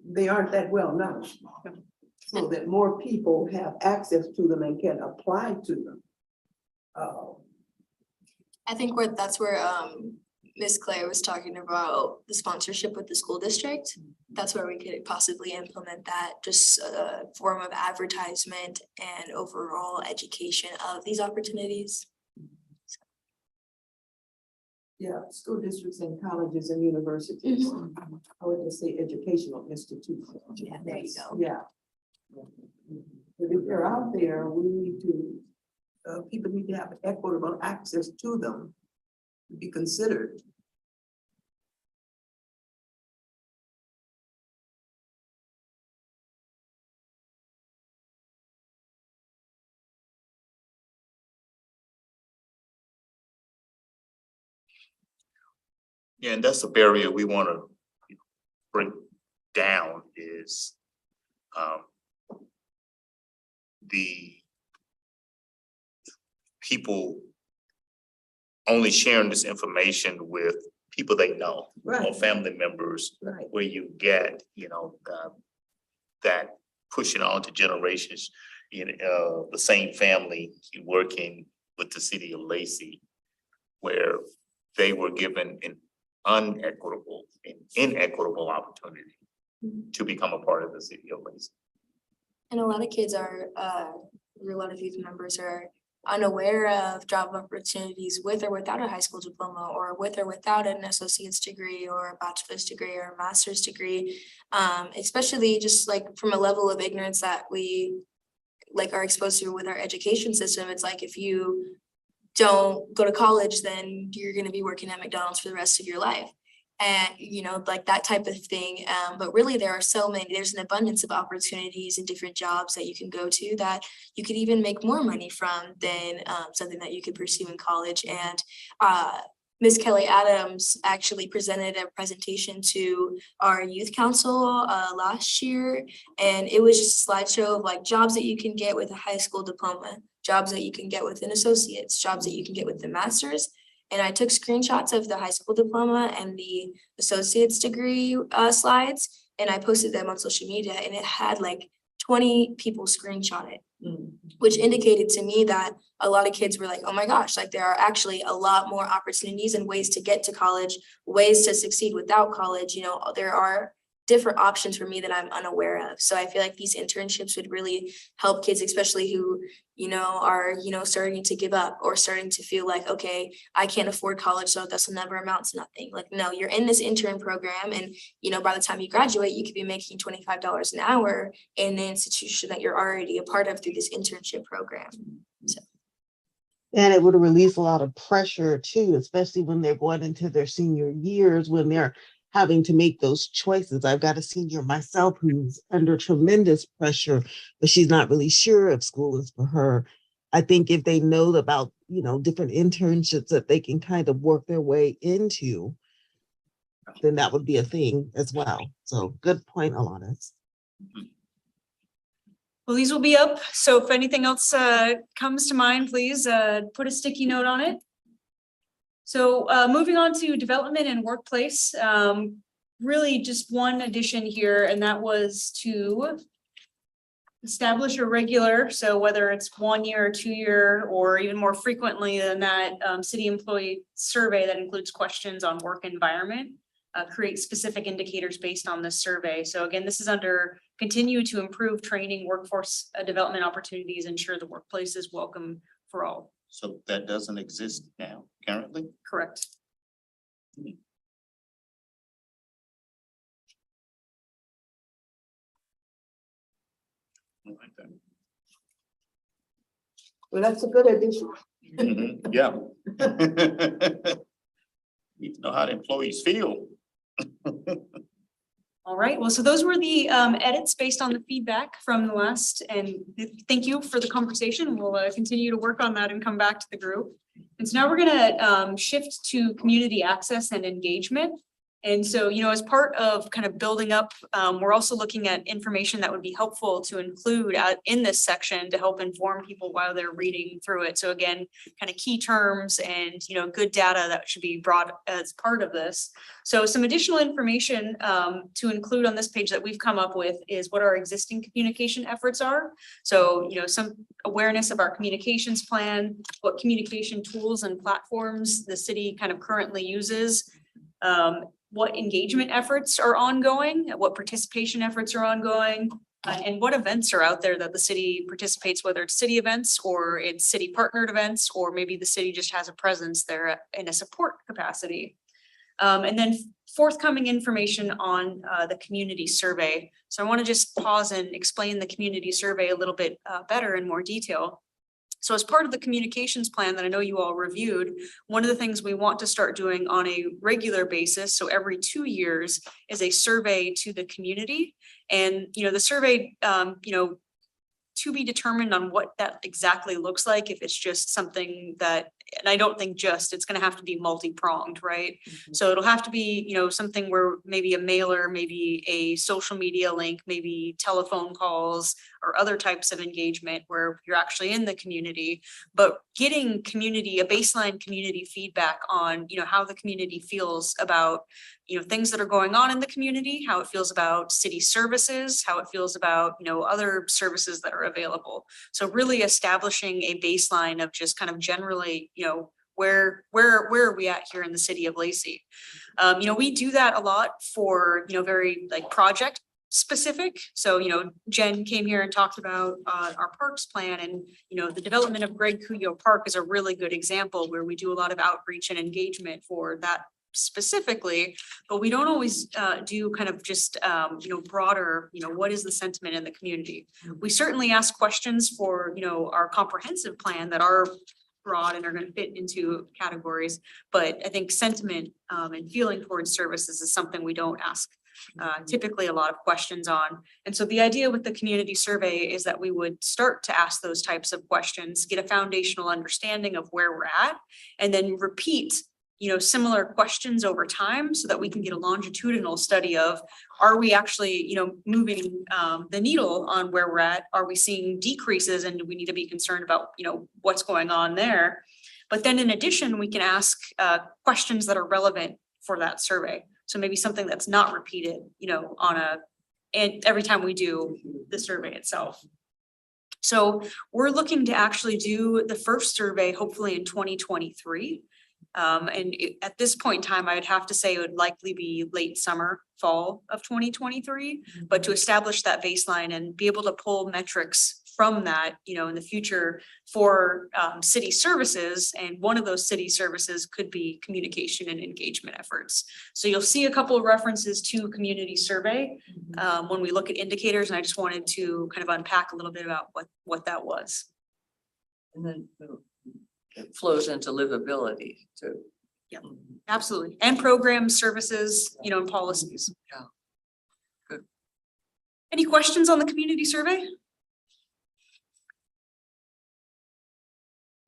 they aren't that well known. So that more people have access to them and can apply to them. I think that's where Ms. Claire was talking about the sponsorship with the school district. That's where we could possibly implement that, just a form of advertisement and overall education of these opportunities. Yeah, school districts and colleges and universities. I would just say educational institutions. Yeah, there you go. Yeah. But if they're out there, we need to, people need to have equitable access to them, to be considered. Yeah, and that's the barrier we want to bring down is the people only sharing this information with people they know or Right, family members, right. where you get, that pushing on to generations, the same family working with the city of Lacey, where they were given an unequitable and inequitable opportunity to become a part of the city of Lacey. And a lot of kids are, a lot of youth members are unaware of job opportunities with or without a high school diploma, or with or without an associate's degree or a bachelor's degree or a master's degree. Especially just like from a level of ignorance that we are exposed to with our education system. It's like, if you don't go to college, then you're gonna be working at McDonald's for the rest of your life. And, like that type of thing. But really there are there's an abundance of opportunities and different jobs that you can go to that you could even make more money from than something that you could pursue in college. And Ms. Kelly Adams actually presented a presentation to our youth council last year. And it was just a slideshow of like jobs that you can get with a high school diploma, jobs that you can get with an associate's, jobs that you can get with the master's. And I took screenshots of the high school diploma and the associate's degree slides, and I posted them on social media, and it had like 20 people screenshot it, which indicated to me that a lot of kids were like, oh my gosh, like there are actually a lot more opportunities and ways to get to college, ways to succeed without college. There are different options for me that I'm unaware of. So I feel like these internships would really help kids, especially who, are, starting to give up or starting to feel like, okay, I can't afford college, so this will never amount to nothing. Like, no, you're in this intern program, and, by the time you graduate, you could be making $25 an hour in the institution that you're already a part of through this internship program. So. And it would release a lot of pressure too, especially when they're going into their senior years, when they're having to make those choices. I've got a senior myself who's under tremendous pressure, but she's not really sure if school is for her. I think if they know about, different internships that they can kind of work their way into, then that would be a thing as well. So good point, Alanis. Well, these will be up, so if anything else comes to mind, please put a sticky note on it. So moving on to development and workplace, really just one addition here, and that was to establish a regular, so whether it's 1 year or 2 year, or even more frequently than that, city employee survey that includes questions on work environment. Create specific indicators based on this survey. So again, this is under continue to improve training, workforce development opportunities, ensure the workplace is welcome for all. So that doesn't exist now currently? Correct. I like that. Well, that's a good addition. Mhm, yeah. Need to know how the employees feel. All right, well, so those were the edits based on the feedback from the last, and thank you for the conversation. We'll continue to work on that and come back to the group. And so now we're gonna shift to community access and engagement. And so, as part of kind of building up, we're also looking at information that would be helpful to include in this section to help inform people while they're reading through it. So again, kind of key terms and, good data that should be brought as part of this. So some additional information to include on this page that we've come up with is what our existing communication efforts are. So, some awareness of our communications plan, what communication tools and platforms the city kind of currently uses. What engagement efforts are ongoing, what participation efforts are ongoing, and what events are out there that the city participates, whether it's city events or it's city partnered events, or maybe the city just has a presence there in a support capacity. And then forthcoming information on the community survey. So I want to just pause and explain the community survey a little bit better in more detail. So as part of the communications plan that I know you all reviewed, one of the things we want to start doing on a regular basis, so every 2 years, is a survey to the community. And, the survey, to be determined on what that exactly looks like, if it's just something that, and I don't think it's gonna have to be multi-pronged, right? So it'll have to be, something where maybe a mailer, maybe a social media link, maybe telephone calls or other types of engagement where you're actually in the community, but getting a baseline community feedback on, how the community feels about, things that are going on in the community, how it feels about city services, how it feels about, other services that are available. So really establishing a baseline of just kind of generally, where are we at here in the city of Lacey? We do that a lot for, very like project specific. So, Jen came here and talked about our parks plan, and, the development of Greg Cuyo Park is a really good example where we do a lot of outreach and engagement for that specifically, but we don't always do kind of just, broader, what is the sentiment in the community? We certainly ask questions for, our comprehensive plan that are broad and are going to fit into categories. But I think sentiment and feeling towards services is something we don't ask typically a lot of questions on. And so the idea with the community survey is that we would start to ask those types of questions, get a foundational understanding of where we're at, and then repeat similar questions over time so that we can get a longitudinal study of, are we actually, moving the needle on where we're at? Are we seeing decreases, and do we need to be concerned about, what's going on there? But then in addition, we can ask questions that are relevant for that survey. So maybe something that's not repeated, and every time we do the survey itself. So we're looking to actually do the first survey hopefully in 2023. At this point in time, I'd have to say it would likely be late summer, fall of 2023, but to establish that baseline and be able to pull metrics from that, in the future for city services. And one of those city services could be communication and engagement efforts. So you'll see a couple of references to community survey when we look at indicators. And I just wanted to kind of unpack a little bit about what that was. And then it flows into livability too. Yeah. Absolutely. And programs, services, and policies. Yeah. Good. Any questions on the community survey?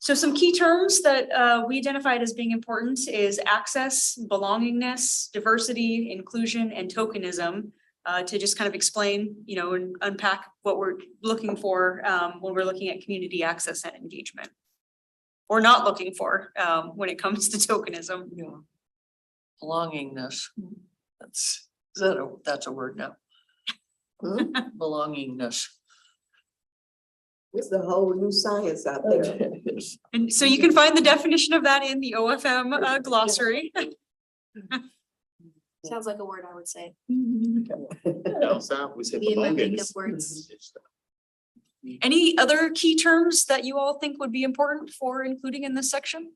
So some key terms that we identified as being important is access, belongingness, diversity, inclusion, and tokenism. To just kind of explain, and unpack what we're looking for when we're looking at community access and engagement. Or not looking for when it comes to tokenism. Yeah. Belongingness. That's a word now. Hmm? Belongingness. It's a whole new science out there. And so you can find the definition of that in the OFM glossary. Sounds like a word I would say. Down south, we say Be in my makeup belongings. words. Any other key terms that you all think would be important for including in this section?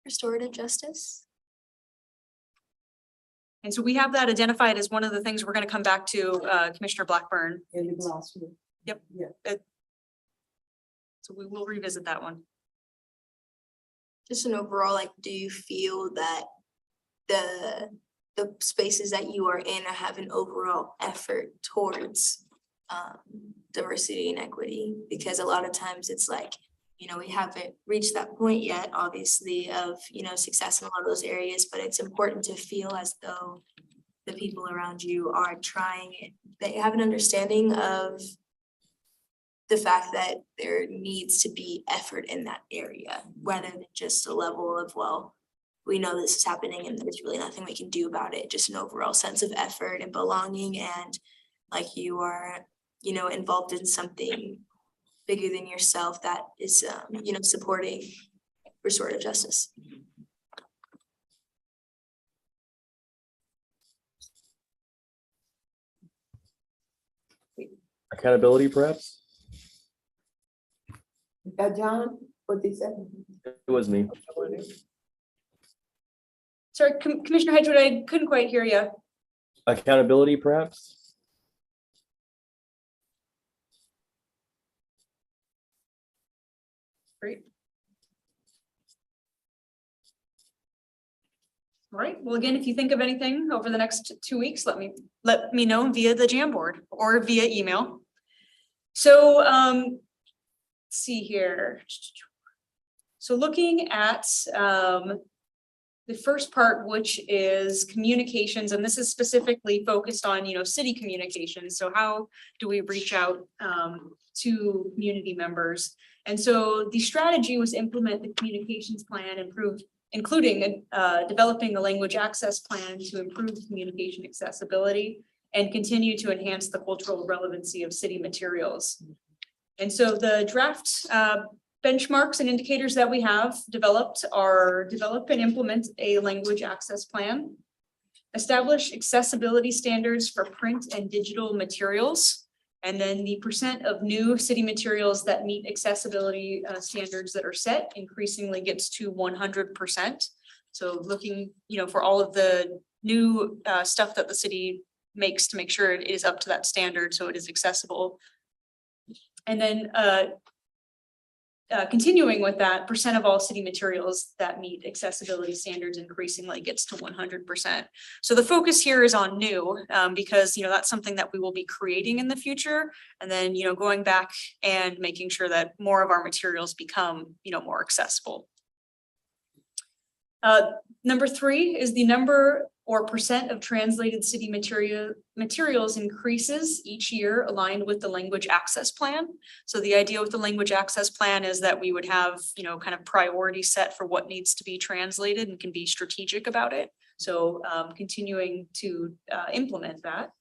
Restorative justice. And so we have that identified as one of the things we're going to come back to Commissioner Blackburn. In the glossary. Yep. Yeah. So we will revisit that one. Just an overall, like, do you feel that the spaces that you are in have an overall effort towards diversity and equity? Because a lot of times it's like, we haven't reached that point yet, obviously, of, success in a lot of those areas, but it's important to feel as though the people around you are trying it. They have an understanding of the fact that there needs to be effort in that area, rather than just a level of, well, we know this is happening and there's really nothing we can do about it. Just an overall sense of effort and belonging, and like you are, involved in something bigger than yourself that is, supporting restorative justice. Accountability, perhaps? John, what did he say? It was me. Sorry, Commissioner Hedgewood, I couldn't quite hear you. Accountability, perhaps? Great. All right, well, again, if you think of anything over the next 2 weeks, let me know via the Jamboard or via email. So, let's see here. So looking at the first part, which is communications, and this is specifically focused on, city communications. So how do we reach out to community members? And so the strategy was implement the communications plan, including developing a language access plan to improve communication accessibility and continue to enhance the cultural relevancy of city materials. And so the draft benchmarks and indicators that we have developed are develop and implement a language access plan, establish accessibility standards for print and digital materials, and then the percent of new city materials that meet accessibility standards that are set increasingly gets to 100%. So looking, for all of the new stuff that the city makes to make sure it is up to that standard so it is accessible. And then continuing with that, percent of all city materials that meet accessibility standards increasingly gets to 100%. So the focus here is on new because, that's something that we will be creating in the future. And then, going back and making sure that more of our materials become, more accessible. Number 3 is the number or percent of translated city materials increases each year aligned with the language access plan. So the idea with the language access plan is that we would have, kind of priority set for what needs to be translated and can be strategic about it. So continuing to implement that.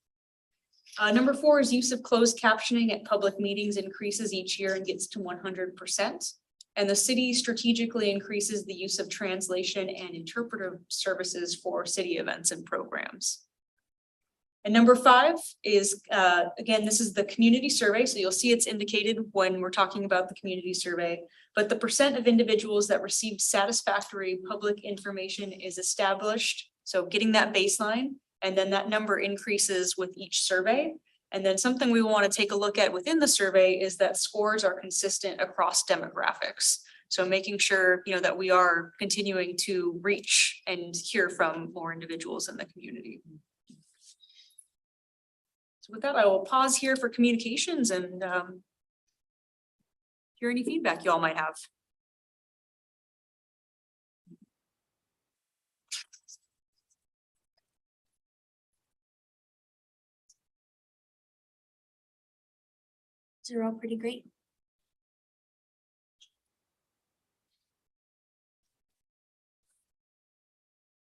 Number 4 is use of closed captioning at public meetings increases each year and gets to 100%. And the city strategically increases the use of translation and interpretive services for city events and programs. And number 5 is, again, this is the community survey. So you'll see it's indicated when we're talking about the community survey, but the percent of individuals that received satisfactory public information is established. So getting that baseline, and then that number increases with each survey. And then something we want to take a look at within the survey is that scores are consistent across demographics. So making sure, that we are continuing to reach and hear from more individuals in the community. So with that, I will pause here for communications and hear any feedback you all might have. These are all pretty great.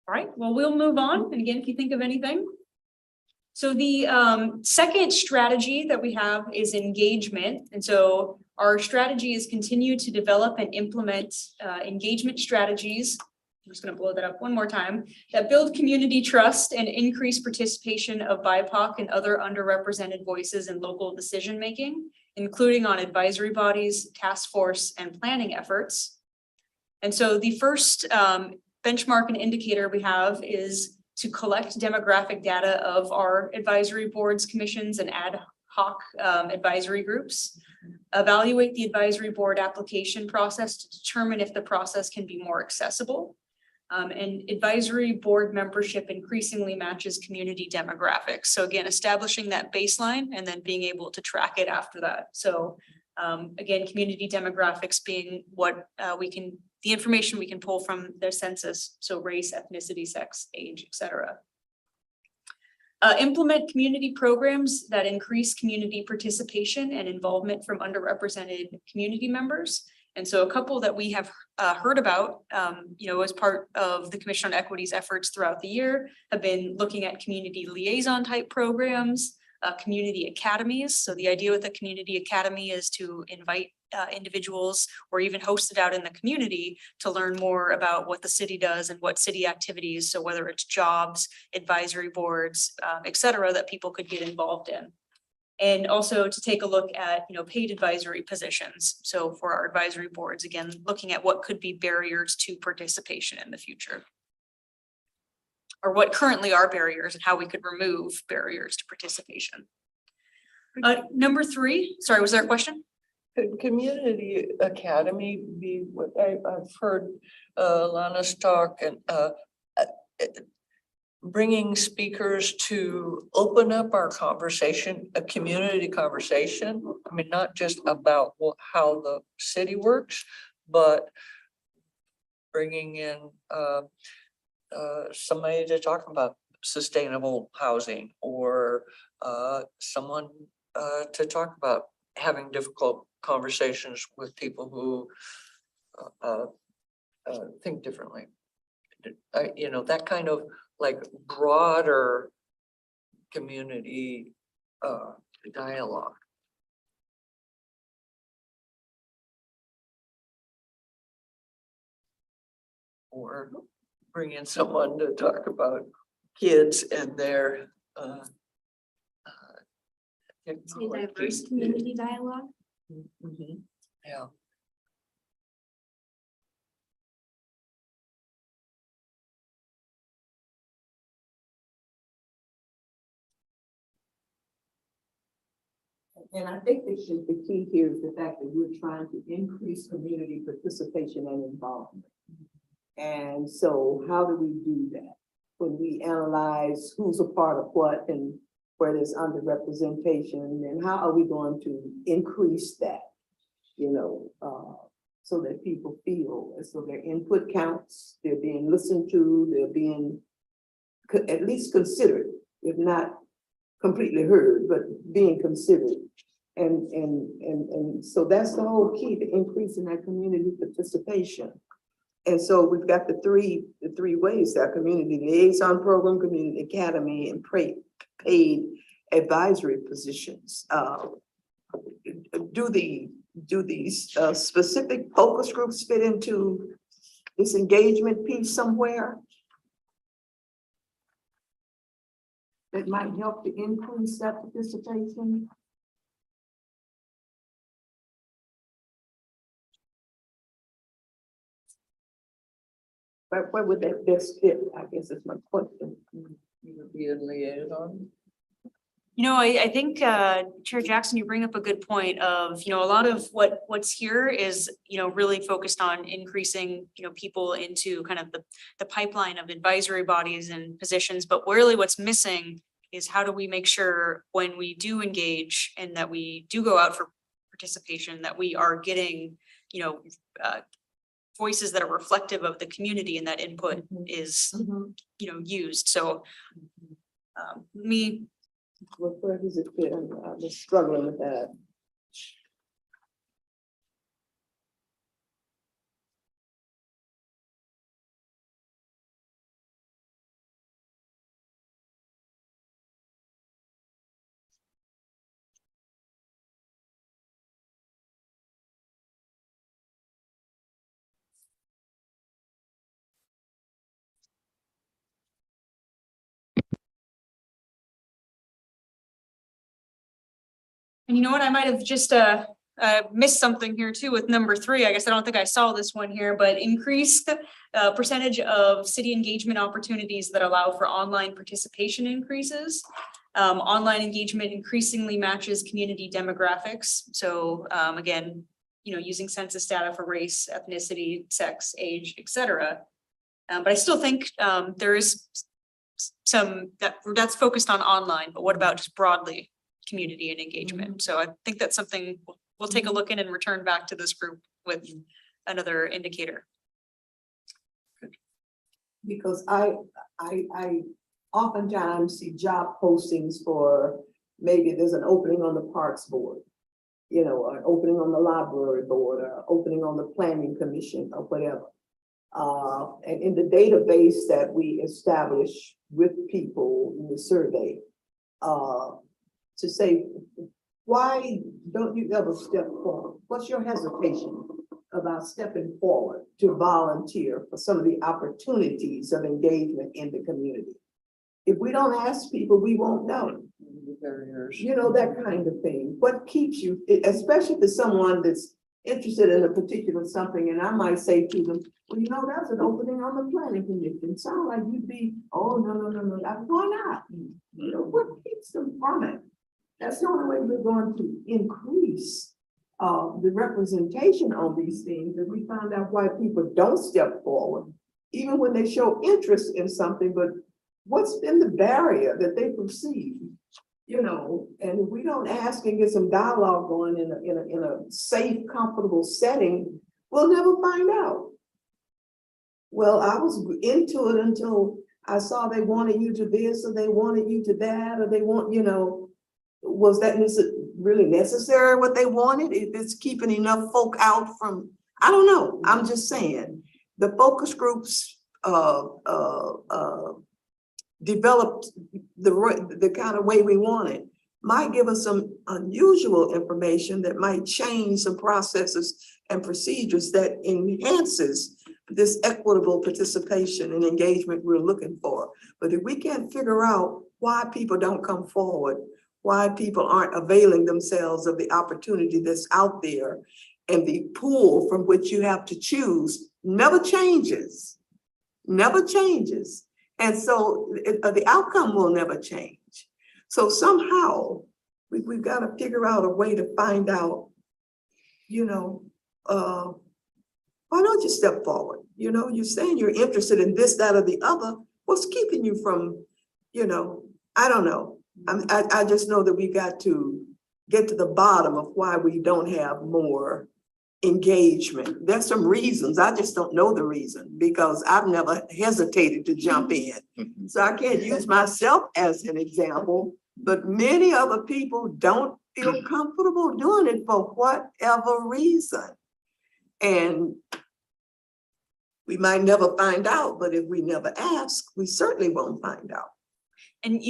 All right, well, we'll move on. And again, if you think of anything. So the second strategy that we have is engagement. And so our strategy is continue to develop and implement engagement strategies. I'm just going to blow that up one more time, that build community trust and increase participation of BIPOC and other underrepresented voices in local decision-making, including on advisory bodies, task force, and planning efforts. And so the first benchmark and indicator we have is to collect demographic data of our advisory boards, commissions, and ad hoc advisory groups. Evaluate the advisory board application process to determine if the process can be more accessible. And advisory board membership increasingly matches community demographics. So again, establishing that baseline and then being able to track it after that. So again, community demographics being what the information we can pull from their census. So race, ethnicity, sex, age, etc. Implement community programs that increase community participation and involvement from underrepresented community members. And so a couple that we have heard about, as part of the Commission on Equity's efforts throughout the year have been looking at community liaison type programs, community academies. So the idea with a community academy is to invite individuals or even host it out in the community to learn more about what the city does and what city activities. So whether it's jobs, advisory boards, et cetera, that people could get involved in. And also to take a look at, paid advisory positions. So for our advisory boards, again, looking at what could be barriers to participation in the future. Or what currently are barriers and how we could remove barriers to participation. Number 3, sorry, was there a question? Could community academy be what I've heard Lana's talk and bringing speakers to open up our conversation, a community conversation. I mean, not just about how the city works, but bringing in somebody to talk about sustainable housing or someone to talk about having difficult conversations with people who think differently. That kind of like broader community dialogue. Or bring in someone to talk about kids and their Say diverse community dialogue. Mhm. Yeah. And I think the key here is the fact that we're trying to increase community participation and involvement. And so how do we do that? When we analyze who's a part of what and where there's underrepresentation, and how are we going to increase that? So that people feel as though their input counts, they're being listened to, they're being at least considered, if not completely heard, but being considered. And so that's the whole key to increasing that community participation. And so we've got the three ways, that community liaison program, community academy, and paid advisory positions. Do these specific focus groups fit into this engagement piece somewhere? That might help to increase that participation? But where would that best fit? I guess is my question. You would be a liaison. I think, Chair Jackson, you bring up a good point of, a lot of what's here is, really focused on increasing, people into kind of the pipeline of advisory bodies and positions, but really what's missing is how do we make sure when we do engage and that we do go out for participation, that we are getting, voices that are reflective of the community and that input is, used. So, Where does it fit? I'm just struggling with that. And you know what, I might have just missed something here too with number 3. I guess I don't think I saw this one here, but increased percentage of city engagement opportunities that allow for online participation increases. Online engagement increasingly matches community demographics. So again, using census data for race, ethnicity, sex, age, etc. But I still think there is some that's focused on online, but what about just broadly community and engagement? So I think that's something we'll take a look in and return back to this group with another indicator. Because I oftentimes see job postings for, maybe there's an opening on the Parks Board, an opening on the Library Board, or opening on the Planning Commission or whatever. And in the database that we establish with people in the survey, to say, why don't you ever step forward? What's your hesitation about stepping forward to volunteer for some of the opportunities of engagement in the community? If we don't ask people, we won't know. Barriers. That kind of thing. What keeps you, especially for someone that's interested in a particular something, and I might say to them, well, that's an opening on the Planning Commission. Sound like you'd be, oh, no. Why not? What keeps them from it? That's the only way we're going to increase the representation on these things. If we find out why people don't step forward, even when they show interest in something, but what's been the barrier that they perceive? And if we don't ask and get some dialogue going in a safe, comfortable setting, we'll never find out. Well, I was into it until I saw they wanted you to this, or they wanted you to that, or they want, was that really necessary what they wanted? If it's keeping enough folk out from, I don't know. I'm just saying, the focus groups developed the kind of way we wanted, might give us some unusual information that might change some processes and procedures that enhances this equitable participation and engagement we're looking for. But if we can't figure out why people don't come forward, why people aren't availing themselves of the opportunity that's out there, and the pool from which you have to choose never changes. And so the outcome will never change. So somehow we've got to figure out a way to find out, why don't you step forward? You're saying you're interested in this, that, or the other. What's keeping you from, I don't know. I just know that we got to get to the bottom of why we don't have more engagement. There's some reasons. I just don't know the reason, because I've never hesitated to jump in. So I can't use myself as an example, but many other people don't feel comfortable doing it for whatever reason. And we might never find out, but if we never ask, we certainly won't find out. And,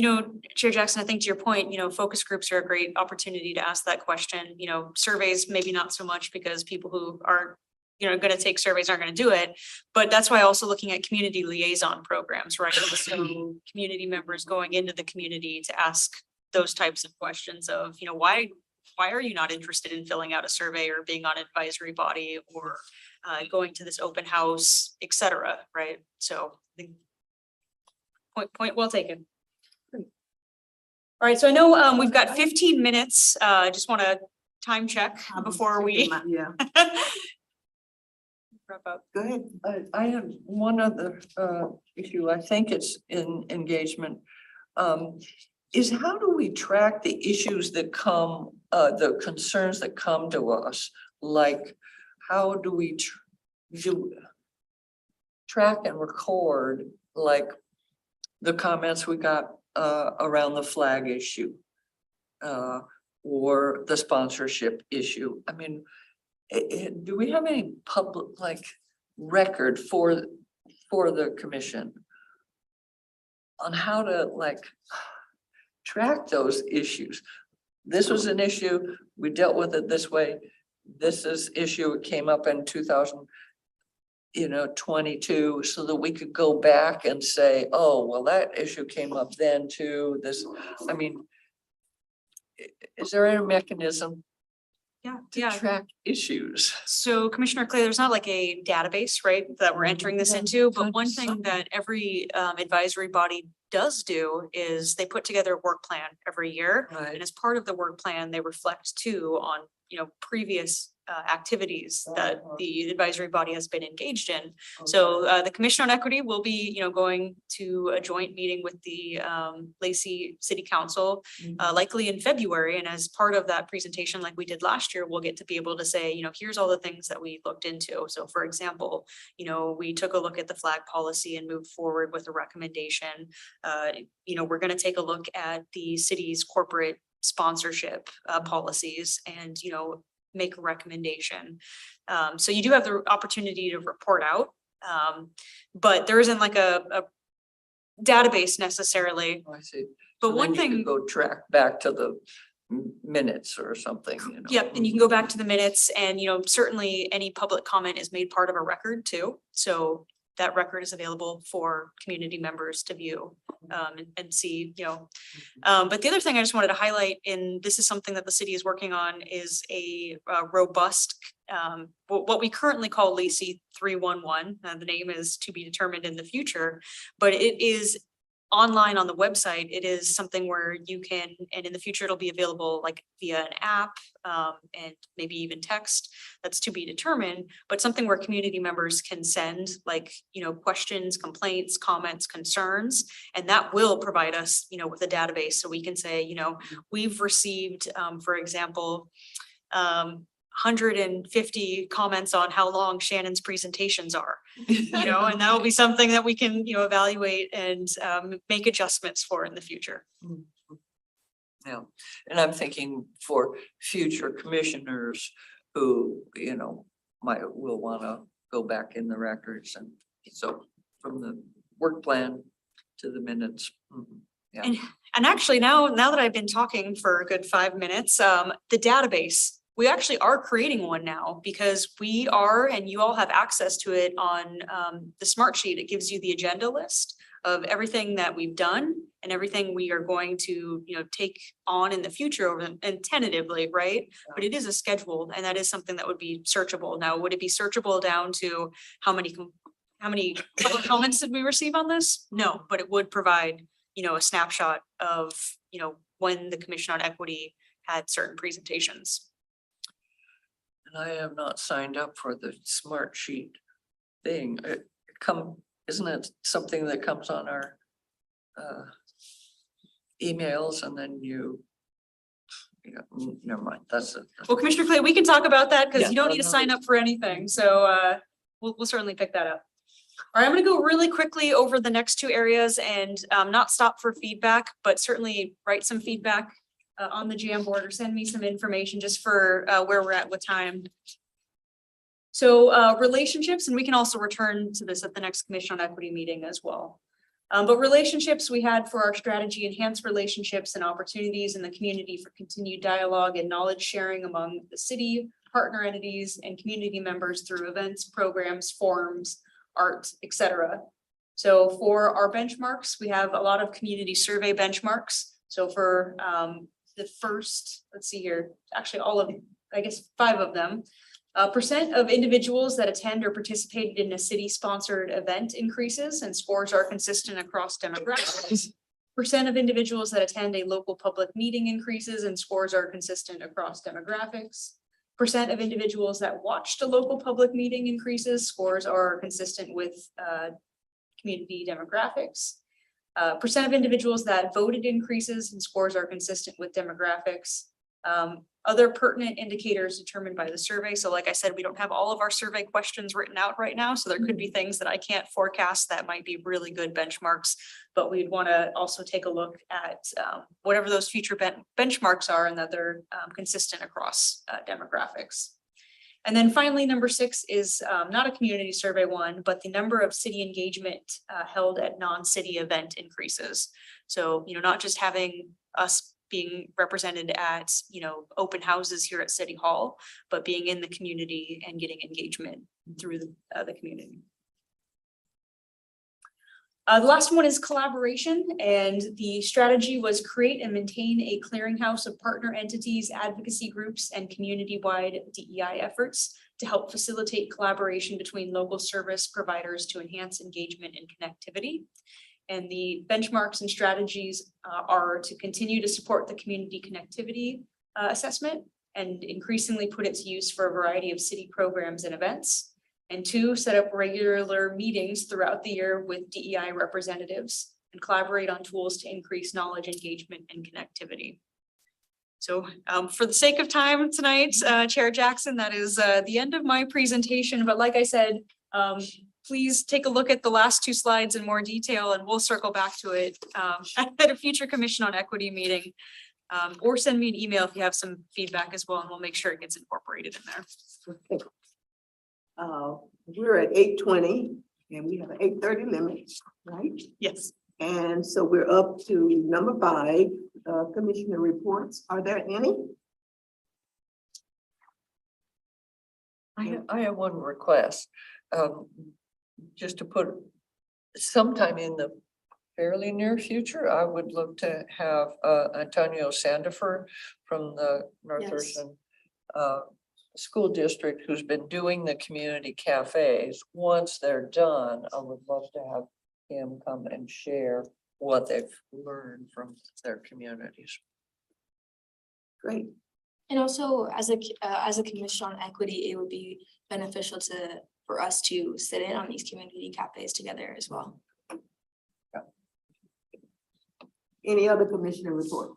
Chair Jackson, I think to your point, focus groups are a great opportunity to ask that question. Surveys, maybe not so much, because people who aren't, going to take surveys aren't going to do it. But that's why also looking at community liaison programs, right? So community members going into the community to ask those types of questions of, why are you not interested in filling out a survey or being on an advisory body or going to this open house, et cetera, right? So I think point well taken. All right, so I know we've got 15 minutes. I just want to time check before we Yeah, wrap up. go ahead. I have one other issue, I think it's in engagement. Is how do we track the issues that come, the concerns that come to us? Like, how do we track and record, like, the comments we got around the flag issue? Or the sponsorship issue? I mean, do we have any public, like, record for the commission on how to, like, track those issues? This was an issue, we dealt with it this way. This is issue, it came up in 2022, so that we could go back and say, oh, well, that issue came up then too. This, I mean, is there any mechanism Yeah, to yeah. track issues? So Commissioner Clay, there's not like a database, right, that we're entering this into, but one thing that every advisory body does do is they put together a work plan every year. Right. And as part of the work plan, they reflect too on, previous activities that the advisory body has been engaged in. So the Commission on Equity will be, going to a joint meeting with the Lacey City Council, likely in February. And as part of that presentation, like we did last year, we'll get to be able to say, here's all the things that we looked into. So for example, we took a look at the flag policy and moved forward with a recommendation. We're going to take a look at the city's corporate sponsorship policies and, make a recommendation. So you do have the opportunity to report out, but there isn't like a database necessarily. I see. But So one then you thing. could go track back to the minutes or something, Yep, and you can go back to the minutes and, certainly any public comment is made part of a record too. So that record is available for community members to view and see, But the other thing I just wanted to highlight, and this is something that the city is working on, is a robust, what we currently call Lacey 311. The name is to be determined in the future, but it is online on the website. It is something where you can, and in the future, it'll be available like via an app and maybe even text. That's to be determined, but something where community members can send like, questions, complaints, comments, concerns, and that will provide us, with a database. So we can say, we've received, for example, 150 comments on how long Shannon's presentations are, and that'll be something that we can, evaluate and make adjustments for in the future. Yeah, and I'm thinking for future commissioners who, will want to go back in the records, and so from the work plan to the minutes. Yeah. And actually now that I've been talking for a good 5 minutes, the database, we actually are creating one now because we are, and you all have access to it on the smart sheet. It gives you the agenda list of everything that we've done and everything we are going to, take on in the future and tentatively, right? But it is a schedule, and that is something that would be searchable. Now, would it be searchable down to how many public comments did we receive on this? No, but it would provide, a snapshot of, when the Commission on Equity had certain presentations. And I have not signed up for the smart sheet thing. Isn't it something that comes on our emails and then never mind, that's it. Well, Commissioner Clay, we can talk about that because Yeah, you don't need to sign up for anything. So we'll certainly pick that up. All right, I'm going to go really quickly over the next two areas and not stop for feedback, but certainly write some feedback on the Jamboard or send me some information just for where we're at with time. So relationships, and we can also return to this at the next Commission on Equity meeting as well. But relationships we had for our strategy, enhance relationships and opportunities in the community for continued dialogue and knowledge sharing among the city, partner entities, and community members through events, programs, forums, art, etc. So for our benchmarks, we have a lot of community survey benchmarks. So for the first, let's see here, actually all of, I guess, 5 of them. Percent of individuals that attend or participated in a city-sponsored event increases, and scores are consistent across demographics. Percent of individuals that attend a local public meeting increases and scores are consistent across demographics. Percent of individuals that watched a local public meeting increases, scores are consistent with community demographics. Percent of individuals that voted increases and scores are consistent with demographics. Other pertinent indicators determined by the survey. So like I said, we don't have all of our survey questions written out right now. So there could be things that I can't forecast that might be really good benchmarks, but we'd want to also take a look at whatever those future benchmarks are and that they're consistent across demographics. And then finally, number 6 is not a community survey one, but the number of city engagement held at non-city event increases. So, not just having us being represented at, open houses here at City Hall, but being in the community and getting engagement through the community. The last one is collaboration, and the strategy was create and maintain a clearinghouse of partner entities, advocacy groups, and community-wide DEI efforts to help facilitate collaboration between local service providers to enhance engagement and connectivity. And the benchmarks and strategies are to continue to support the community connectivity assessment and increasingly put it to use for a variety of city programs and events. And 2, set up regular meetings throughout the year with DEI representatives and collaborate on tools to increase knowledge, engagement, and connectivity. So for the sake of time tonight, Chair Jackson, that is the end of my presentation. But like I said, please take a look at the last 2 slides in more detail and we'll circle back to it at a future Commission on Equity meeting. Or send me an email if you have some feedback as well, and we'll make sure it gets incorporated in there. Okay. We're at 8:20 and we have an 8:30 limit, right? Yes. And so we're up to number 5, commissioner reports. Are there any? I have one request, just to put sometime in the fairly near future, I would love to have Antonio Sandifer from the North Yes. Thurston School District, who's been doing the community cafes. Once they're done, I would love to have him come and share what they've learned from their communities. Great. And also, as a commission on equity, it would be beneficial for us to sit in on these community cafes together as well. Any other commissioner report?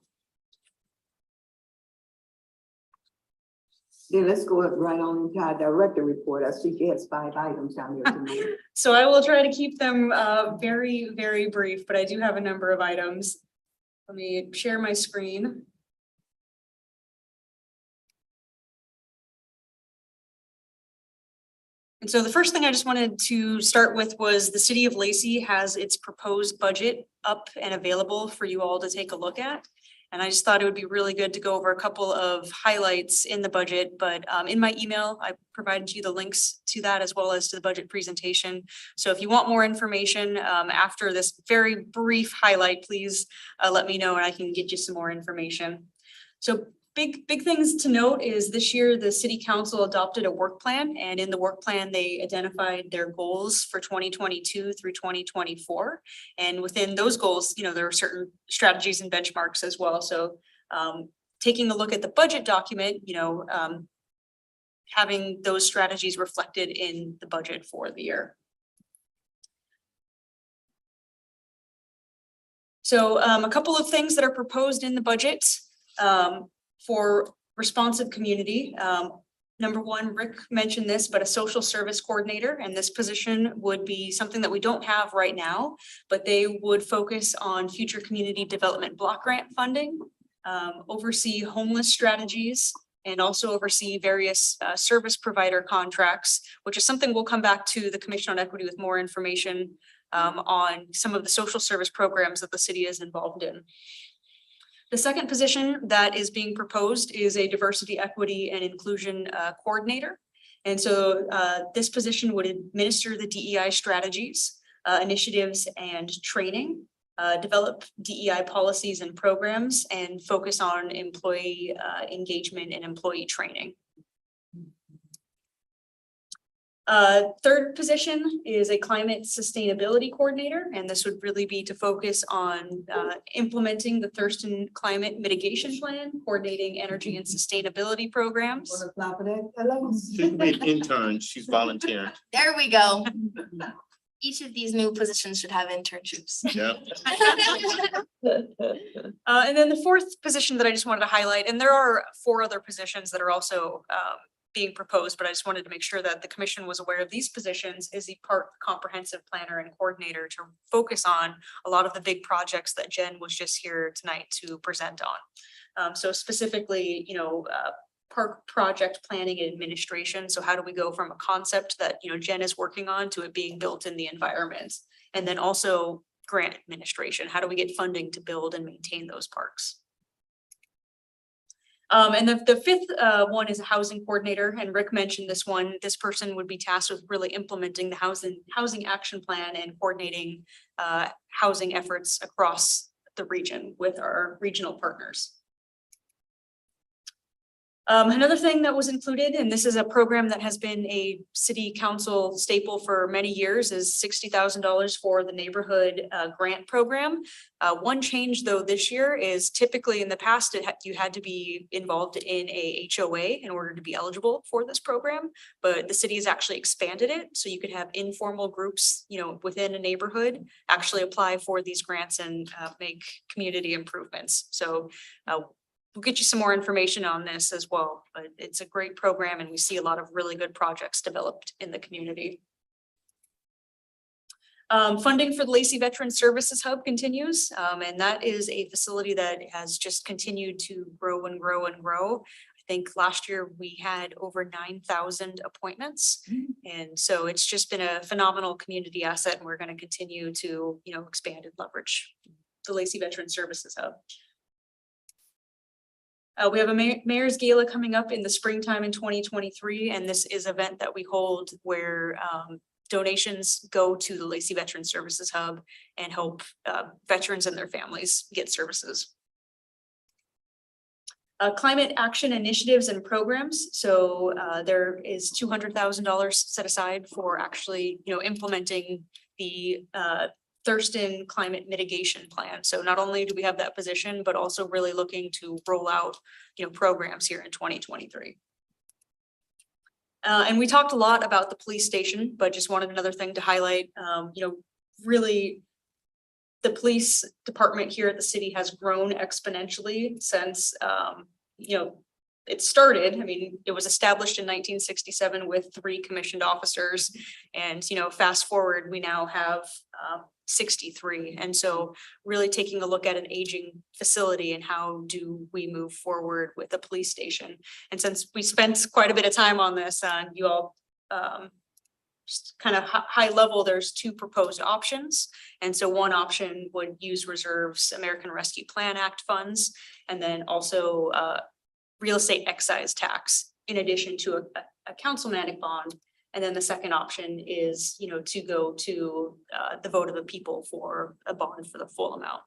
Then let's go right on into our director report. I see she has 5 items down there tonight. So I will try to keep them very, very brief, but I do have a number of items. Let me share my screen. And so the first thing I just wanted to start with was the City of Lacey has its proposed budget up and available for you all to take a look at. And I just thought it would be really good to go over a couple of highlights in the budget, but in my email, I provided you the links to that as well as to the budget presentation. So if you want more information after this very brief highlight, please let me know and I can get you some more information. So big things to note is this year, the City Council adopted a work plan, and in the work plan, they identified their goals for 2022 through 2024. And within those goals, there are certain strategies and benchmarks as well. So taking a look at the budget document, having those strategies reflected in the budget for the year. So a couple of things that are proposed in the budget. For responsive community. Number 1, Rick mentioned this, but a social service coordinator, and this position would be something that we don't have right now, but they would focus on future community development block grant funding, oversee homeless strategies, and also oversee various service provider contracts, which is something we'll come back to the Commission on Equity with more information on some of the social service programs that the city is involved in. The second position that is being proposed is a diversity, equity, and inclusion coordinator. And so this position would administer the DEI strategies, initiatives, and training, develop DEI policies and programs, and focus on employee engagement and employee training. Third position is a climate sustainability coordinator, and this would really be to focus on implementing the Thurston Climate Mitigation Plan, coordinating energy and sustainability programs. Wanna clap for that, Ella? She can be an intern. She's volunteering. There we go. Each of these new positions should have internships. Yeah. And then the fourth position that I just wanted to highlight, and there are 4 other positions that are also being proposed, but I just wanted to make sure that the commission was aware of these positions, is the park comprehensive planner and coordinator to focus on a lot of the big projects that Jen was just here tonight to present on. So specifically, park project planning and administration. So how do we go from a concept that, Jen is working on to it being built in the environment? And then also grant administration. How do we get funding to build and maintain those parks? And the fifth one is a housing coordinator, and Rick mentioned this one. This person would be tasked with really implementing the housing action plan and coordinating housing efforts across the region with our regional partners. Another thing that was included, and this is a program that has been a city council staple for many years, is $60,000 for the neighborhood grant program. One change though this year is typically in the past, you had to be involved in a HOA in order to be eligible for this program, but the city has actually expanded it. So you could have informal groups, within a neighborhood actually apply for these grants and make community improvements. So we'll get you some more information on this as well, but it's a great program and we see a lot of really good projects developed in the community. Funding for the Lacey Veteran Services Hub continues, and that is a facility that has just continued to grow and grow and grow. I think last year we had over 9,000 appointments. And so it's just been a phenomenal community asset, and we're going to continue to, expand and leverage the Lacey Veteran Services Hub. We have a Mayor's Gala coming up in the springtime in 2023, and this is an event that we hold where donations go to the Lacey Veteran Services Hub and help veterans and their families get services. Climate action initiatives and programs. So there is $200,000 set aside for actually, implementing the Thurston Climate Mitigation Plan. So not only do we have that position, but also really looking to roll out, programs here in 2023. And we talked a lot about the police station, but just wanted another thing to highlight. Really, the police department here at the city has grown exponentially since, it started. I mean, it was established in 1967 with 3 commissioned officers, and fast forward, we now have 63. And so really taking a look at an aging facility and how do we move forward with the police station. And since we spent quite a bit of time on this, you all just kind of high level, there's 2 proposed options. And so one option would use reserves, American Rescue Plan Act funds, and then also real estate excise tax in addition to a councilmanic bond. And then the second option is, to go to the vote of the people for a bond for the full amount.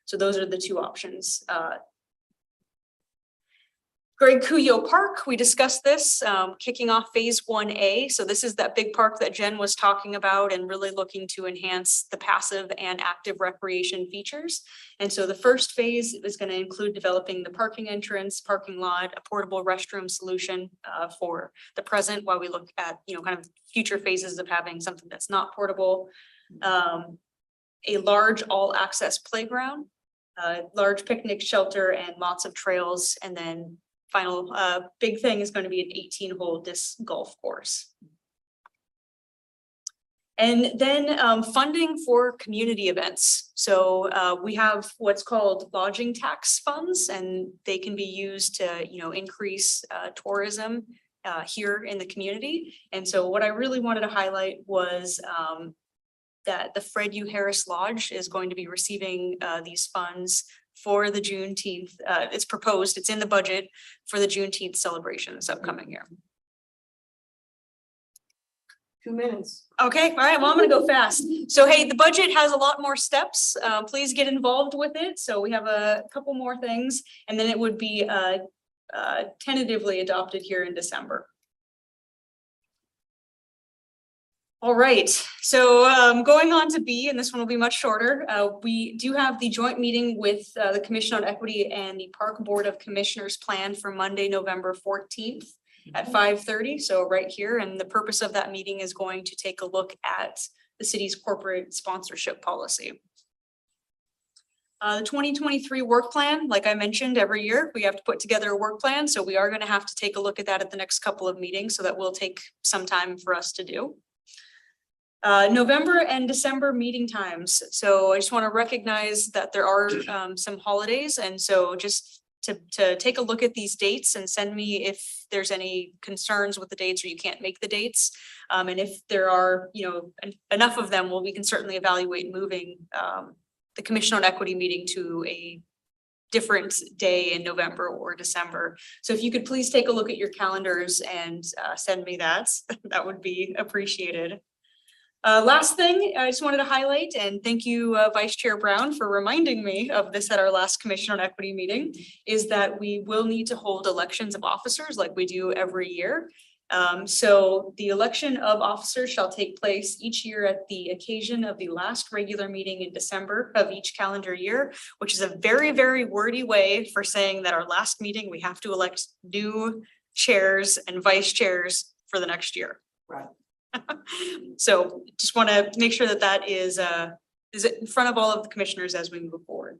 So those are the 2 options. Greg Cuyo Park, we discussed this, kicking off phase 1A. So this is that big park that Jen was talking about and really looking to enhance the passive and active recreation features. And so the first phase is going to include developing the parking entrance, parking lot, a portable restroom solution for the present, while we look at, kind of future phases of having something that's not portable. A large all access playground, large picnic shelter, and lots of trails. And then final big thing is going to be an 18-hole disc golf course. And then funding for community events. So we have what's called lodging tax funds, and they can be used to, increase tourism here in the community. And so what I really wanted to highlight was that the Fred U. Harris Lodge is going to be receiving these funds for the Juneteenth. It's proposed, it's in the budget for the Juneteenth celebration this upcoming year. 2 minutes. Okay, all right, well, I'm gonna go fast. So hey, the budget has a lot more steps. Please get involved with it. So we have a couple more things, and then it would be tentatively adopted here in December. All right, so going on to B, and this one will be much shorter. We do have the joint meeting with the Commission on Equity and the Park Board of Commissioners planned for Monday, November 14th at 5:30, so right here. And the purpose of that meeting is going to take a look at the city's corporate sponsorship policy. The 2023 work plan, like I mentioned, every year we have to put together a work plan. So we are going to have to take a look at that at the next couple of meetings. So that will take some time for us to do. November and December meeting times. So I just want to recognize that there are some holidays. And so just to take a look at these dates and send me if there's any concerns with the dates or you can't make the dates. And if there are, enough of them, well, we can certainly evaluate moving the Commission on Equity meeting to a different day in November or December. So if you could please take a look at your calendars and send me that, that would be appreciated. Last thing I just wanted to highlight, and thank you, Vice Chair Brown, for reminding me of this at our last Commission on Equity meeting, is that we will need to hold elections of officers like we do every year. So the election of officers shall take place each year at the occasion of the last regular meeting in December of each calendar year, which is a very, very wordy way for saying that our last meeting, we have to elect new chairs and vice chairs for the next year. Right. So just want to make sure that that is in front of all of the commissioners as we move forward.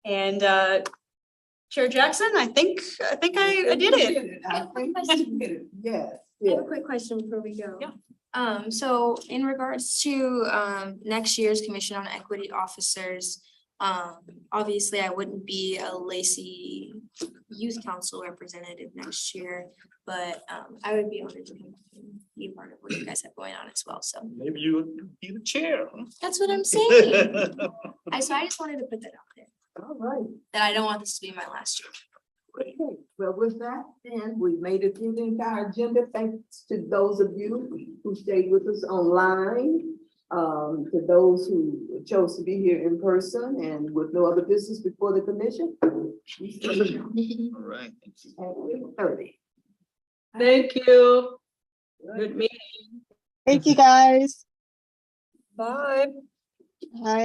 And Chair Jackson, I think I did it. I think you did it. Yes, I yes. have a quick question before we go. Yeah. So in regards to next year's Commission on Equity officers, obviously I wouldn't be a Lacey Youth Council representative next year, but I would be honored to be a part of what you guys have going on as well. So Maybe you would be the chair. that's what I'm saying. I just wanted to put that out there, All right. that I don't want this to be my last year. Okay, well, with that, then we made it through the entire agenda. Thanks to those of you who stayed with us online. To those who chose to be here in person and with no other business before the commission. All right. Thank you. At 8:30. Thank you. Good meeting. Thank you, guys. Bye. Bye.